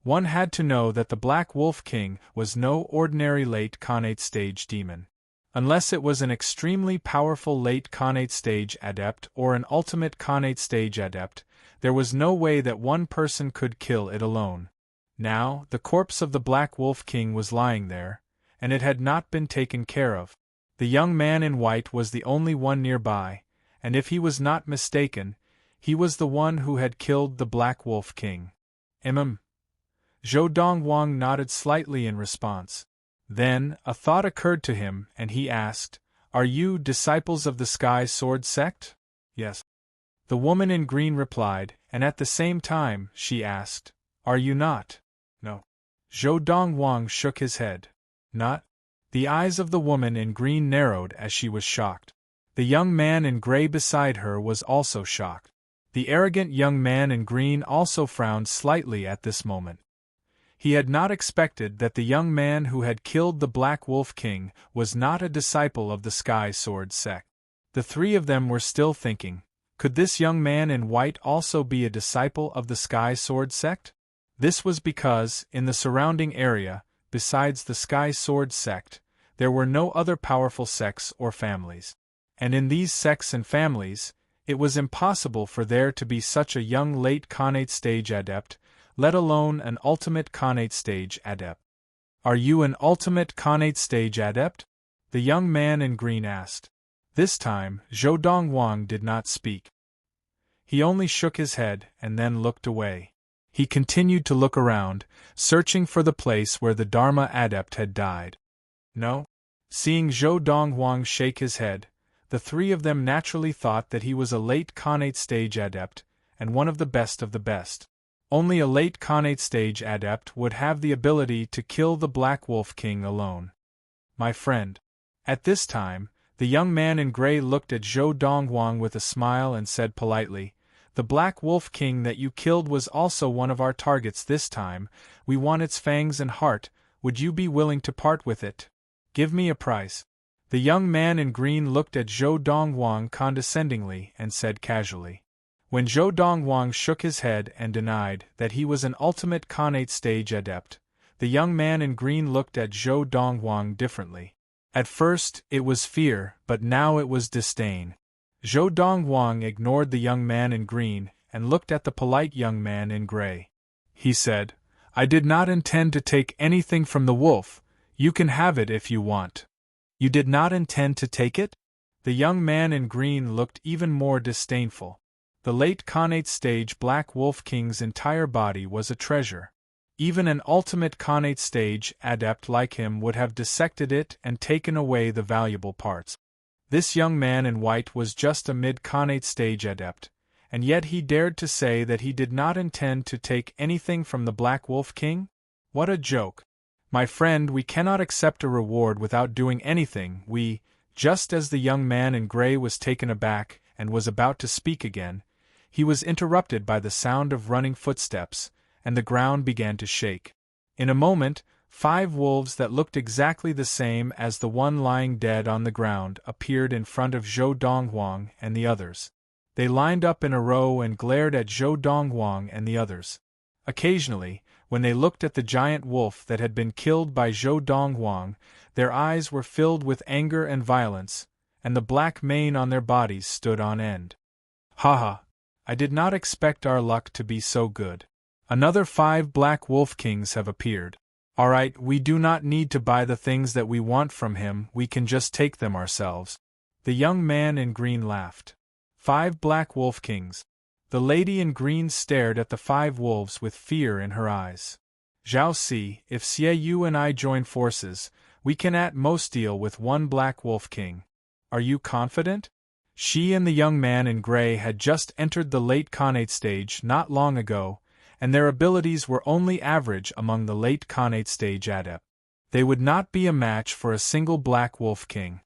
One had to know that the Black Wolf King was no ordinary late Khanate stage demon. Unless it was an extremely powerful late Khanate stage adept or an ultimate Khanate stage adept, there was no way that one person could kill it alone. Now, the corpse of the Black Wolf King was lying there, and it had not been taken care of. The young man in white was the only one nearby, and if he was not mistaken, he was the one who had killed the Black Wolf King. Zhou Dongwang nodded slightly in response. Then, a thought occurred to him, and he asked, "Are you disciples of the Sky Sword sect?" "Yes." The woman in green replied, and at the same time, she asked, "Are you not?" "No." Zhou Dongwang shook his head. "Not?" The eyes of the woman in green narrowed as she was shocked. The young man in gray beside her was also shocked. The arrogant young man in green also frowned slightly at this moment. He had not expected that the young man who had killed the Black Wolf King was not a disciple of the Sky Sword sect. The three of them were still thinking, could this young man in white also be a disciple of the Sky Sword sect? This was because, in the surrounding area, besides the Sky Sword sect, there were no other powerful sects or families. And in these sects and families, it was impossible for there to be such a young late Khanate stage adept, let alone an ultimate Khanate stage adept. Are you an ultimate Khanate stage adept? The young man in green asked. This time, Zhou Dongwang did not speak. He only shook his head and then looked away. He continued to look around, searching for the place where the Dharma adept had died. No? Seeing Zhou Dongwang shake his head, the three of them naturally thought that he was a late Khanate stage adept, and one of the best of the best. Only a late Khanate stage adept would have the ability to kill the Black Wolf King alone. My friend. At this time, the young man in gray looked at Zhou Dongwang with a smile and said politely, the Black Wolf King that you killed was also one of our targets this time. We want its fangs and heart. Would you be willing to part with it? Give me a price. The young man in green looked at Zhou Dongwang condescendingly and said casually. When Zhou Dongwang shook his head and denied that he was an ultimate Khanate stage adept, the young man in green looked at Zhou Dongwang differently. At first, it was fear, but now it was disdain. Zhou Dongwang ignored the young man in green and looked at the polite young man in gray. He said, I did not intend to take anything from the wolf. You can have it if you want. You did not intend to take it? The young man in green looked even more disdainful. The late Khanate stage Black Wolf King's entire body was a treasure. Even an ultimate Khanate stage adept like him would have dissected it and taken away the valuable parts. This young man in white was just a mid-Khanate stage adept, and yet he dared to say that he did not intend to take anything from the Black Wolf King? What a joke! My friend, we cannot accept a reward without doing anything. Just as the young man in gray was taken aback and was about to speak again, he was interrupted by the sound of running footsteps, and the ground began to shake. In a moment, 5 wolves that looked exactly the same as the one lying dead on the ground appeared in front of Zhou Dongwang and the others. They lined up in a row and glared at Zhou Dongwang and the others. Occasionally, when they looked at the giant wolf that had been killed by Zhou Dongwang, their eyes were filled with anger and violence, and the black mane on their bodies stood on end. Haha! I did not expect our luck to be so good. Another 5 Black Wolf Kings have appeared. Alright, we do not need to buy the things that we want from him, we can just take them ourselves. The young man in green laughed. 5 Black Wolf Kings. The lady in green stared at the 5 wolves with fear in her eyes. Zhao Si, if Xie Yu and I join forces, we can at most deal with 1 Black Wolf King. Are you confident? She and the young man in gray had just entered the late Khanate stage not long ago, and their abilities were only average among the late Khanate stage adept. They would not be a match for a single Black Wolf King.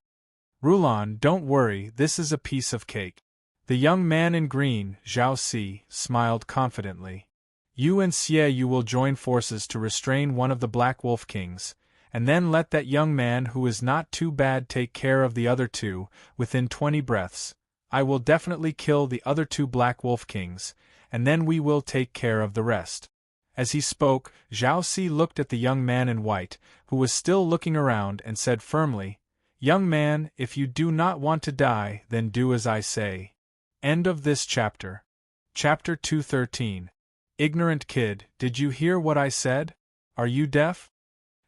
Rulon, don't worry, this is a piece of cake. The young man in green, Zhao Si, smiled confidently. You and Xie Yu will join forces to restrain one of the Black Wolf Kings, and then let that young man who is not too bad take care of the other 2, within 20 breaths. I will definitely kill the other 2 Black Wolf Kings, and then we will take care of the rest. As he spoke, Zhao Si looked at the young man in white, who was still looking around, and said firmly, Young man, if you do not want to die, then do as I say. End of this chapter. Chapter 213. Ignorant kid, did you hear what I said? Are you deaf?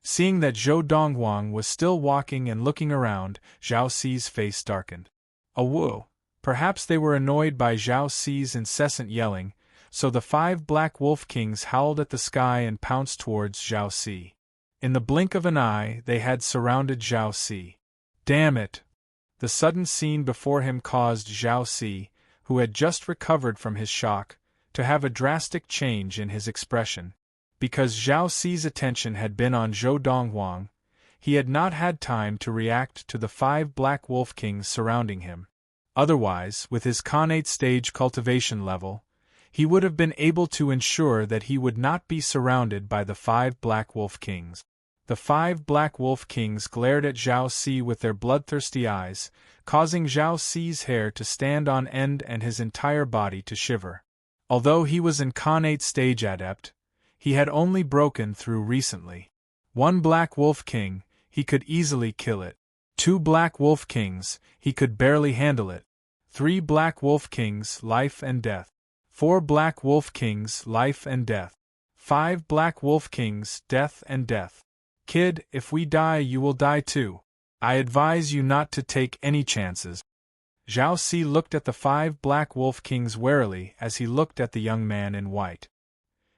Seeing that Zhou Dongwang was still walking and looking around, Zhao Si's face darkened. Whoa! Perhaps they were annoyed by Zhao Si's incessant yelling, so the 5 Black Wolf Kings howled at the sky and pounced towards Zhao Si. In the blink of an eye, they had surrounded Zhao Si. Damn it! The sudden scene before him caused Zhao Si, who had just recovered from his shock, to have a drastic change in his expression. Because Zhao Si's attention had been on Zhou Dongwang, he had not had time to react to the 5 Black Wolf Kings surrounding him. Otherwise, with his Khanate stage cultivation level, he would have been able to ensure that he would not be surrounded by the 5 Black Wolf Kings. The 5 Black Wolf Kings glared at Zhao Si with their bloodthirsty eyes, causing Zhao Si's hair to stand on end and his entire body to shiver. Although he was an Khanate stage adept, he had only broken through recently. 1 Black Wolf King, he could easily kill it. 2 Black Wolf Kings, he could barely handle it. 3 Black Wolf Kings, life and death. 4 Black Wolf Kings, life and death. 5 Black Wolf Kings, death and death. Kid, if we die you will die too. I advise you not to take any chances. Zhao Si looked at the 5 Black Wolf Kings warily as he looked at the young man in white.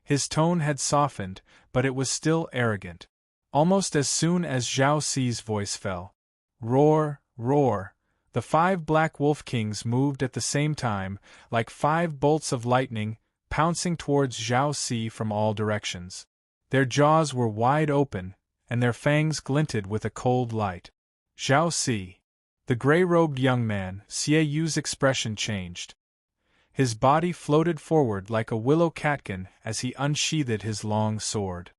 His tone had softened, but it was still arrogant. Almost as soon as Zhao Si's voice fell. Roar, roar. The 5 Black Wolf Kings moved at the same time, like 5 bolts of lightning, pouncing towards Zhao Si from all directions. Their jaws were wide open, and their fangs glinted with a cold light. Zhao Si. The gray-robed young man, Xie Yu's expression changed. His body floated forward like a willow catkin as he unsheathed his long sword.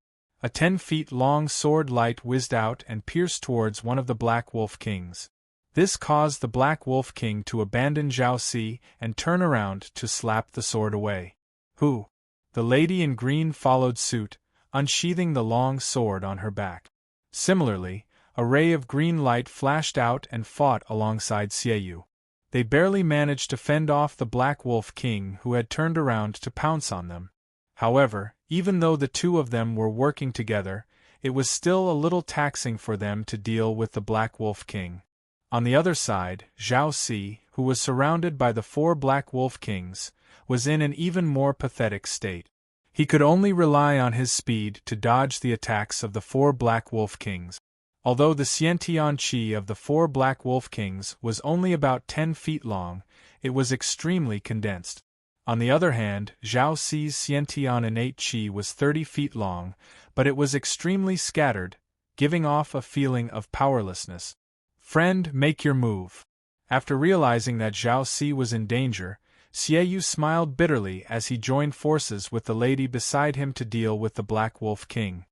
A 10-feet-long sword light whizzed out and pierced towards one of the Black Wolf Kings. This caused the Black Wolf King to abandon Zhao Si and turn around to slap the sword away. Who? The lady in green followed suit, unsheathing the long sword on her back. Similarly, a ray of green light flashed out and fought alongside Xie Yu. They barely managed to fend off the Black Wolf King who had turned around to pounce on them. However, even though the two of them were working together, it was still a little taxing for them to deal with the Black Wolf King. On the other side, Zhao Si, who was surrounded by the 4 Black Wolf Kings, was in an even more pathetic state. He could only rely on his speed to dodge the attacks of the 4 Black Wolf Kings. Although the Xiantian Qi of the 4 Black Wolf Kings was only about 10 feet long, it was extremely condensed. On the other hand, Zhao Si's Xiantian innate Qi was 30 feet long, but it was extremely scattered, giving off a feeling of powerlessness. Friend, make your move. After realizing that Zhao Si was in danger, Xie Yu smiled bitterly as he joined forces with the lady beside him to deal with the Black Wolf King.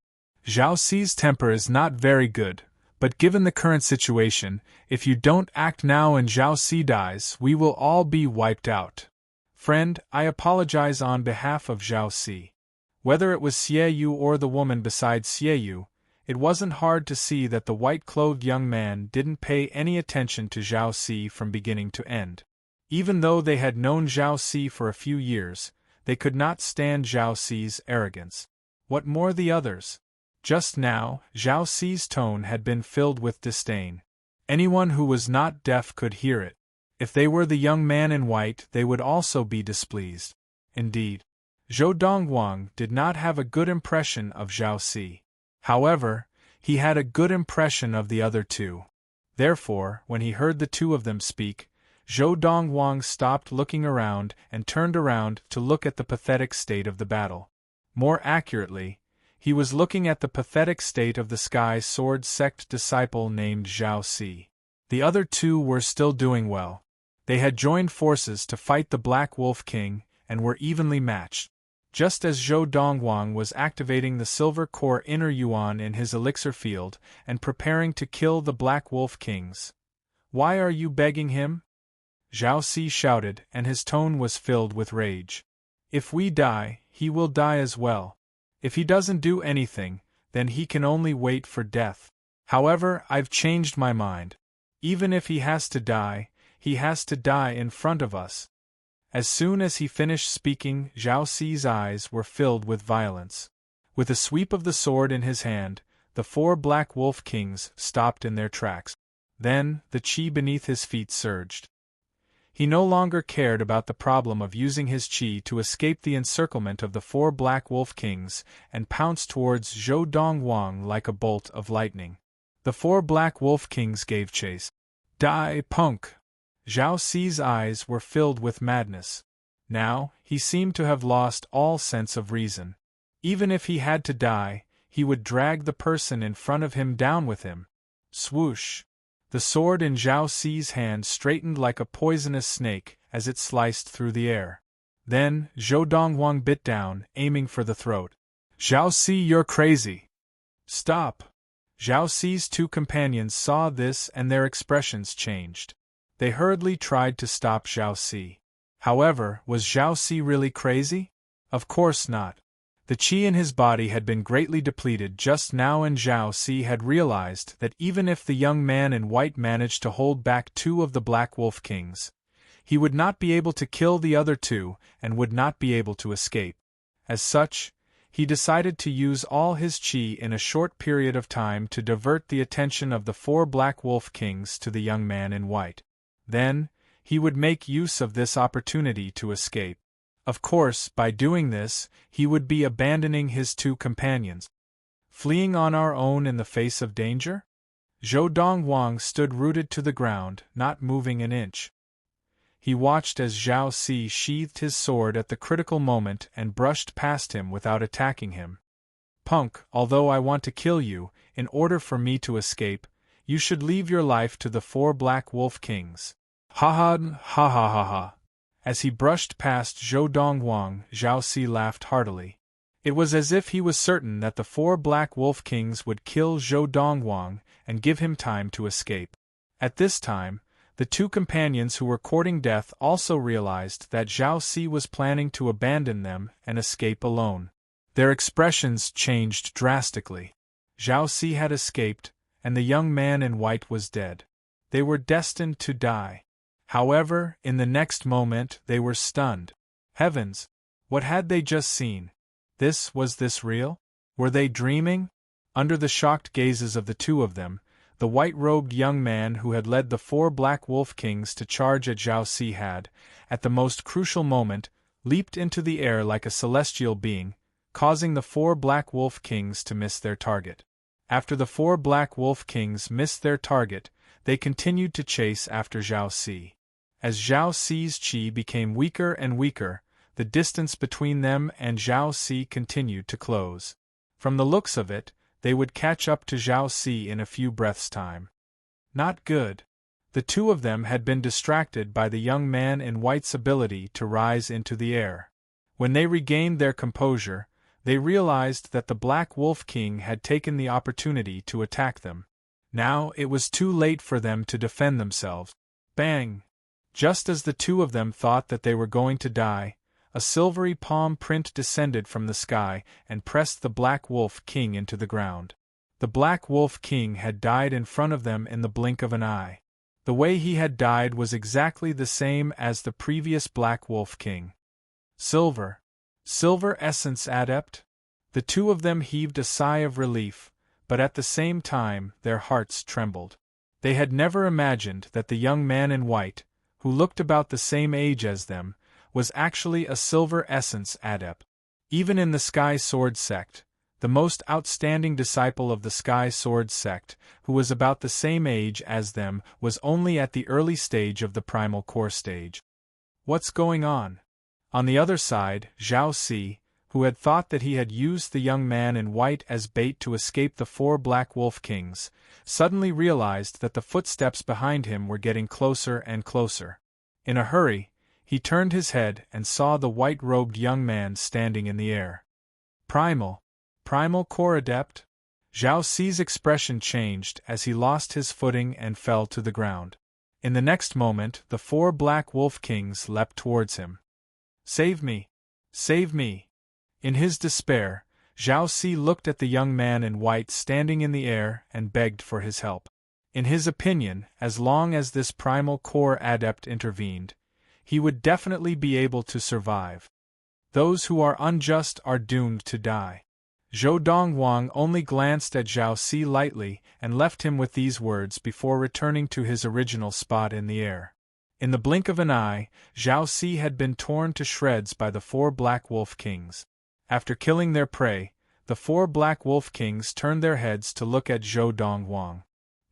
Zhao Si's temper is not very good, but given the current situation, if you don't act now and Zhao Si dies, we will all be wiped out. Friend, I apologize on behalf of Zhao Si. Whether it was Xie Yu or the woman beside Xie Yu, it wasn't hard to see that the white-clothed young man didn't pay any attention to Zhao Si from beginning to end. Even though they had known Zhao Si for a few years, they could not stand Zhao Si's arrogance. What more the others? Just now, Zhao Si's tone had been filled with disdain. Anyone who was not deaf could hear it. If they were the young man in white, they would also be displeased. Indeed, Zhou Dongguang did not have a good impression of Zhao Si. However, he had a good impression of the other two. Therefore, when he heard the two of them speak, Zhou Dongguang stopped looking around and turned around to look at the pathetic state of the battle. More accurately, he was looking at the pathetic state of the Sky Sword Sect disciple named Zhao Si. The other two were still doing well. They had joined forces to fight the Black Wolf King and were evenly matched. Just as Zhou Dongguang was activating the Silver Core Inner Yuan in his elixir field and preparing to kill the Black Wolf Kings. Why are you begging him? Zhao Si shouted, and his tone was filled with rage. If we die, he will die as well. If he doesn't do anything, then he can only wait for death. However, I've changed my mind. Even if he has to die in front of us. As soon as he finished speaking, Zhao Si's eyes were filled with violence. With a sweep of the sword in his hand, the 4 Black Wolf Kings stopped in their tracks. Then, the qi beneath his feet surged. He no longer cared about the problem of using his qi to escape the encirclement of the 4 Black Wolf Kings and pounced towards Zhou Dongguang like a bolt of lightning. The 4 Black Wolf Kings gave chase. Die, punk! Zhao Si's eyes were filled with madness. Now, he seemed to have lost all sense of reason. Even if he had to die, he would drag the person in front of him down with him. Swoosh! The sword in Zhao Si's hand straightened like a poisonous snake as it sliced through the air. Then, Zhou Dongwang bit down, aiming for the throat. Zhao Si, you're crazy! Stop! Zhao Si's two companions saw this and their expressions changed. They hurriedly tried to stop Zhao Si. However, was Zhao Si really crazy? Of course not. The qi in his body had been greatly depleted just now, and Zhao Si had realized that even if the young man in white managed to hold back two of the Black Wolf Kings, he would not be able to kill the other two and would not be able to escape. As such, he decided to use all his qi in a short period of time to divert the attention of the four Black Wolf Kings to the young man in white. Then, he would make use of this opportunity to escape. Of course, by doing this, he would be abandoning his two companions. Fleeing on our own in the face of danger? Zhou Dongwang stood rooted to the ground, not moving an inch. He watched as Zhao Si sheathed his sword at the critical moment and brushed past him without attacking him. Punk, although I want to kill you, in order for me to escape, you should leave your life to the four Black Wolf Kings. Ha ha ha ha ha ha. As he brushed past Zhou Dongwang, Zhao Si laughed heartily. It was as if he was certain that the four Black Wolf Kings would kill Zhou Dongwang and give him time to escape. At this time, the two companions who were courting death also realized that Zhao Si was planning to abandon them and escape alone. Their expressions changed drastically. Zhao Si had escaped, and the young man in white was dead. They were destined to die. However, in the next moment they were stunned. Heavens! What had they just seen? Was this real? Were they dreaming? Under the shocked gazes of the two of them, the white-robed young man who had led the four Black Wolf Kings to charge at Zhao Si had, at the most crucial moment, leaped into the air like a celestial being, causing the four Black Wolf Kings to miss their target. After the four Black Wolf Kings missed their target, they continued to chase after Zhao Si. As Zhao Si's qi became weaker and weaker, the distance between them and Zhao Si continued to close. From the looks of it, they would catch up to Zhao Si in a few breaths' time. Not good. The two of them had been distracted by the young man in white's ability to rise into the air. When they regained their composure, they realized that the Black Wolf King had taken the opportunity to attack them. Now it was too late for them to defend themselves. Bang! Just as the two of them thought that they were going to die, a silvery palm print descended from the sky and pressed the Black Wolf King into the ground. The Black Wolf King had died in front of them in the blink of an eye. The way he had died was exactly the same as the previous Black Wolf King. Silver essence adept? The two of them heaved a sigh of relief, but at the same time their hearts trembled. They had never imagined that the young man in white, who looked about the same age as them, was actually a silver essence adept. Even in the Sky Sword sect, the most outstanding disciple of the Sky Sword sect, who was about the same age as them, was only at the early stage of the primal core stage. What's going on? On the other side, Zhao Si, who had thought that he had used the young man in white as bait to escape the four Black Wolf Kings, suddenly realized that the footsteps behind him were getting closer and closer. In a hurry, he turned his head and saw the white-robed young man standing in the air. Primal core adept? Zhao Si's expression changed as he lost his footing and fell to the ground. In the next moment, the four Black Wolf Kings leapt towards him. Save me! Save me! In his despair, Zhao Si looked at the young man in white standing in the air and begged for his help. In his opinion, as long as this primal core adept intervened, he would definitely be able to survive. Those who are unjust are doomed to die. Zhou Dongwang only glanced at Zhao Si lightly and left him with these words before returning to his original spot in the air. In the blink of an eye, Zhao Si had been torn to shreds by the four Black Wolf Kings. After killing their prey, the four Black Wolf Kings turned their heads to look at Zhou Dongwang.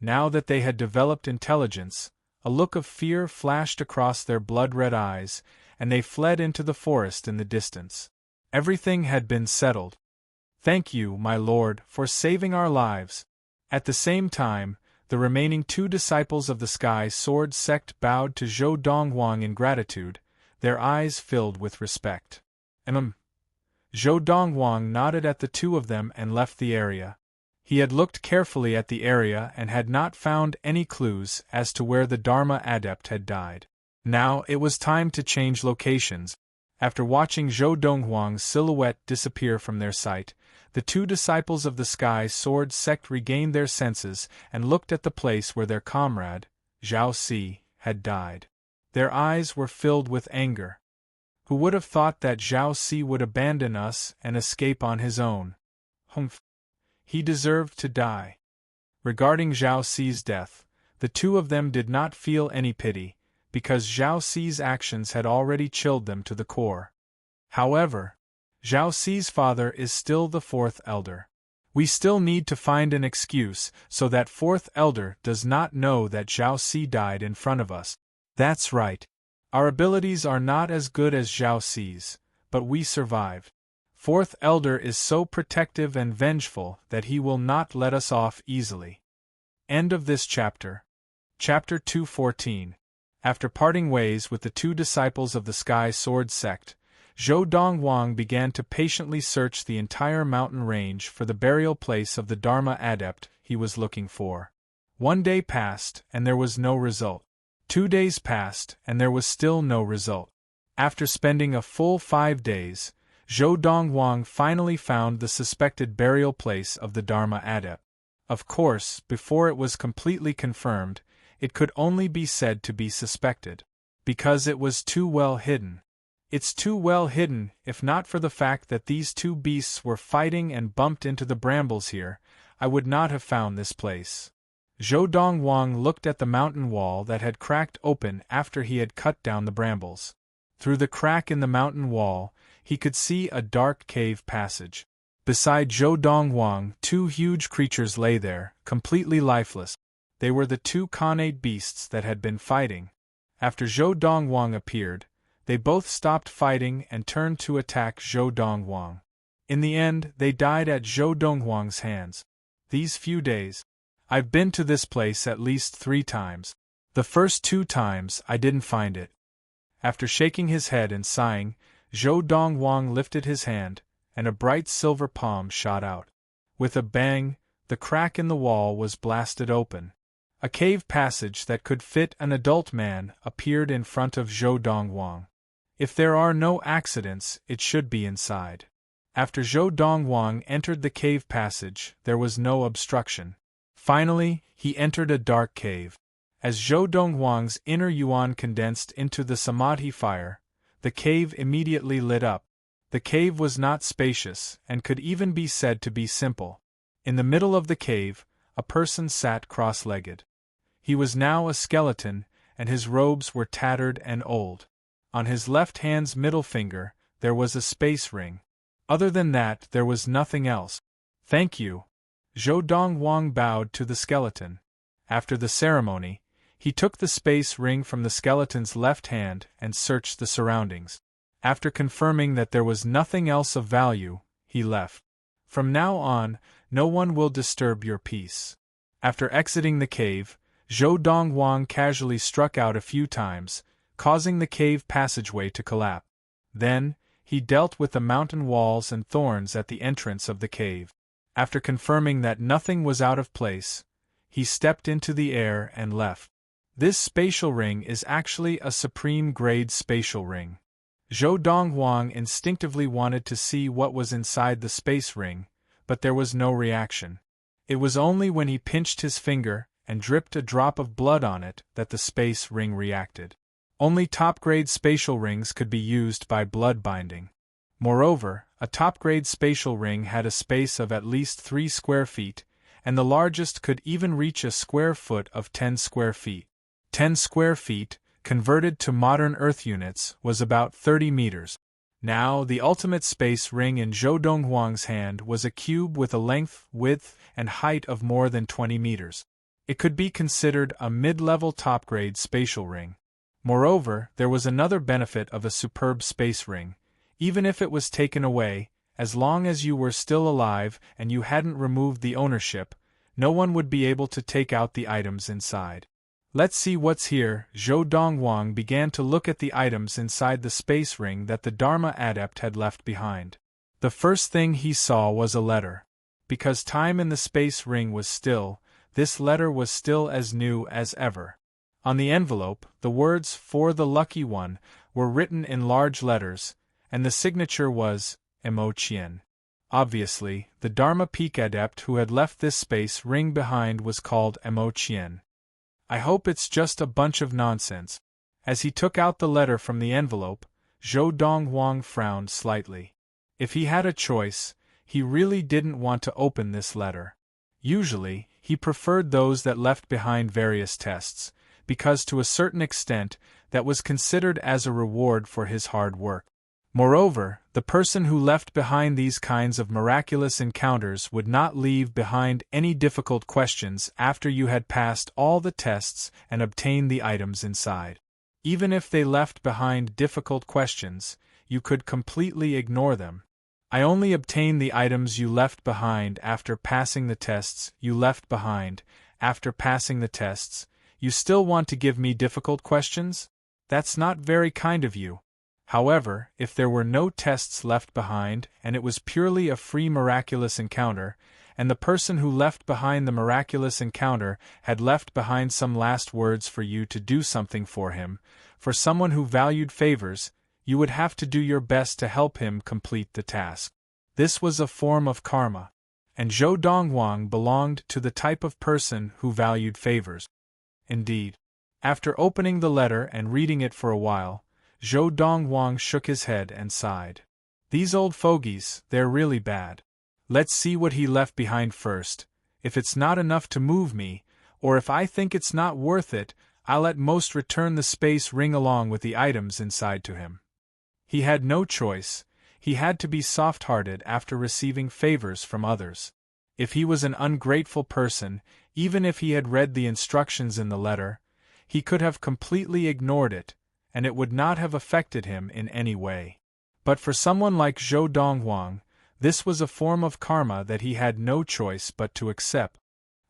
Now that they had developed intelligence, a look of fear flashed across their blood-red eyes, and they fled into the forest in the distance. Everything had been settled. Thank you, my lord, for saving our lives. At the same time, the remaining two disciples of the Sky Sword sect bowed to Zhou Dongwang in gratitude. their eyes filled with respect. Zhou Dongwang nodded at the two of them and left the area. He had looked carefully at the area and had not found any clues as to where the Dharma adept had died. Now it was time to change locations. After watching Zhou Donghuang's silhouette disappear from their sight, the two disciples of the Sky Sword sect regained their senses and looked at the place where their comrade, Zhao Si, had died. Their eyes were filled with anger. Who would have thought that Zhao Si would abandon us and escape on his own? Humph! He deserved to die. Regarding Zhao Si's death, the two of them did not feel any pity, because Zhao Si's actions had already chilled them to the core. However, Zhao Si's father is still the fourth elder. We still need to find an excuse so that fourth elder does not know that Zhao Si died in front of us. That's right. Our abilities are not as good as Zhao Si's, but we survived. Fourth elder is so protective and vengeful that he will not let us off easily. End of this chapter. Chapter 214. After parting ways with the two disciples of the Sky Sword sect, Zhou Donghuang began to patiently search the entire mountain range for the burial place of the Dharma adept he was looking for. 1 day passed, and there was no result. 2 days passed, and there was still no result. After spending a full 5 days, Zhou Donghuang finally found the suspected burial place of the Dharma adept. Of course, before it was completely confirmed, it could only be said to be suspected, because it was too well hidden. It's too well hidden, if not for the fact that these two beasts were fighting and bumped into the brambles here, I would not have found this place. Zhou Donghuang looked at the mountain wall that had cracked open after he had cut down the brambles. Through the crack in the mountain wall, he could see a dark cave passage. Beside Zhou Donghuang, 2 huge creatures lay there, completely lifeless. They were the 2 Khanate beasts that had been fighting. After Zhou Donghuang appeared, they both stopped fighting and turned to attack Zhou Donghuang. In the end, they died at Zhou Donghuang's hands. These few days, I've been to this place at least 3 times. The first 2 times, I didn't find it. After shaking his head and sighing, Zhou Donghuang lifted his hand, and a bright silver palm shot out. With a bang, the crack in the wall was blasted open. A cave passage that could fit an adult man appeared in front of Zhou Donghuang. If there are no accidents, it should be inside. After Zhou Donghuang entered the cave passage, there was no obstruction. Finally, he entered a dark cave. As Zhou Donghuang's inner yuan condensed into the samadhi fire, the cave immediately lit up. The cave was not spacious and could even be said to be simple. In the middle of the cave, a person sat cross-legged. He was now a skeleton, and his robes were tattered and old. On his left hand's middle finger, there was a space ring. Other than that, there was nothing else. Thank you. Zhou Donghuang bowed to the skeleton. After the ceremony, he took the space ring from the skeleton's left hand and searched the surroundings. After confirming that there was nothing else of value, he left. From now on, no one will disturb your peace. After exiting the cave, Zhou Donghuang casually struck out a few times, causing the cave passageway to collapse. Then, he dealt with the mountain walls and thorns at the entrance of the cave. After confirming that nothing was out of place, he stepped into the air and left. This spatial ring is actually a supreme-grade spatial ring. Zhou Donghuang instinctively wanted to see what was inside the space ring, but there was no reaction. It was only when he pinched his finger and dripped a drop of blood on it that the space ring reacted. Only top-grade spatial rings could be used by blood binding. Moreover, a top-grade spatial ring had a space of at least 3 square feet, and the largest could even reach a square foot of 10 square feet. 10 square feet, converted to modern Earth units, was about 30 meters. Now, the ultimate space ring in Zhou Donghuang's hand was a cube with a length, width, and height of more than 20 meters. It could be considered a mid-level top-grade spatial ring. Moreover, there was another benefit of a superb space ring. Even if it was taken away, as long as you were still alive and you hadn't removed the ownership, no one would be able to take out the items inside. Let's see what's here. Zhou Dongwang began to look at the items inside the space ring that the Dharma adept had left behind. The first thing he saw was a letter. Because time in the space ring was still, this letter was still as new as ever. On the envelope, the words "For the Lucky One" were written in large letters, and the signature was Qian. Obviously, the Dharma Peak adept who had left this space ring behind was called Qian. I hope it's just a bunch of nonsense. As he took out the letter from the envelope, Zhou Dongwang frowned slightly. If he had a choice, he really didn't want to open this letter. Usually, he preferred those that left behind various tests, because to a certain extent, that was considered as a reward for his hard work. Moreover, the person who left behind these kinds of miraculous encounters would not leave behind any difficult questions after you had passed all the tests and obtained the items inside. Even if they left behind difficult questions, you could completely ignore them. I only obtained the items you left behind after passing the tests you left behind. After passing the tests, you still want to give me difficult questions? That's not very kind of you. However, if there were no tests left behind and it was purely a free miraculous encounter, and the person who left behind the miraculous encounter had left behind some last words for you to do something for him, for someone who valued favors, you would have to do your best to help him complete the task. This was a form of karma, and Zhou Dongwang belonged to the type of person who valued favors. Indeed, after opening the letter and reading it for a while, Zhou Dongwang shook his head and sighed. These old fogies, they're really bad. Let's see what he left behind first. If it's not enough to move me, or if I think it's not worth it, I'll at most return the space ring along with the items inside to him. He had no choice. He had to be soft-hearted after receiving favors from others. If he was an ungrateful person, even if he had read the instructions in the letter, he could have completely ignored it, and it would not have affected him in any way. But for someone like Zhou Dongwang, this was a form of karma that he had no choice but to accept.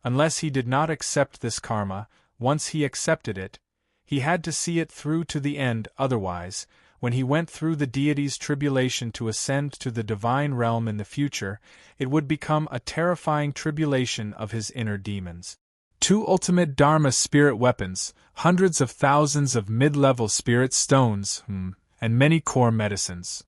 Unless he did not accept this karma, once he accepted it, he had to see it through to the end. Otherwise, when he went through the deity's tribulation to ascend to the divine realm in the future, it would become a terrifying tribulation of his inner demons. 2 ultimate Dharma spirit weapons, hundreds of thousands of mid-level spirit stones, and many core medicines.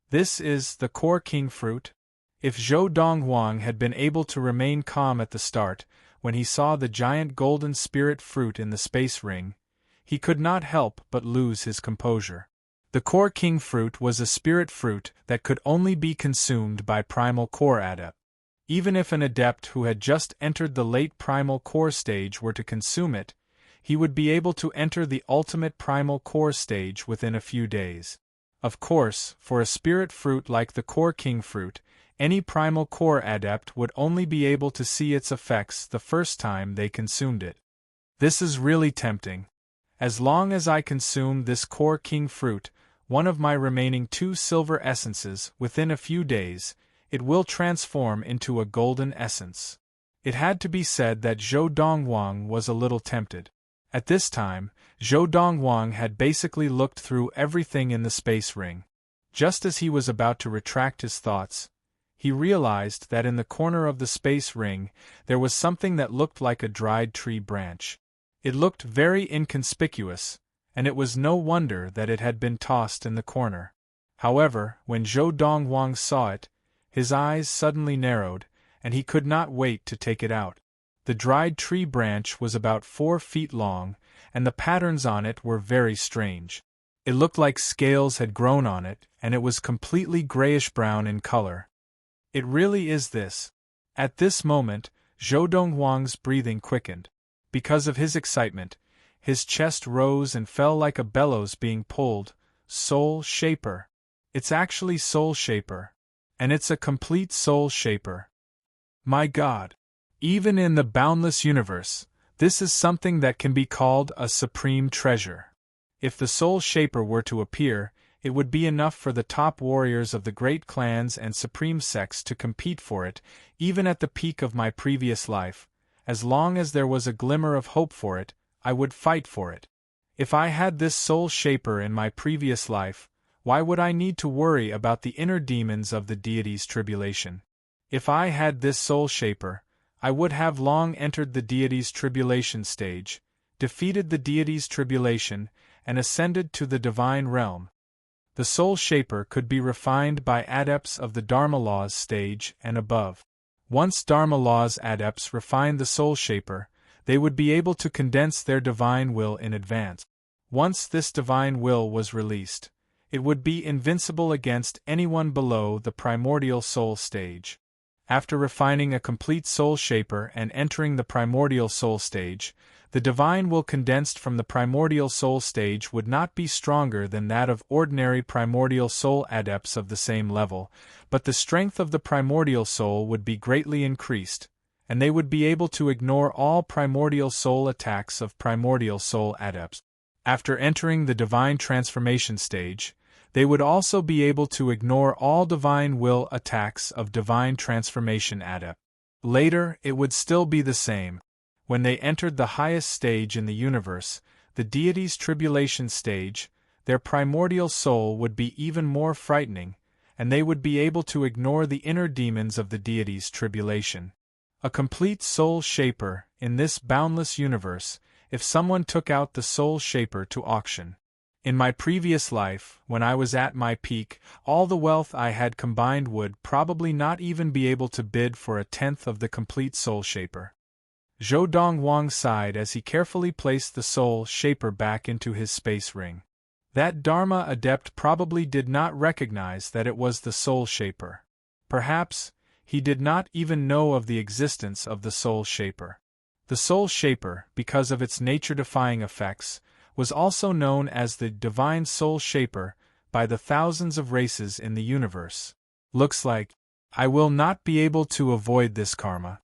This is the core king fruit. If Zhou Dongwang had been able to remain calm at the start, when he saw the giant golden spirit fruit in the space ring, he could not help but lose his composure. The core king fruit was a spirit fruit that could only be consumed by primal core adept. Even if an adept who had just entered the late primal core stage were to consume it, he would be able to enter the ultimate primal core stage within a few days. Of course, for a spirit fruit like the core king fruit, any primal core adept would only be able to see its effects the first time they consumed it. This is really tempting. As long as I consume this core king fruit, one of my remaining 2 silver essences, within a few days, it will transform into a golden essence. It had to be said that Zhou Dongwang was a little tempted. At this time, Zhou Dongwang had basically looked through everything in the space ring. Just as he was about to retract his thoughts, he realized that in the corner of the space ring there was something that looked like a dried tree branch. It looked very inconspicuous, and it was no wonder that it had been tossed in the corner. However, when Zhou Dongwang saw it, his eyes suddenly narrowed, and he could not wait to take it out. The dried tree branch was about 4 feet long, and the patterns on it were very strange. It looked like scales had grown on it, and it was completely grayish-brown in color. It really is this. At this moment, Zhou Dongwang's breathing quickened. Because of his excitement, his chest rose and fell like a bellows being pulled. Soul Shaper. It's actually Soul Shaper. And it's a complete Soul Shaper. My God! Even in the boundless universe, this is something that can be called a supreme treasure. If the Soul Shaper were to appear, it would be enough for the top warriors of the great clans and supreme sects to compete for it, even at the peak of my previous life. As long as there was a glimmer of hope for it, I would fight for it. If I had this soul shaper in my previous life, why would I need to worry about the inner demons of the deity's tribulation? If I had this soul shaper, I would have long entered the deity's tribulation stage, defeated the deity's tribulation, and ascended to the divine realm. The soul shaper could be refined by adepts of the Dharma laws stage and above. Once Dharma laws adepts refined the soul shaper, they would be able to condense their divine will in advance. Once this divine will was released, it would be invincible against anyone below the primordial soul stage. After refining a complete soul shaper and entering the primordial soul stage, the divine will condensed from the primordial soul stage would not be stronger than that of ordinary primordial soul adepts of the same level, but the strength of the primordial soul would be greatly increased, and they would be able to ignore all primordial soul attacks of primordial soul adepts. After entering the divine transformation stage, they would also be able to ignore all divine will attacks of divine transformation adepts. Later, it would still be the same. When they entered the highest stage in the universe, the deity's tribulation stage, their primordial soul would be even more frightening, and they would be able to ignore the inner demons of the deity's tribulation. A complete soul shaper, in this boundless universe, if someone took out the soul shaper to auction. In my previous life, when I was at my peak, all the wealth I had combined would probably not even be able to bid for a tenth of the complete soul shaper. Zhou Dongwang sighed as he carefully placed the soul shaper back into his space ring. That Dharma adept probably did not recognize that it was the soul shaper. Perhaps, he did not even know of the existence of the soul shaper. The soul shaper, because of its nature-defying effects, was also known as the divine soul shaper by the thousands of races in the universe. Looks like I will not be able to avoid this karma.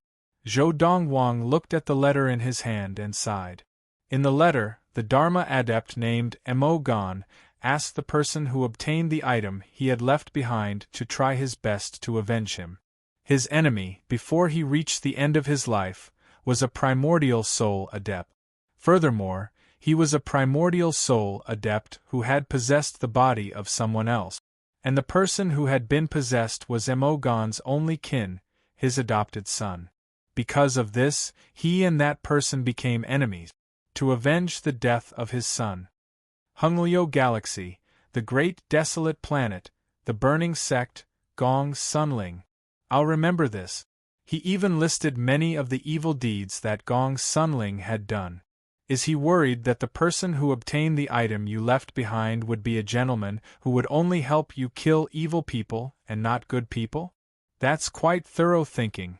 Zhou Dongwang looked at the letter in his hand and sighed. In the letter, the Dharma adept named Mo Gan asked the person who obtained the item he had left behind to try his best to avenge him. His enemy, before he reached the end of his life, was a primordial soul adept. Furthermore, he was a primordial soul adept who had possessed the body of someone else. And the person who had been possessed was Mo Gan's only kin, his adopted son. Because of this, he and that person became enemies, to avenge the death of his son. Hunglyo Galaxy, the great desolate planet, the burning sect, Gong Sunling. I'll remember this. He even listed many of the evil deeds that Gong Sunling had done. Is he worried that the person who obtained the item you left behind would be a gentleman who would only help you kill evil people and not good people? That's quite thorough thinking.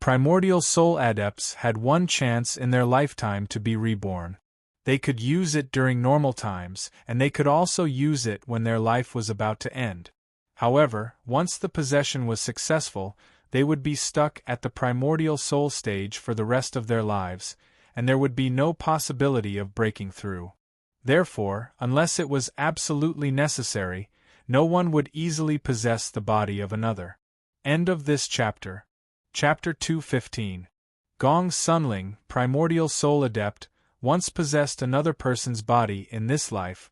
Primordial soul adepts had one chance in their lifetime to be reborn. They could use it during normal times, and they could also use it when their life was about to end. However, once the possession was successful, they would be stuck at the primordial soul stage for the rest of their lives, and there would be no possibility of breaking through. Therefore, unless it was absolutely necessary, no one would easily possess the body of another. End of this chapter. Chapter 2:15. Gong Sunling, primordial soul adept, once possessed another person's body in this life.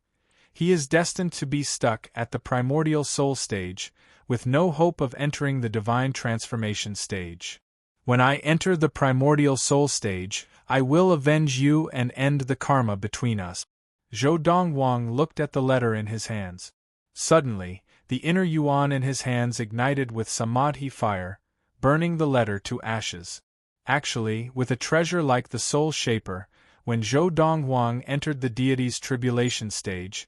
He is destined to be stuck at the primordial soul stage, with no hope of entering the divine transformation stage. When I enter the primordial soul stage, I will avenge you and end the karma between us. Zhou Dongwang looked at the letter in his hands. Suddenly, the inner yuan in his hands ignited with samadhi fire, burning the letter to ashes. Actually, with a treasure like the soul shaper, when Zhou Dongwang entered the deity's tribulation stage,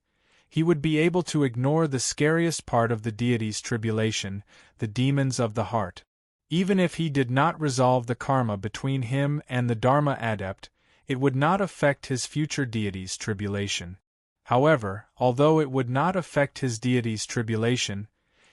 he would be able to ignore the scariest part of the deity's tribulation, the demons of the heart. Even if he did not resolve the karma between him and the Dharma adept, it would not affect his future deity's tribulation. However, although it would not affect his deity's tribulation,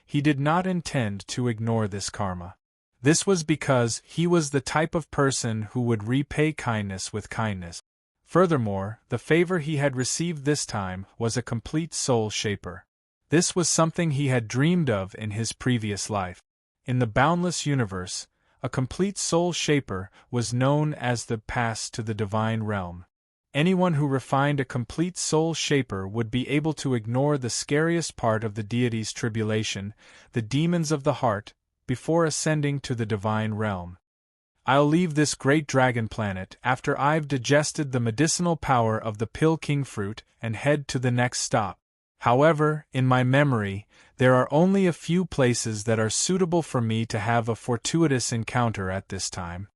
he did not intend to ignore this karma. This was because he was the type of person who would repay kindness with kindness. Furthermore, the favor he had received this time was a complete soul shaper. This was something he had dreamed of in his previous life. In the boundless universe, a complete soul shaper was known as the pass to the divine realm. Anyone who refined a complete soul shaper would be able to ignore the scariest part of the deity's tribulation, the demons of the heart, before ascending to the divine realm. I'll leave this great dragon planet after I've digested the medicinal power of the Pill King fruit and head to the next stop. However, in my memory, there are only a few places that are suitable for me to have a fortuitous encounter at this time.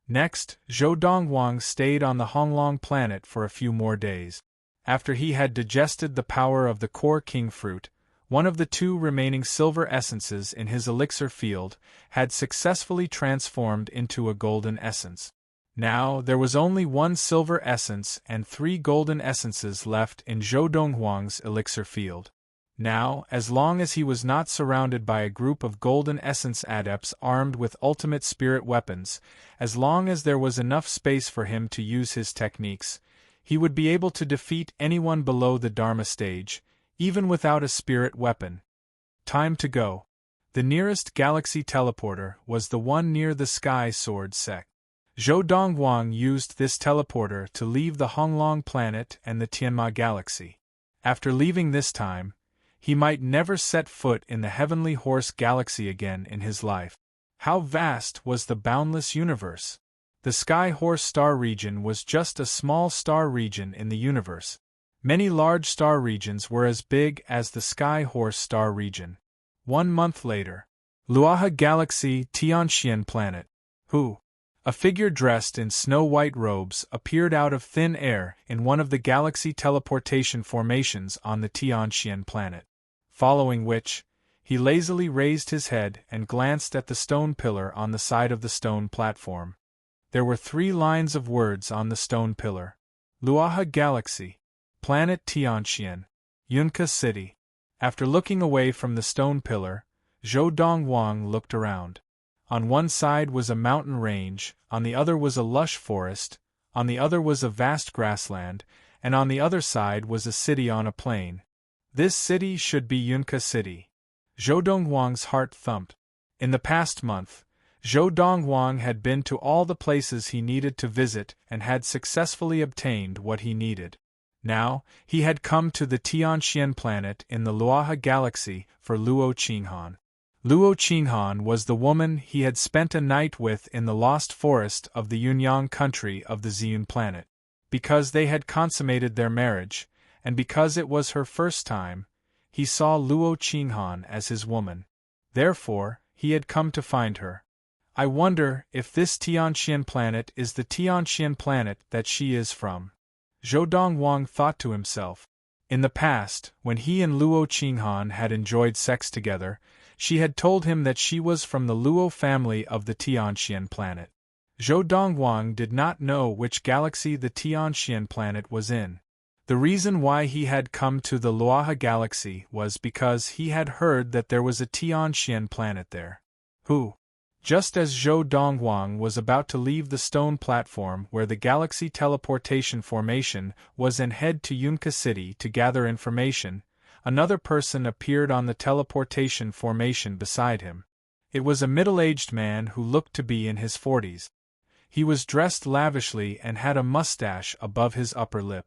Next, Zhou Dongwang stayed on the Honglong planet for a few more days. After he had digested the power of the core king fruit, one of the two remaining silver essences in his elixir field had successfully transformed into a golden essence. Now, there was only one silver essence and 3 golden essences left in Zhou Donghuang's elixir field. Now, as long as he was not surrounded by a group of golden essence adepts armed with ultimate spirit weapons, as long as there was enough space for him to use his techniques, he would be able to defeat anyone below the Dharma stage, even without a spirit weapon. Time to go. The nearest galaxy teleporter was the one near the Sky Sword sect. Zhou Dongwang used this teleporter to leave the Honglong planet and the Tianma galaxy. After leaving this time, he might never set foot in the Heavenly Horse galaxy again in his life. How vast was the boundless universe! The Sky Horse star region was just a small star region in the universe. Many large star regions were as big as the Sky Horse star region. 1 month later, Luaha Galaxy Tianxian planet. Who? A figure dressed in snow-white robes appeared out of thin air in one of the galaxy teleportation formations on the Tianxian planet. Following which, he lazily raised his head and glanced at the stone pillar on the side of the stone platform. There were 3 lines of words on the stone pillar. Luaha Galaxy. Planet Tianxian. Yunka City. After looking away from the stone pillar, Zhou Dongwang looked around. On one side was a mountain range, on the other was a lush forest, on the other was a vast grassland, and on the other side was a city on a plain. This city should be Yunka City. Zhou Dongwang's heart thumped. In the past month, Zhou Dongwang had been to all the places he needed to visit and had successfully obtained what he needed. Now, he had come to the Tianxian planet in the Luaha Galaxy for Luo Qinghan. Luo Qinghan was the woman he had spent a night with in the lost forest of the Yunyang country of the Ziyun planet. Because they had consummated their marriage, and because it was her first time, he saw Luo Qinghan as his woman. Therefore, he had come to find her. I wonder if this Tianxian planet is the Tianxian planet that she is from. Zhou Dongwang thought to himself. In the past, when he and Luo Qinghan had enjoyed sex together, she had told him that she was from the Luo family of the Tianxian planet. Zhou Dongwang did not know which galaxy the Tianxian planet was in. The reason why he had come to the Luaha galaxy was because he had heard that there was a Tianxian planet there. Who? Just as Zhou Dongwang was about to leave the stone platform where the galaxy teleportation formation was and head to Yunka City to gather information, another person appeared on the teleportation formation beside him. It was a middle-aged man who looked to be in his 40s. He was dressed lavishly and had a mustache above his upper lip.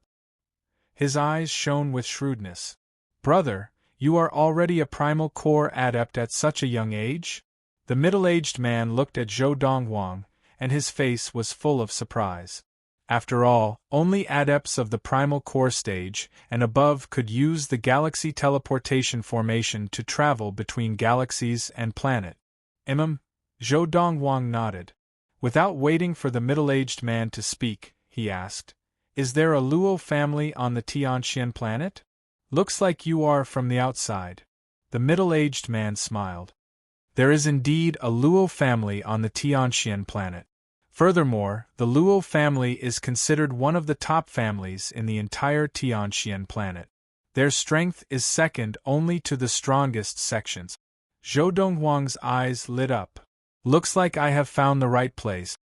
His eyes shone with shrewdness. "Brother, you are already a primal core adept at such a young age?" The middle-aged man looked at Zhou Dongwang, and his face was full of surprise. After all, only adepts of the primal core stage and above could use the galaxy teleportation formation to travel between galaxies and planet. Zhou Dongwang nodded. Without waiting for the middle-aged man to speak, he asked, "Is there a Luo family on the Tianxian planet? Looks like you are from the outside." The middle-aged man smiled. There is indeed a Luo family on the Tianxian planet. Furthermore, the Luo family is considered one of the top families in the entire Tianxian planet. Their strength is second only to the strongest sections. Zhou Dongwang's eyes lit up. "Looks like I have found the right place."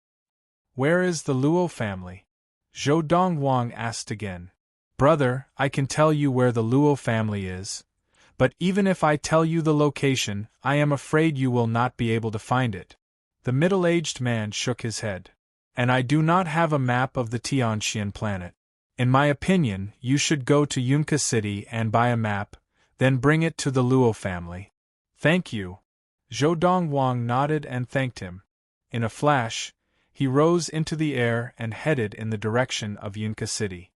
"Where is the Luo family?" Zhou Dongwang asked again. "Brother, I can tell you where the Luo family is. But even if I tell you the location, I am afraid you will not be able to find it." The middle-aged man shook his head. "And I do not have a map of the Tianxian planet." In my opinion, you should go to Yunka City and buy a map, then bring it to the Luo family. Thank you. Zhou Dongwang nodded and thanked him. In a flash, he rose into the air and headed in the direction of Yunka City.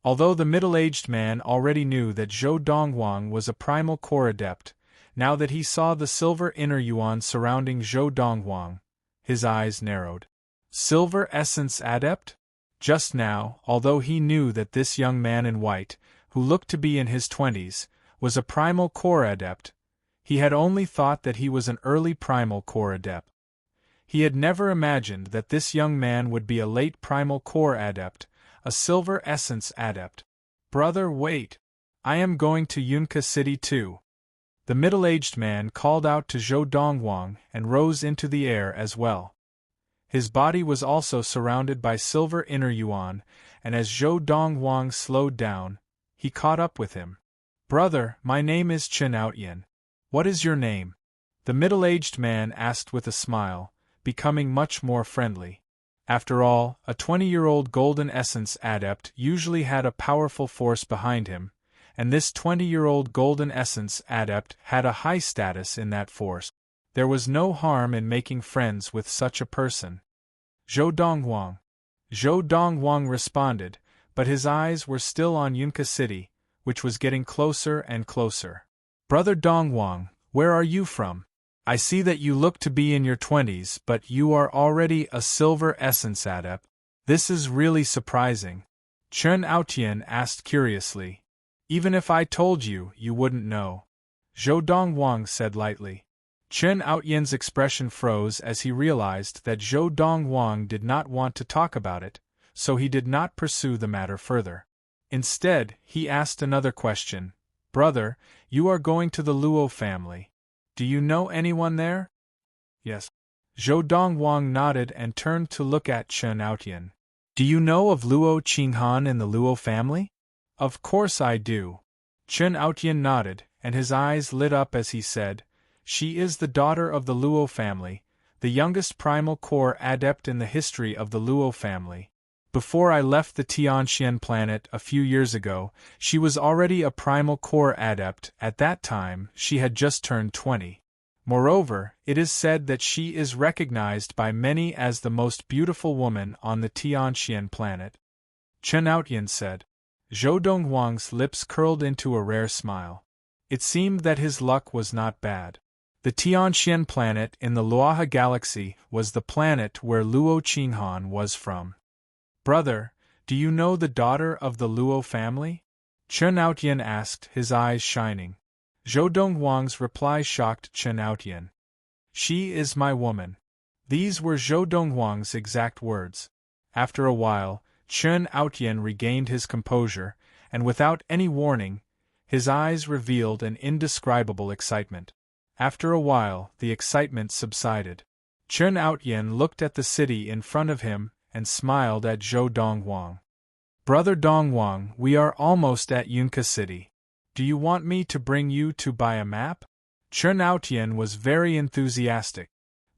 Although the middle-aged man already knew that Zhou Dongwang was a primal core adept, now that he saw the silver inner yuan surrounding Zhou Dongwang, his eyes narrowed. Silver essence adept? Just now, although he knew that this young man in white, who looked to be in his 20s, was a primal core adept, he had only thought that he was an early primal core adept. He had never imagined that this young man would be a late primal core adept, a silver essence adept. Brother, wait! I am going to Yunka City too. The middle-aged man called out to Zhou Dongwang and rose into the air as well. His body was also surrounded by silver inner yuan, and as Zhou Dongwang slowed down, he caught up with him. Brother, my name is Chen Outyin. What is your name? The middle-aged man asked with a smile, becoming much more friendly. After all, a 20-year-old golden essence adept usually had a powerful force behind him, and this 20-year-old golden essence adept had a high status in that force. There was no harm in making friends with such a person. Zhou Dongwang. Zhou Dongwang responded, but his eyes were still on Yunka City, which was getting closer and closer. Brother Dongwang, where are you from? I see that you look to be in your 20s, but you are already a silver essence adept. This is really surprising. Chen Outyin asked curiously. Even if I told you, you wouldn't know. Zhou Dongwang said lightly. Chen Outyin's expression froze as he realized that Zhou Dongwang did not want to talk about it, so he did not pursue the matter further. Instead, he asked another question. Brother, you are going to the Luo family. Do you know anyone there? Yes. Zhou Dongwang nodded and turned to look at Chen Outyin. Do you know of Luo Qinghan in the Luo family? Of course I do. Chen Outyin nodded, and his eyes lit up as he said, She is the daughter of the Luo family, the youngest primal core adept in the history of the Luo family. Before I left the Tianxian planet a few years ago, she was already a primal core adept. At that time, she had just turned 20. Moreover, it is said that she is recognized by many as the most beautiful woman on the Tianxian planet. Chen Outyin said. Zhou Dongwang's lips curled into a rare smile. It seemed that his luck was not bad. The Tianxian planet in the Luoha galaxy was the planet where Luo Qinghan was from. Brother, do you know the daughter of the Luo family? Chen Outyin asked, his eyes shining. Zhou Dongwang's reply shocked Chen Outyin. She is my woman. These were Zhou Dongwang's exact words. After a while, Chen Outyin regained his composure, and without any warning, his eyes revealed an indescribable excitement. After a while, the excitement subsided. Chen Outyin looked at the city in front of him and smiled at Zhou Dongwang. Brother Dongwang, we are almost at Yunka City. Do you want me to bring you to buy a map? Chen Outyin was very enthusiastic.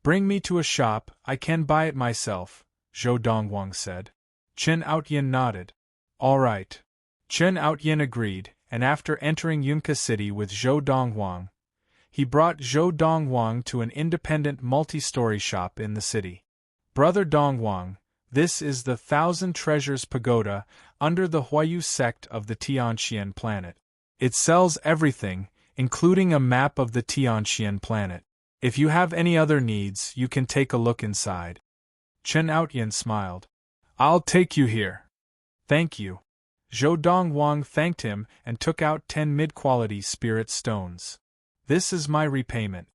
Bring me to a shop, I can buy it myself, Zhou Dongwang said. Chen Outyin nodded. All right. Chen Outyin agreed, and after entering Yunka City with Zhou Dongwang, he brought Zhou Dongwang to an independent multi-story shop in the city. Brother Dongwang, this is the Thousand Treasures Pagoda under the Huayu sect of the Tianxian planet. It sells everything, including a map of the Tianxian planet. If you have any other needs, you can take a look inside. Chen Outyin smiled. I'll take you here. Thank you. Zhou Dongwang thanked him and took out 10 mid-quality spirit stones. This is my repayment.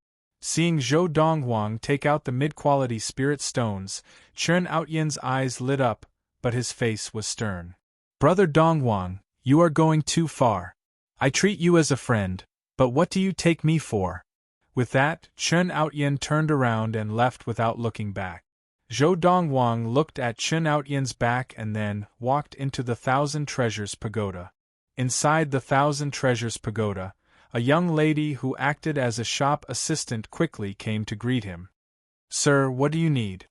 Seeing Zhou Dongwang take out the mid-quality spirit stones, Chen Outyin's eyes lit up, but his face was stern. Brother Dongwang, you are going too far. I treat you as a friend, but what do you take me for? With that, Chen Outyin turned around and left without looking back. Zhou Dongwang looked at Chen Outyin's back and then walked into the Thousand Treasures Pagoda. Inside the Thousand Treasures Pagoda, a young lady who acted as a shop assistant quickly came to greet him. Sir, what do you need?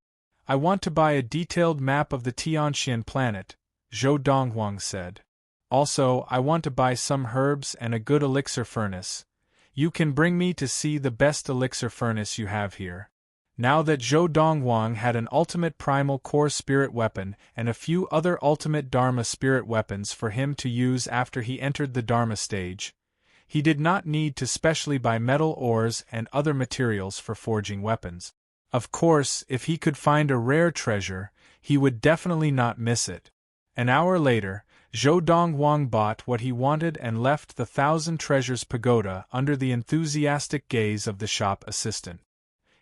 I want to buy a detailed map of the Tianxian planet, Zhou Donghuang said. Also, I want to buy some herbs and a good elixir furnace. You can bring me to see the best elixir furnace you have here. Now that Zhou Donghuang had an ultimate primal core spirit weapon and a few other ultimate Dharma spirit weapons for him to use after he entered the Dharma stage, he did not need to specially buy metal ores and other materials for forging weapons. Of course, if he could find a rare treasure, he would definitely not miss it. An hour later, Zhou Donghuang bought what he wanted and left the Thousand Treasures Pagoda under the enthusiastic gaze of the shop assistant.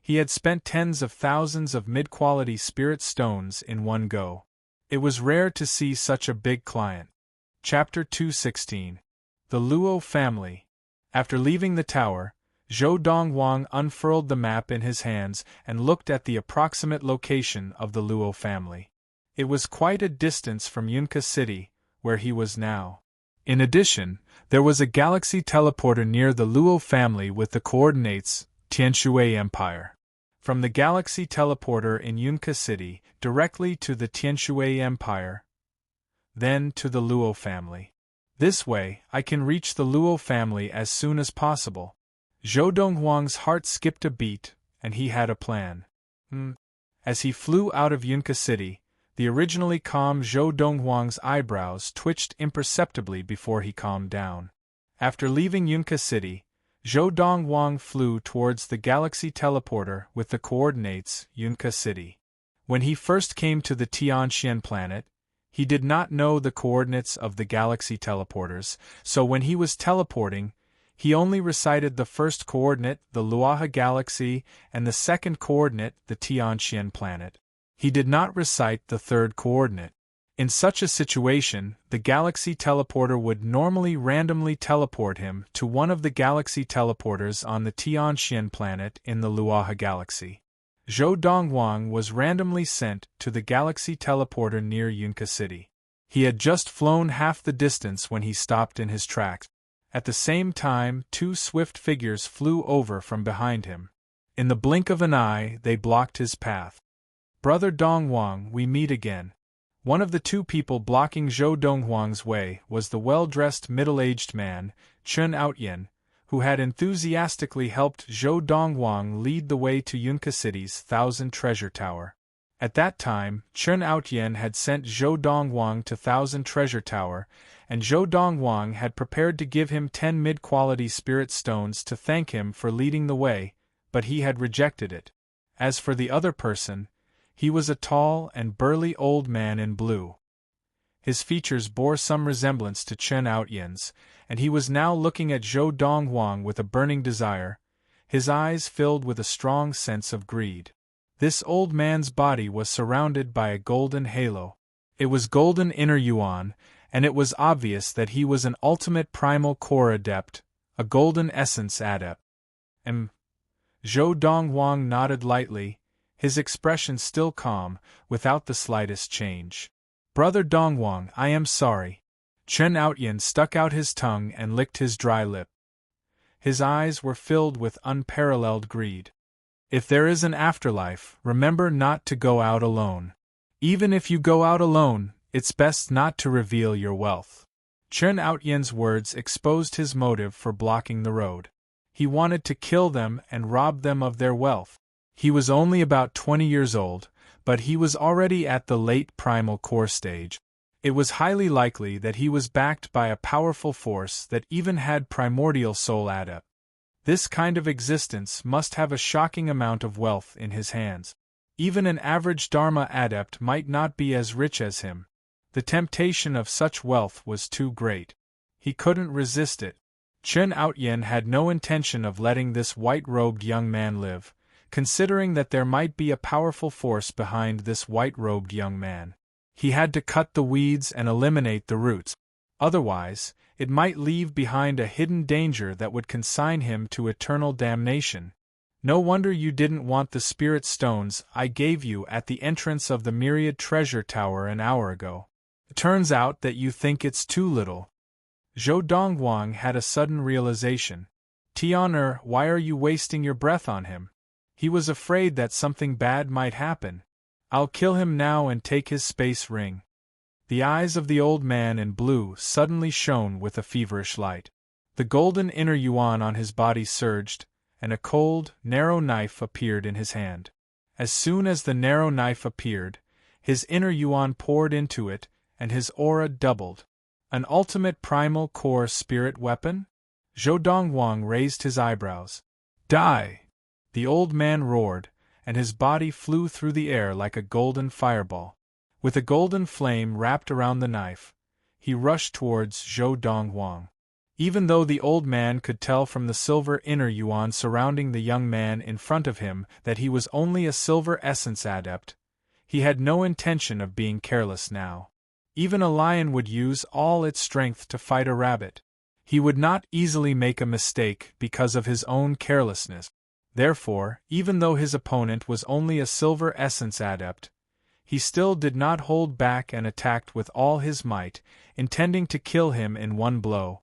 He had spent tens of thousands of mid-quality spirit stones in one go. It was rare to see such a big client. Chapter 216. The Luo Family. After leaving the tower, Zhou Donghuang unfurled the map in his hands and looked at the approximate location of the Luo family. It was quite a distance from Yunka City, where he was now. In addition, there was a galaxy teleporter near the Luo family with the coordinates Tianshui Empire. From the galaxy teleporter in Yunka City, directly to the Tianshui Empire, then to the Luo family. This way, I can reach the Luo family as soon as possible. Zhou Donghuang's heart skipped a beat, and he had a plan. As he flew out of Yunka City, the originally calm Zhou Donghuang's eyebrows twitched imperceptibly before he calmed down. After leaving Yunka City, Zhou Donghuang flew towards the galaxy teleporter with the coordinates Yunka City. When he first came to the Tianxian planet, he did not know the coordinates of the galaxy teleporters, so when he was teleporting, he only recited the first coordinate, the Luaha galaxy, and the second coordinate, the Tianxian planet. He did not recite the third coordinate. In such a situation, the galaxy teleporter would normally randomly teleport him to one of the galaxy teleporters on the Tianxian planet in the Luaha galaxy. Zhou Donghuang was randomly sent to the galaxy teleporter near Yunka City. He had just flown half the distance when he stopped in his tracks. At the same time, two swift figures flew over from behind him. In the blink of an eye, they blocked his path. "Brother Donghuang, we meet again." One of the two people blocking Zhou Donghuang's way was the well-dressed middle-aged man, Chen Outyen, who had enthusiastically helped Zhou Donghuang lead the way to Yunka City's Thousand Treasure Tower. At that time, Chen Outyen had sent Zhou Donghuang to Thousand Treasure Tower, and Zhou Donghuang had prepared to give him 10 mid-quality spirit stones to thank him for leading the way, but he had rejected it. As for the other person, he was a tall and burly old man in blue. His features bore some resemblance to Chen Outyen's, and he was now looking at Zhou Donghuang with a burning desire, his eyes filled with a strong sense of greed. This old man's body was surrounded by a golden halo. It was golden inner yuan, and it was obvious that he was an ultimate primal core adept, a golden essence adept. Zhou Donghuang nodded lightly, his expression still calm, without the slightest change. "Brother Donghuang, I am sorry." Chen Outyen stuck out his tongue and licked his dry lip. His eyes were filled with unparalleled greed. "If there is an afterlife, remember not to go out alone. Even if you go out alone, it's best not to reveal your wealth." Chen Outyen's words exposed his motive for blocking the road. He wanted to kill them and rob them of their wealth. He was only about 20 years old, but he was already at the late primal core stage. It was highly likely that he was backed by a powerful force that even had primordial soul adept. This kind of existence must have a shocking amount of wealth in his hands. Even an average Dharma adept might not be as rich as him. The temptation of such wealth was too great. He couldn't resist it. Chen Outyen had no intention of letting this white-robed young man live, considering that there might be a powerful force behind this white-robed young man. He had to cut the weeds and eliminate the roots. Otherwise, it might leave behind a hidden danger that would consign him to eternal damnation. "No wonder you didn't want the spirit stones I gave you at the entrance of the Myriad Treasure Tower an hour ago. It turns out that you think it's too little." Zhou Donghuang had a sudden realization. "Tian, why are you wasting your breath on him? He was afraid that something bad might happen. I'll kill him now and take his space ring." The eyes of the old man in blue suddenly shone with a feverish light. The golden inner yuan on his body surged, and a cold, narrow knife appeared in his hand. As soon as the narrow knife appeared, his inner yuan poured into it, and his aura doubled. An ultimate primal core spirit weapon? Zhou Donghuang raised his eyebrows. Die! The old man roared, and his body flew through the air like a golden fireball. With a golden flame wrapped around the knife, he rushed towards Zhou Donghuang. Even though the old man could tell from the silver inner yuan surrounding the young man in front of him that he was only a silver essence adept, he had no intention of being careless now. Even a lion would use all its strength to fight a rabbit. He would not easily make a mistake because of his own carelessness. Therefore, even though his opponent was only a silver essence adept, he still did not hold back and attacked with all his might, intending to kill him in one blow.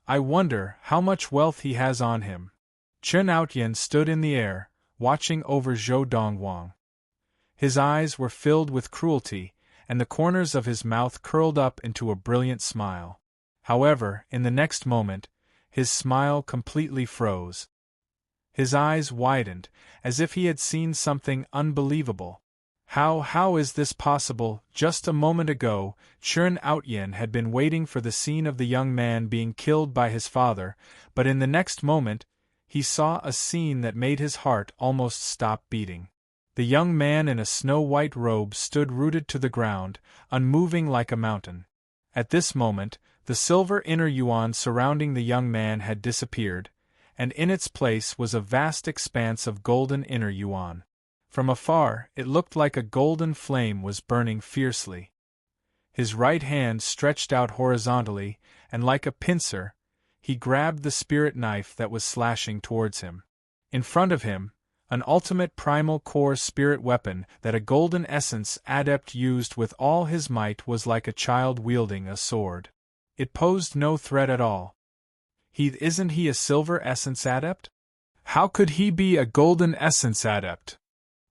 I wonder how much wealth he has on him. Chen Outyan stood in the air, watching over Zhou Donghuang. His eyes were filled with cruelty, and the corners of his mouth curled up into a brilliant smile. However, in the next moment, his smile completely froze. His eyes widened, as if he had seen something unbelievable. How is this possible? Just a moment ago, Chen Outyan had been waiting for the scene of the young man being killed by his father, but in the next moment, he saw a scene that made his heart almost stop beating. The young man in a snow-white robe stood rooted to the ground, unmoving like a mountain. At this moment, the silver inner yuan surrounding the young man had disappeared, and in its place was a vast expanse of golden inner yuan. From afar, it looked like a golden flame was burning fiercely. His right hand stretched out horizontally, and like a pincer, he grabbed the spirit knife that was slashing towards him. In front of him, an ultimate primal core spirit weapon that a golden essence adept used with all his might was like a child wielding a sword. It posed no threat at all. Isn't he a silver essence adept? How could he be a golden essence adept?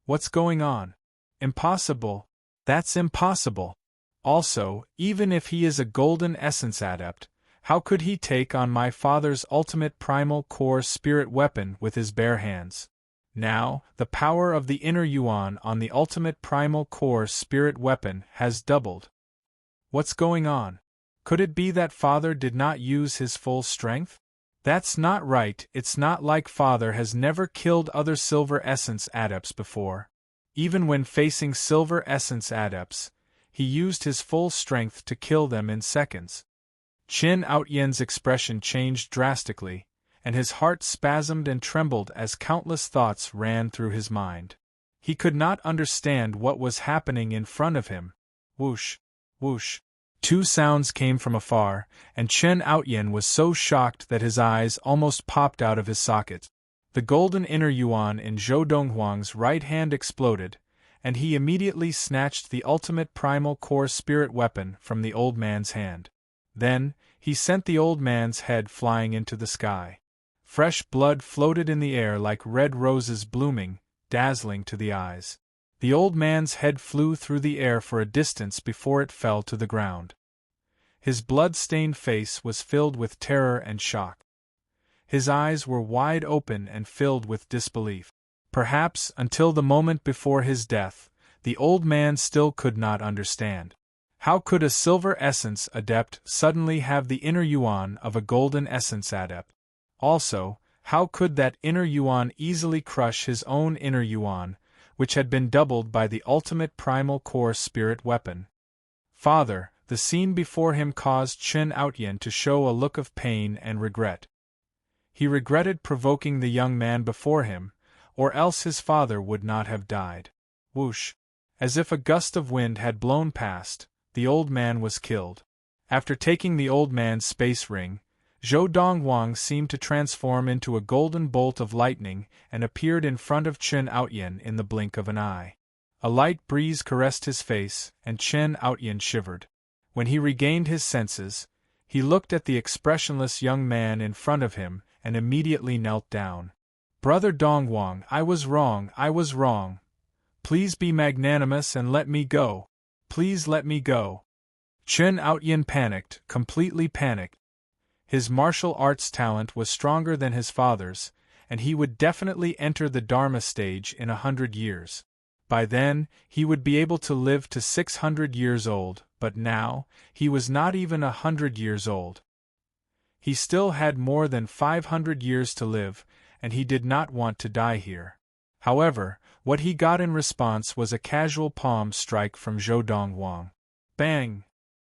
What's going on? Impossible. That's impossible. Also, even if he is a golden essence adept, how could he take on my father's ultimate primal core spirit weapon with his bare hands? Now, the power of the inner yuan on the ultimate primal core spirit weapon has doubled. What's going on? Could it be that father did not use his full strength? That's not right. It's not like father has never killed other silver essence adepts before. Even when facing silver essence adepts, he used his full strength to kill them in seconds. Chen Outyan's expression changed drastically, and his heart spasmed and trembled as countless thoughts ran through his mind. He could not understand what was happening in front of him. Whoosh, whoosh. Two sounds came from afar, and Chen Outyan was so shocked that his eyes almost popped out of his sockets. The golden inner yuan in Zhou Donghuang's right hand exploded, and he immediately snatched the ultimate primal core spirit weapon from the old man's hand. Then, he sent the old man's head flying into the sky. Fresh blood floated in the air like red roses blooming, dazzling to the eyes. The old man's head flew through the air for a distance before it fell to the ground. His blood-stained face was filled with terror and shock. His eyes were wide open and filled with disbelief. Perhaps, until the moment before his death, the old man still could not understand. How could a silver essence adept suddenly have the inner yuan of a golden essence adept? Also, how could that inner yuan easily crush his own inner yuan, which had been doubled by the ultimate primal core spirit weapon? Father, the scene before him caused Chen Outyan to show a look of pain and regret. He regretted provoking the young man before him, or else his father would not have died. Whoosh! As if a gust of wind had blown past, the old man was killed. After taking the old man's space ring, Zhou Donghuang seemed to transform into a golden bolt of lightning and appeared in front of Chen Outyan in the blink of an eye. A light breeze caressed his face, and Chen Outyan shivered. When he regained his senses, he looked at the expressionless young man in front of him and immediately knelt down. Brother Donghuang, I was wrong. Please be magnanimous and let me go. Please let me go. Chen Outyin panicked, completely panicked. His martial arts talent was stronger than his father's, and he would definitely enter the Dharma stage in 100 years. By then, he would be able to live to 600 years old, but now, he was not even 100 years old. He still had more than 500 years to live, and he did not want to die here. However, what he got in response was a casual palm strike from Zhou Dongwang. Bang!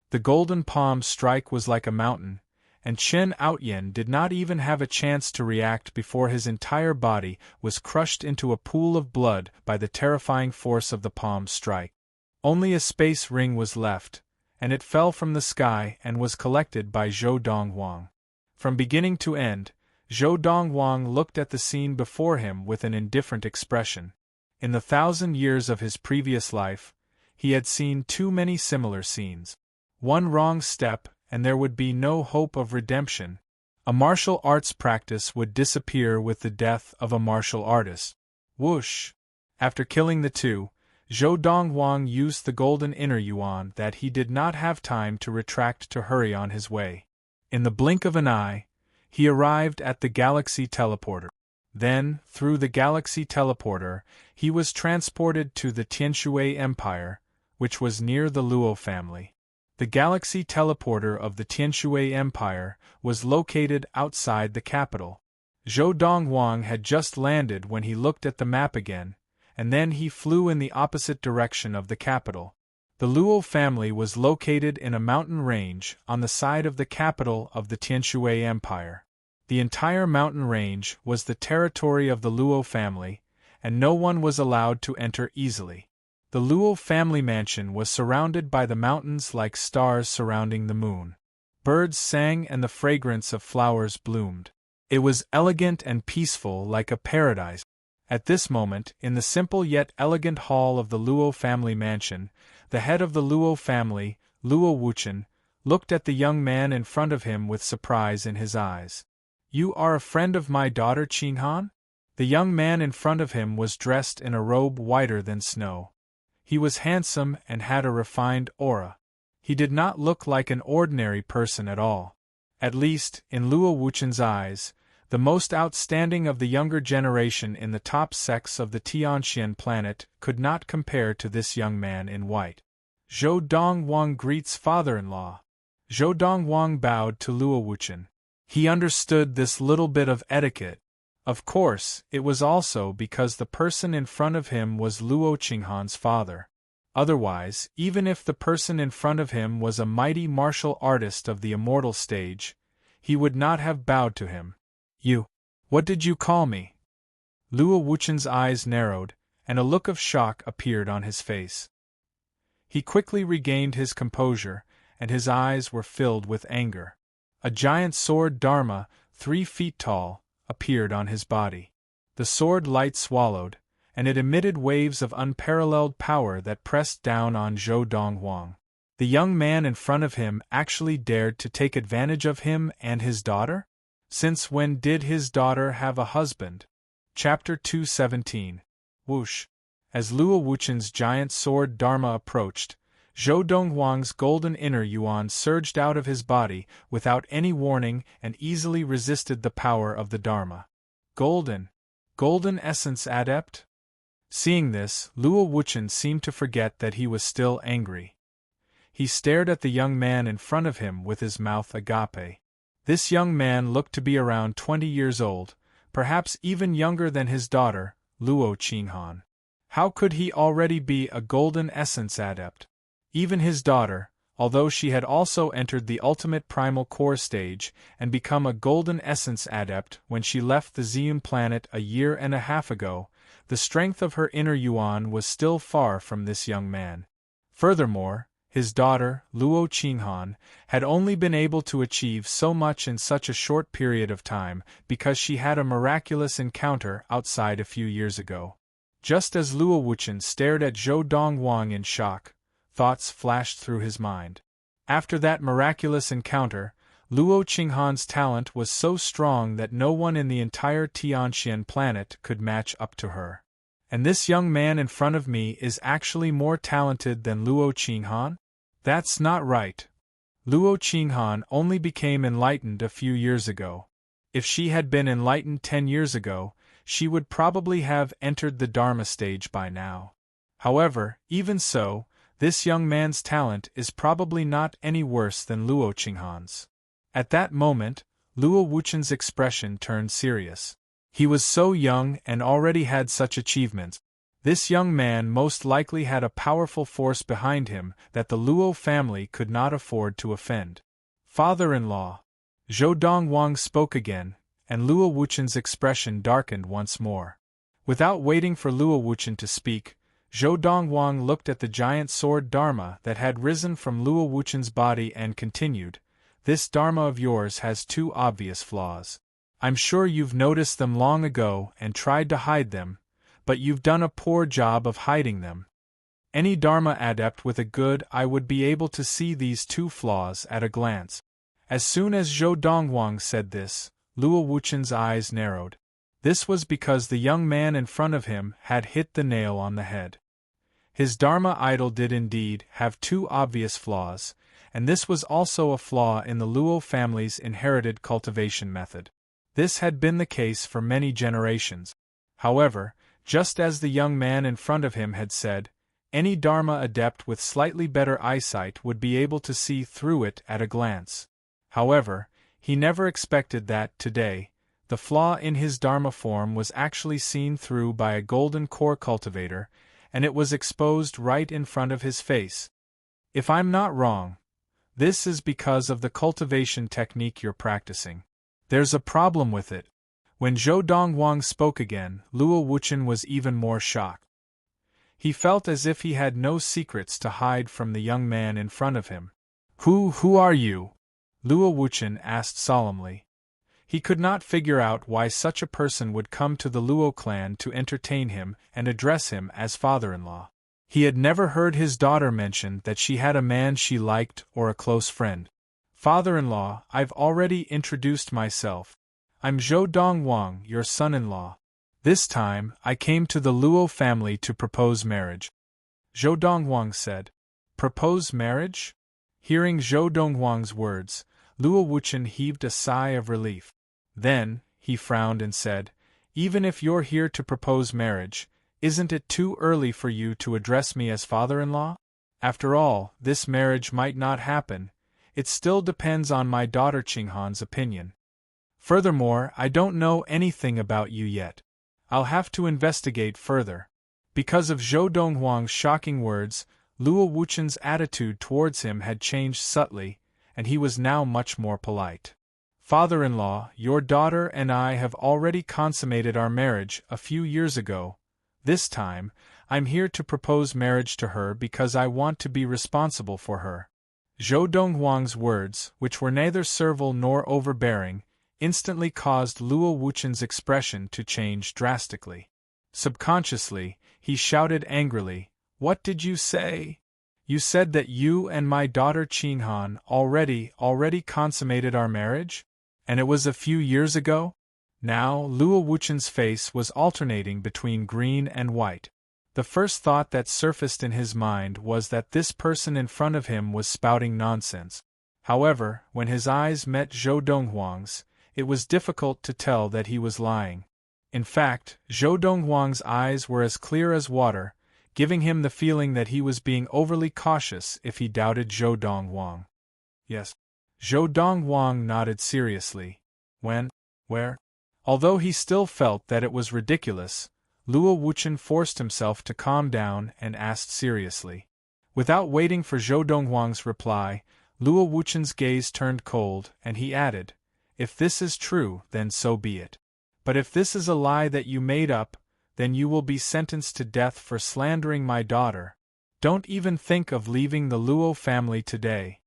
The golden palm strike was like a mountain, and Chen Outyin did not even have a chance to react before his entire body was crushed into a pool of blood by the terrifying force of the palm strike. Only a space ring was left, and it fell from the sky and was collected by Zhou Dongwang. From beginning to end, Zhou Dongwang looked at the scene before him with an indifferent expression. In the 1,000 years of his previous life, he had seen too many similar scenes. One wrong step, and there would be no hope of redemption. A martial arts practice would disappear with the death of a martial artist. Whoosh! After killing the two, Zhou Dongwang used the golden inner yuan that he did not have time to retract to hurry on his way. In the blink of an eye, he arrived at the galaxy teleporter. Then, through the galaxy teleporter, he was transported to the Tianshui Empire, which was near the Luo family. The galaxy teleporter of the Tianshui Empire was located outside the capital. Zhou Dongwang had just landed when he looked at the map again, and then he flew in the opposite direction of the capital. The Luo family was located in a mountain range on the side of the capital of the Tianshui Empire. The entire mountain range was the territory of the Luo family, and no one was allowed to enter easily. The Luo family mansion was surrounded by the mountains like stars surrounding the moon. Birds sang and the fragrance of flowers bloomed. It was elegant and peaceful like a paradise. At this moment, in the simple yet elegant hall of the Luo family mansion, the head of the Luo family, Luo Wuchen, looked at the young man in front of him with surprise in his eyes. "You are a friend of my daughter Qinghan?" The young man in front of him was dressed in a robe whiter than snow. He was handsome and had a refined aura. He did not look like an ordinary person at all. At least, in Luo Wuchen's eyes, the most outstanding of the younger generation in the top sects of the Tianxian planet could not compare to this young man in white. Zhou Dongwang greets father-in-law. Zhou Dongwang bowed to Luo Wuchen. He understood this little bit of etiquette. Of course, it was also because the person in front of him was Luo Qinghan's father. Otherwise, even if the person in front of him was a mighty martial artist of the immortal stage, he would not have bowed to him. "You. What did you call me?" Luo Wuchen's eyes narrowed, and a look of shock appeared on his face. He quickly regained his composure, and his eyes were filled with anger. A giant sword Dharma, 3 feet tall, appeared on his body. The sword light swallowed, and it emitted waves of unparalleled power that pressed down on Zhou Dongwang. The young man in front of him actually dared to take advantage of him and his daughter? Since when did his daughter have a husband? Chapter 217. Whoosh! As Luo Wuchen's giant sword Dharma approached, Zhou Dongwang's golden inner yuan surged out of his body without any warning and easily resisted the power of the Dharma. Golden essence adept? Seeing this, Luo Wuchen seemed to forget that he was still angry. He stared at the young man in front of him with his mouth agape. This young man looked to be around 20 years old, perhaps even younger than his daughter, Luo Qinghan. How could he already be a golden essence adept? Even his daughter, although she had also entered the ultimate primal core stage and become a golden essence adept when she left the Xian planet a year and a half ago, the strength of her inner yuan was still far from this young man. Furthermore, his daughter, Luo Qinghan, had only been able to achieve so much in such a short period of time because she had a miraculous encounter outside a few years ago. Just as Luo Wuchen stared at Zhou Dongwang in shock, thoughts flashed through his mind. After that miraculous encounter, Luo Qinghan's talent was so strong that no one in the entire Tianxian planet could match up to her. And this young man in front of me is actually more talented than Luo Qinghan? That's not right, Luo Qinghan only became enlightened a few years ago. If she had been enlightened 10 years ago, she would probably have entered the Dharma stage by now. However, even so, this young man's talent is probably not any worse than Luo Qinghan's. At that moment, Luo Wuchen's expression turned serious. He was so young and already had such achievements. This young man most likely had a powerful force behind him that the Luo family could not afford to offend. Father-in-law. Zhou Dongwang spoke again, and Luo Wuchen's expression darkened once more. Without waiting for Luo Wuchen to speak, Zhou Dongwang looked at the giant sword Dharma that had risen from Luo Wuchen's body and continued, "This Dharma of yours has two obvious flaws. I'm sure you've noticed them long ago and tried to hide them, but you've done a poor job of hiding them. Any Dharma adept with a good eye would be able to see these two flaws at a glance." As soon as Zhou Dongwang said this, Luo Wuchen's eyes narrowed. This was because the young man in front of him had hit the nail on the head. His Dharma idol did indeed have two obvious flaws, and this was also a flaw in the Luo family's inherited cultivation method. This had been the case for many generations. However, just as the young man in front of him had said, any Dharma adept with slightly better eyesight would be able to see through it at a glance. However, he never expected that, today, the flaw in his Dharma form was actually seen through by a golden core cultivator, and it was exposed right in front of his face. If I'm not wrong, this is because of the cultivation technique you're practicing. There's a problem with it. When Zhou Dongwang spoke again, Luo Wuchen was even more shocked. He felt as if he had no secrets to hide from the young man in front of him. Who are you?" Luo Wuchen asked solemnly. He could not figure out why such a person would come to the Luo clan to entertain him and address him as father-in-law. He had never heard his daughter mention that she had a man she liked or a close friend. "Father-in-law, I've already introduced myself. I'm Zhou Dongwang, your son-in-law. This time, I came to the Luo family to propose marriage." Zhou Dongwang said. "Propose marriage?" Hearing Zhou Dongwang's words, Luo Wuchen heaved a sigh of relief. Then, he frowned and said, "Even if you're here to propose marriage, isn't it too early for you to address me as father-in-law? After all, this marriage might not happen. It still depends on my daughter Qinghan's opinion. Furthermore, I don't know anything about you yet. I'll have to investigate further." Because of Zhou Dongwang's shocking words, Luo Wuchen's attitude towards him had changed subtly, and he was now much more polite. "Father-in-law, your daughter and I have already consummated our marriage a few years ago. This time, I'm here to propose marriage to her because I want to be responsible for her." Zhou Dongwang's words, which were neither servile nor overbearing, instantly caused Luo Wuchen's expression to change drastically. Subconsciously, he shouted angrily, "What did you say? You said that you and my daughter Qinghan already consummated our marriage? And it was a few years ago?" Now, Luo Wuchen's face was alternating between green and white. The first thought that surfaced in his mind was that this person in front of him was spouting nonsense. However, when his eyes met Zhou Dongwang's, it was difficult to tell that he was lying. In fact, Zhou Dongwang's eyes were as clear as water, giving him the feeling that he was being overly cautious if he doubted Zhou Dongwang. "Yes." Zhou Dongwang nodded seriously. "When? Where?" Although he still felt that it was ridiculous, Luo Wuchen forced himself to calm down and asked seriously. Without waiting for Zhou Dongwang's reply, Luo Wuchen's gaze turned cold, and he added, "If this is true, then so be it. But if this is a lie that you made up, then you will be sentenced to death for slandering my daughter. Don't even think of leaving the Luo family today,"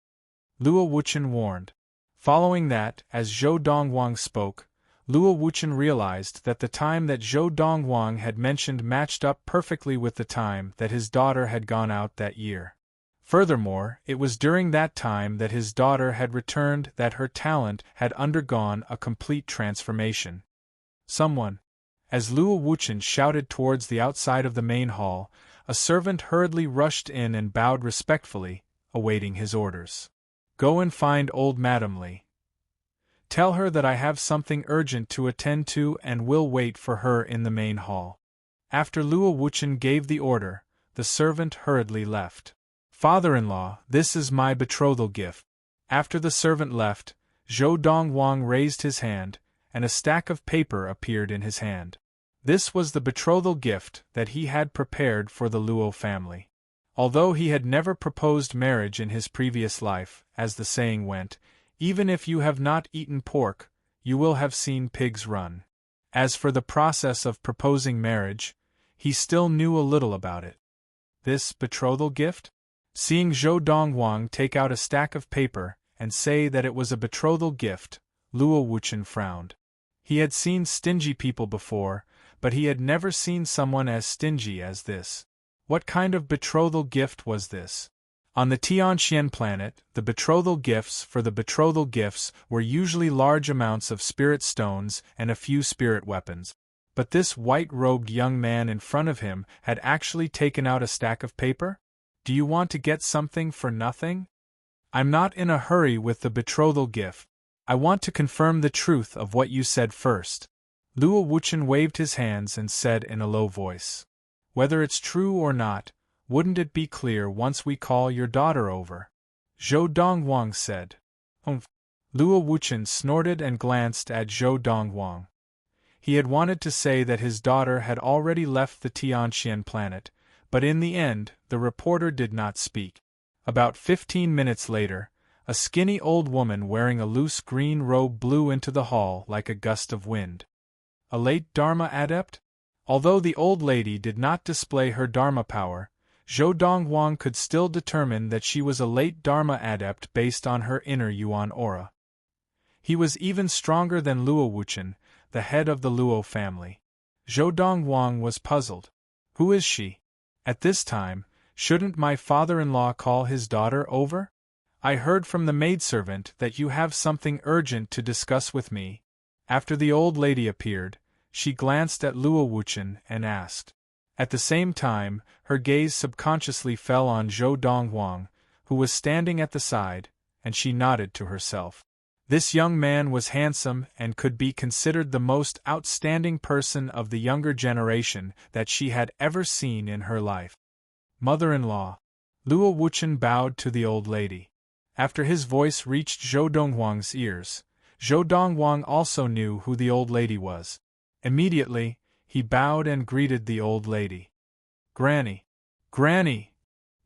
Luo Wuchen warned. Following that, as Zhou Dongwang spoke, Luo Wuchen realized that the time that Zhou Dongwang had mentioned matched up perfectly with the time that his daughter had gone out that year. Furthermore, it was during that time that his daughter had returned that her talent had undergone a complete transformation. "Someone!" As Luo Wuchen shouted towards the outside of the main hall, a servant hurriedly rushed in and bowed respectfully, awaiting his orders. Go and find old Madam Li. Tell her that I have something urgent to attend to and will wait for her in the main hall. After Luo Wuchen gave the order, the servant hurriedly left. Father-in-law, this is my betrothal gift. After the servant left, Zhou Dongwang raised his hand, and a stack of paper appeared in his hand. This was the betrothal gift that he had prepared for the Luo family. Although he had never proposed marriage in his previous life, as the saying went, even if you have not eaten pork, you will have seen pigs run. As for the process of proposing marriage, he still knew a little about it. This betrothal gift? Seeing Zhou Dongwang take out a stack of paper and say that it was a betrothal gift, Luo Wuchen frowned. He had seen stingy people before, but he had never seen someone as stingy as this. What kind of betrothal gift was this? On the Tianxian planet, the betrothal gifts for the betrothal gifts were usually large amounts of spirit stones and a few spirit weapons. But this white-robed young man in front of him had actually taken out a stack of paper? Do you want to get something for nothing? I'm not in a hurry with the betrothal gift. I want to confirm the truth of what you said first. Luo Wuchen waved his hands and said in a low voice. Whether it's true or not, wouldn't it be clear once we call your daughter over? Zhou Dongwang said. Luo Wuchen snorted and glanced at Zhou Dongwang. He had wanted to say that his daughter had already left the Tianxian planet, but in the end, the reporter did not speak. About 15 minutes later, a skinny old woman wearing a loose green robe blew into the hall like a gust of wind. A late Dharma adept? Although the old lady did not display her Dharma power, Zhou Dongwang could still determine that she was a late Dharma adept based on her inner Yuan aura. He was even stronger than Luo Wuchen, the head of the Luo family. Zhou Dongwang was puzzled. Who is she? At this time, shouldn't my father-in-law call his daughter over? I heard from the maidservant that you have something urgent to discuss with me. After the old lady appeared, she glanced at Luo Wuchen and asked. At the same time, her gaze subconsciously fell on Zhou Dongwang, who was standing at the side, and she nodded to herself. This young man was handsome and could be considered the most outstanding person of the younger generation that she had ever seen in her life. Mother-in-law. Luo Wuchen bowed to the old lady. After his voice reached Zhou Dongwang's ears, Zhou Dongwang also knew who the old lady was. Immediately, he bowed and greeted the old lady. Granny! Granny!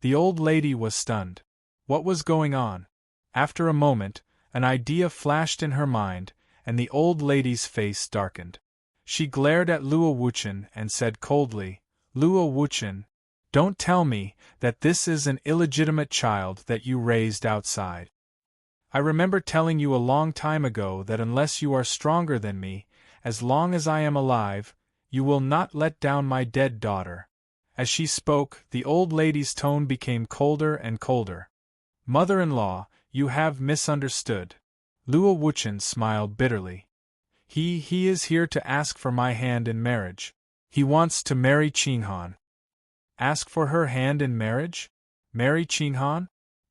The old lady was stunned. What was going on? After a moment, an idea flashed in her mind, and the old lady's face darkened. She glared at Luo Wuchen and said coldly, Luo Wuchen, don't tell me that this is an illegitimate child that you raised outside. I remember telling you a long time ago that unless you are stronger than me, as long as I am alive, you will not let down my dead daughter. As she spoke, the old lady's tone became colder and colder. Mother-in-law, you have misunderstood. Luo Wuchen smiled bitterly. He is here to ask for my hand in marriage. He wants to marry Qinghan. Ask for her hand in marriage? Marry Qinghan?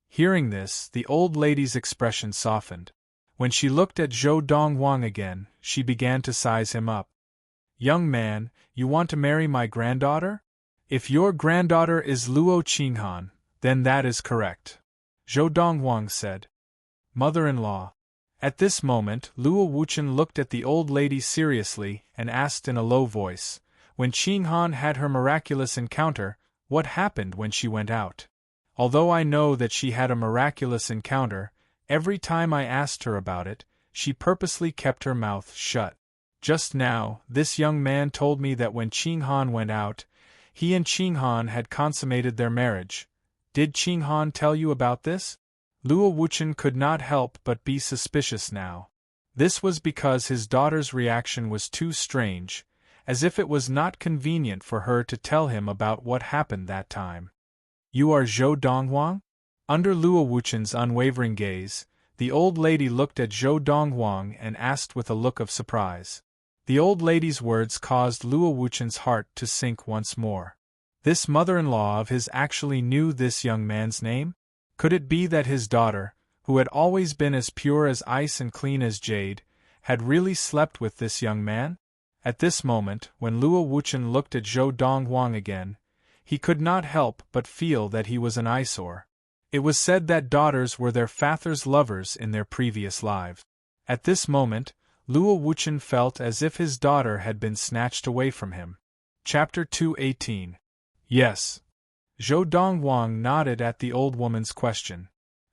Hearing this, the old lady's expression softened. When she looked at Zhou Dongwang again, she began to size him up. Young man, you want to marry my granddaughter? If your granddaughter is Luo Qinghan, then that is correct. Zhou Dongwang said. Mother-in-law. At this moment, Luo Wuchen looked at the old lady seriously and asked in a low voice, when Qinghan had her miraculous encounter, what happened when she went out? Although I know that she had a miraculous encounter, every time I asked her about it, she purposely kept her mouth shut. Just now, this young man told me that when Qinghan went out, he and Qinghan had consummated their marriage. Did Qinghan tell you about this? Luo Wuchen could not help but be suspicious now. This was because his daughter's reaction was too strange, as if it was not convenient for her to tell him about what happened that time. You are Zhou Dongwang? Under Luo Wuchen's unwavering gaze, the old lady looked at Zhou Dongwang and asked with a look of surprise. The old lady's words caused Luo Wuchen's heart to sink once more. This mother-in-law of his actually knew this young man's name? Could it be that his daughter, who had always been as pure as ice and clean as jade, had really slept with this young man? At this moment, when Luo Wuchen looked at Zhou Donghuang again, he could not help but feel that he was an eyesore. It was said that daughters were their fathers' lovers in their previous lives. At this moment, Luo Wuchen felt as if his daughter had been snatched away from him. Chapter 218. Yes. Zhou Donghuang nodded at the old woman's question.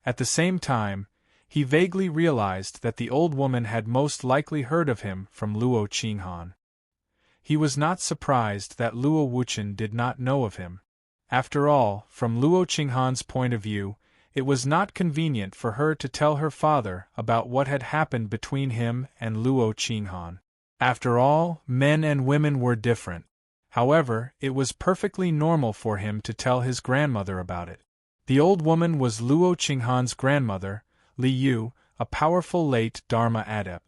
At the same time, he vaguely realized that the old woman had most likely heard of him from Luo Qinghan. He was not surprised that Luo Wuchen did not know of him. After all, from Luo Qinghan's point of view, it was not convenient for her to tell her father about what had happened between him and Luo Qinghan. After all, men and women were different. However, it was perfectly normal for him to tell his grandmother about it. The old woman was Luo Qinghan's grandmother, Li Yu, a powerful late Dharma adept.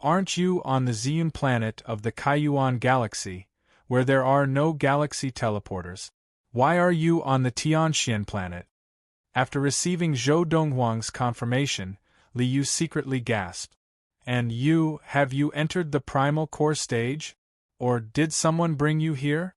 Aren't you on the Ziyun planet of the Kaiyuan galaxy, where there are no galaxy teleporters? Why are you on the Tianxian planet? After receiving Zhou Donghuang's confirmation, Li Yu secretly gasped. And have you entered the primal core stage? Or did someone bring you here?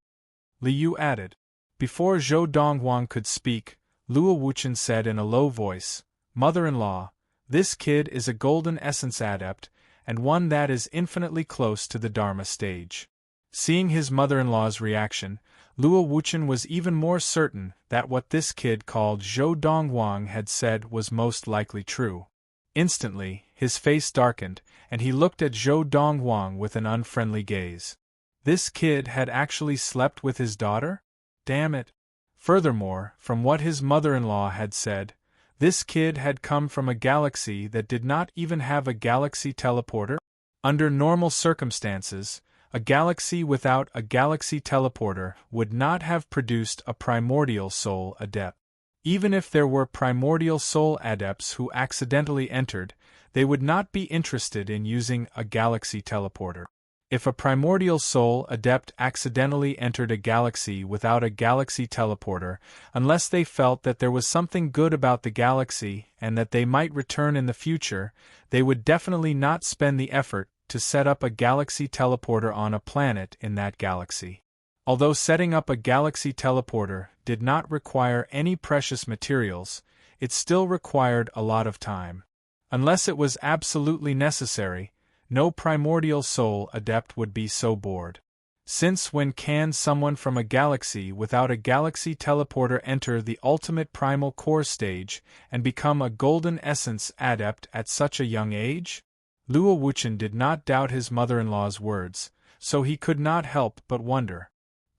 Li Yu added. Before Zhou Donghuang could speak, Luo Wuchen said in a low voice, "Mother-in-law, this kid is a golden essence adept, and one that is infinitely close to the Dharma stage." Seeing his mother-in-law's reaction, Luo Wuchen was even more certain that what this kid called Zhou Donghuang had said was most likely true. Instantly, his face darkened, and he looked at Zhou Donghuang with an unfriendly gaze. This kid had actually slept with his daughter? Damn it! Furthermore, from what his mother-in-law had said, this kid had come from a galaxy that did not even have a galaxy teleporter? Under normal circumstances, a galaxy without a galaxy teleporter would not have produced a primordial soul adept. Even if there were primordial soul adepts who accidentally entered, they would not be interested in using a galaxy teleporter. If a primordial soul adept accidentally entered a galaxy without a galaxy teleporter, unless they felt that there was something good about the galaxy and that they might return in the future, they would definitely not spend the effort to set up a galaxy teleporter on a planet in that galaxy. Although setting up a galaxy teleporter did not require any precious materials, it still required a lot of time. Unless it was absolutely necessary, no primordial soul adept would be so bored. Since when can someone from a galaxy without a galaxy teleporter enter the ultimate primal core stage and become a golden essence adept at such a young age? Luo Wuchen did not doubt his mother-in-law's words, so he could not help but wonder.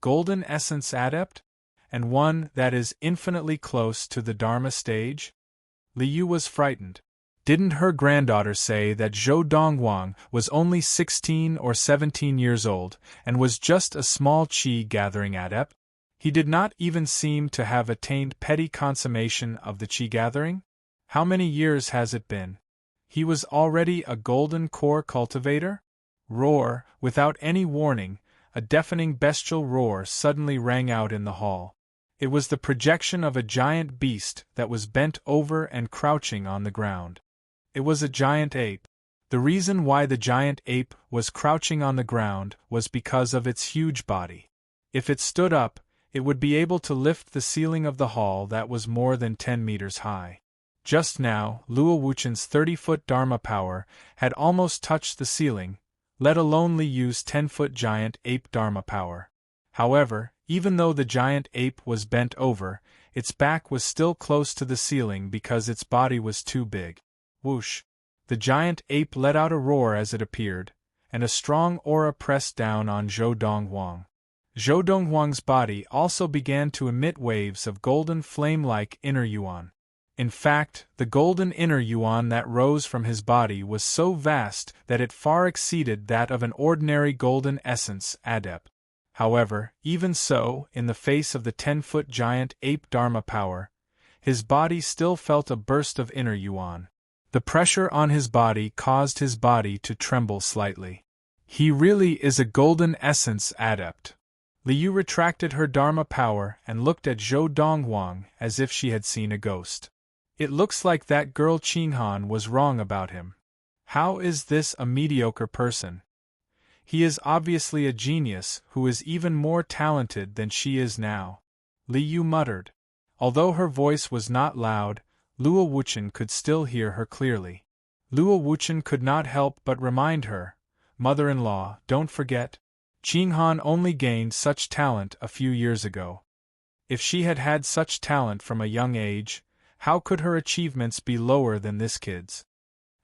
Golden essence adept? And one that is infinitely close to the Dharma stage? Li Yu was frightened. Didn't her granddaughter say that Zhou Donghuang was only 16 or 17 years old and was just a small qi-gathering adept? He did not even seem to have attained petty consummation of the qi-gathering? How many years has it been? He was already a golden core cultivator? Roar, without any warning, a deafening bestial roar suddenly rang out in the hall. It was the projection of a giant beast that was bent over and crouching on the ground. It was a giant ape. The reason why the giant ape was crouching on the ground was because of its huge body. If it stood up, it would be able to lift the ceiling of the hall that was more than 10 meters high. Just now, Luo Wuchen's 30-foot Dharma power had almost touched the ceiling, let alone Li Yu's 10-foot giant ape Dharma power. However, even though the giant ape was bent over, its back was still close to the ceiling because its body was too big. Whoosh! The giant ape let out a roar as it appeared, and a strong aura pressed down on Zhou Donghuang. Zhou Donghuang's body also began to emit waves of golden flame-like inner yuan. In fact, the golden inner yuan that rose from his body was so vast that it far exceeded that of an ordinary golden essence adept. However, even so, in the face of the 10-foot giant ape Dharma power, his body still felt a burst of inner yuan. The pressure on his body caused his body to tremble slightly. He really is a golden essence adept. Li Yu retracted her Dharma power and looked at Zhou Donghuang as if she had seen a ghost. It looks like that girl Qinghan was wrong about him. How is this a mediocre person? He is obviously a genius who is even more talented than she is now. Li Yu muttered. Although her voice was not loud, Luo Wuchen could still hear her clearly. Luo Wuchen could not help but remind her, "Mother-in-law, don't forget, Qinghan only gained such talent a few years ago. If she had had such talent from a young age, how could her achievements be lower than this kid's?"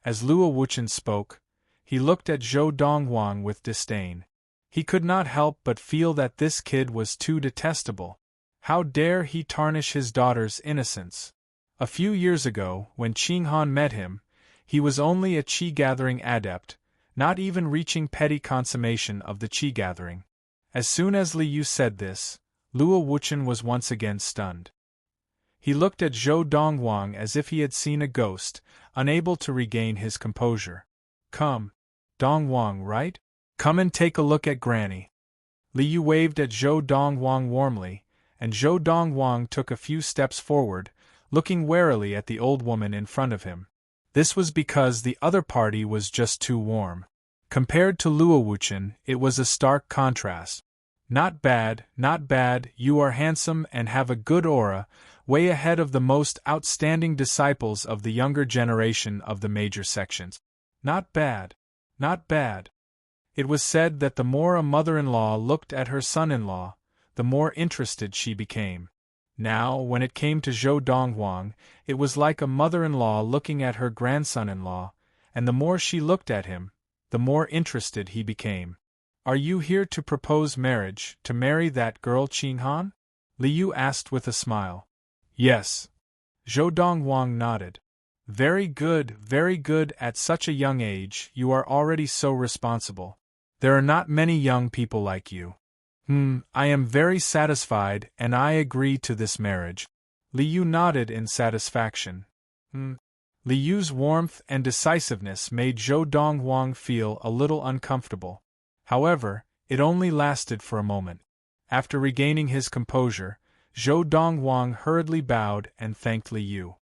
As Luo Wuchen spoke, he looked at Zhou Donghuang with disdain. He could not help but feel that this kid was too detestable. How dare he tarnish his daughter's innocence? A few years ago, when Qinghan met him, he was only a qi-gathering adept, not even reaching petty consummation of the qi-gathering. As soon as Li Yu said this, Luo Wuchen was once again stunned. He looked at Zhou Donghuang as if he had seen a ghost, unable to regain his composure. "Come, Donghuang, right? Come and take a look at Granny." Li Yu waved at Zhou Donghuang warmly, and Zhou Donghuang took a few steps forward, looking warily at the old woman in front of him. This was because the other party was just too warm. Compared to Luo Wuchen, it was a stark contrast. "Not bad, not bad, you are handsome and have a good aura, way ahead of the most outstanding disciples of the younger generation of the major sections. Not bad, not bad." It was said that the more a mother-in-law looked at her son-in-law, the more interested she became. Now, when it came to Zhou Donghuang, it was like a mother-in-law looking at her grandson-in-law, and the more she looked at him, the more interested he became. "Are you here to propose marriage, to marry that girl Qinghan?" Li Yu asked with a smile. "Yes." Zhou Donghuang nodded. Very good, at such a young age, you are already so responsible. There are not many young people like you. I am very satisfied and I agree to this marriage." Li Yu nodded in satisfaction. Li Yu's warmth and decisiveness made Zhou Donghuang feel a little uncomfortable. However, it only lasted for a moment. After regaining his composure, Zhou Donghuang hurriedly bowed and thanked Li Yu.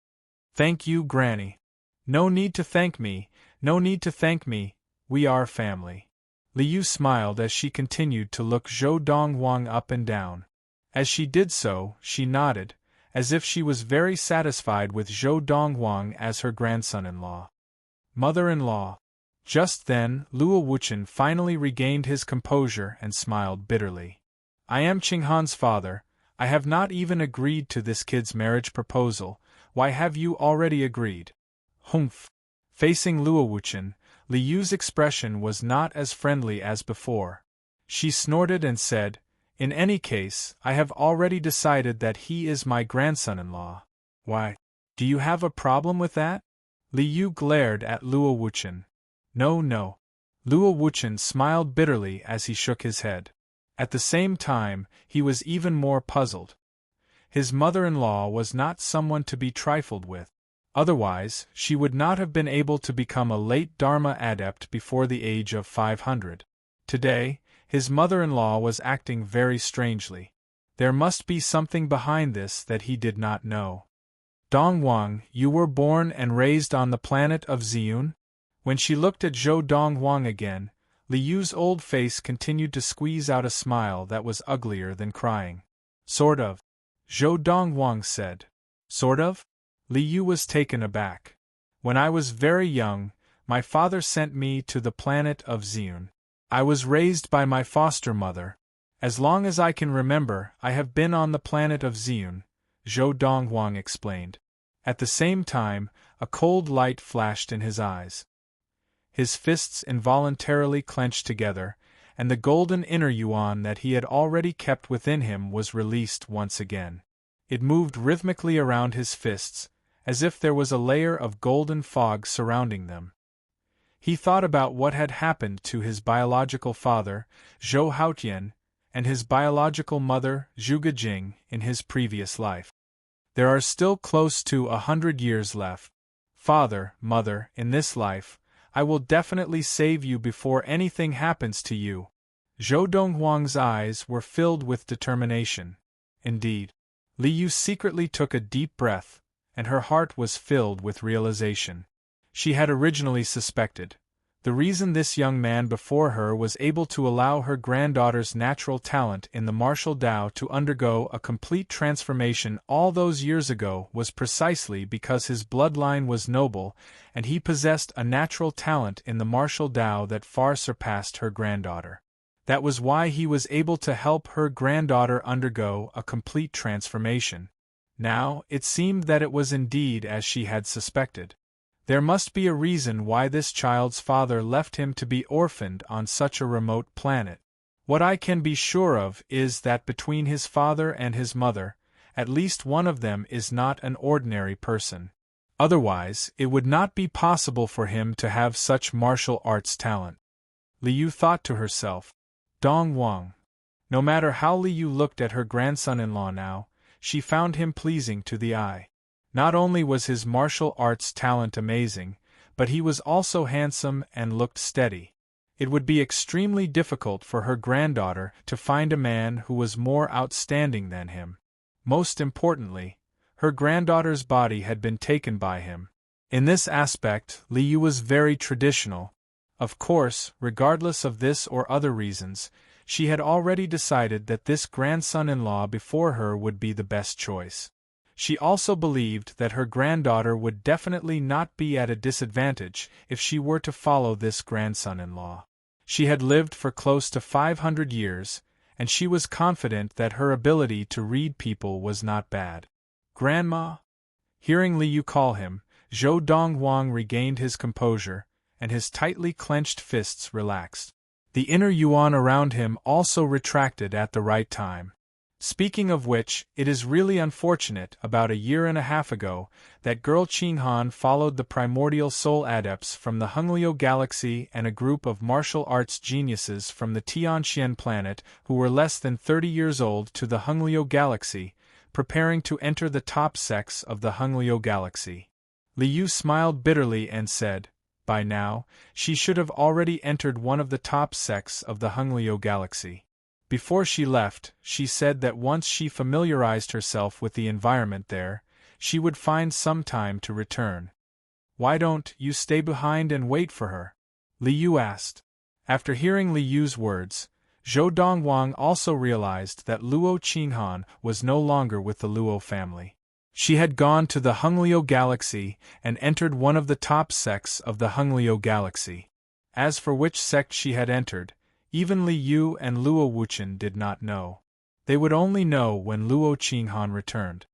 "Thank you, Granny." "No need to thank me, no need to thank me, we are family." Li Yu smiled as she continued to look Zhou Donghuang up and down. As she did so, she nodded, as if she was very satisfied with Zhou Donghuang as her grandson-in-law. "Mother-in-law." Just then, Luo Wuchen finally regained his composure and smiled bitterly. "I am Qinghan's father, I have not even agreed to this kid's marriage proposal, why have you already agreed?" "Humph." Facing Luo Wuchen, Li Yu's expression was not as friendly as before. She snorted and said, "In any case, I have already decided that he is my grandson-in-law." "Why? Do you have a problem with that?" Li Yu glared at Luo Wuchen. "No, no." Luo Wuchen smiled bitterly as he shook his head. At the same time, he was even more puzzled. His mother-in-law was not someone to be trifled with. Otherwise, she would not have been able to become a late Dharma adept before the age of 500. Today, his mother-in-law was acting very strangely. There must be something behind this that he did not know. "Donghuang, you were born and raised on the planet of Ziyun?" When she looked at Zhou Donghuang again, Li Yu's old face continued to squeeze out a smile that was uglier than crying. "Sort of," Zhou Donghuang said. "Sort of?" Li Yu was taken aback. "When I was very young, my father sent me to the planet of Ziyun. I was raised by my foster mother. As long as I can remember, I have been on the planet of Ziyun," Zhou Donghuang explained. At the same time, a cold light flashed in his eyes. His fists involuntarily clenched together, and the golden inner yuan that he had already kept within him was released once again. It moved rhythmically around his fists, as if there was a layer of golden fog surrounding them. He thought about what had happened to his biological father, Zhou Haotian, and his biological mother, Zhu Gejing, in his previous life. There are still close to 100 years left. Father, mother, in this life, I will definitely save you before anything happens to you. Zhou Donghuang's eyes were filled with determination. Indeed. Li Yu secretly took a deep breath, and her heart was filled with realization. She had originally suspected. The reason this young man before her was able to allow her granddaughter's natural talent in the martial Tao to undergo a complete transformation all those years ago was precisely because his bloodline was noble, and he possessed a natural talent in the martial Tao that far surpassed her granddaughter. That was why he was able to help her granddaughter undergo a complete transformation. Now, it seemed that it was indeed as she had suspected. There must be a reason why this child's father left him to be orphaned on such a remote planet. What I can be sure of is that between his father and his mother, at least one of them is not an ordinary person. Otherwise, it would not be possible for him to have such martial arts talent. Liu thought to herself. Dong Wang. No matter how Liu looked at her grandson-in-law now, she found him pleasing to the eye. Not only was his martial arts talent amazing, but he was also handsome and looked steady. It would be extremely difficult for her granddaughter to find a man who was more outstanding than him. Most importantly, her granddaughter's body had been taken by him. In this aspect, Liu was very traditional. Of course, regardless of this or other reasons, she had already decided that this grandson-in-law before her would be the best choice. She also believed that her granddaughter would definitely not be at a disadvantage if she were to follow this grandson-in-law. She had lived for close to 500 years, and she was confident that her ability to read people was not bad. Grandma? Hearing Liu call him, Zhou Donghuang regained his composure, and his tightly clenched fists relaxed. The inner yuan around him also retracted at the right time. Speaking of which, it is really unfortunate, about a year and a half ago, that girl Qinghan followed the primordial soul adepts from the Hongliu galaxy and a group of martial arts geniuses from the Tianxian planet who were less than 30 years old to the Hongliu galaxy, preparing to enter the top sects of the Hongliu galaxy. Liu smiled bitterly and said, by now, she should have already entered one of the top sects of the Hongliu galaxy. Before she left, she said that once she familiarized herself with the environment there, she would find some time to return. Why don't you stay behind and wait for her? Liu asked. After hearing Liu's words, Zhou Donghuang also realized that Luo Qinghan was no longer with the Luo family. She had gone to the Hongliu galaxy and entered one of the top sects of the Hongliu galaxy. As for which sect she had entered, even Liu and Luo Wuchen did not know. They would only know when Luo Qinghan returned.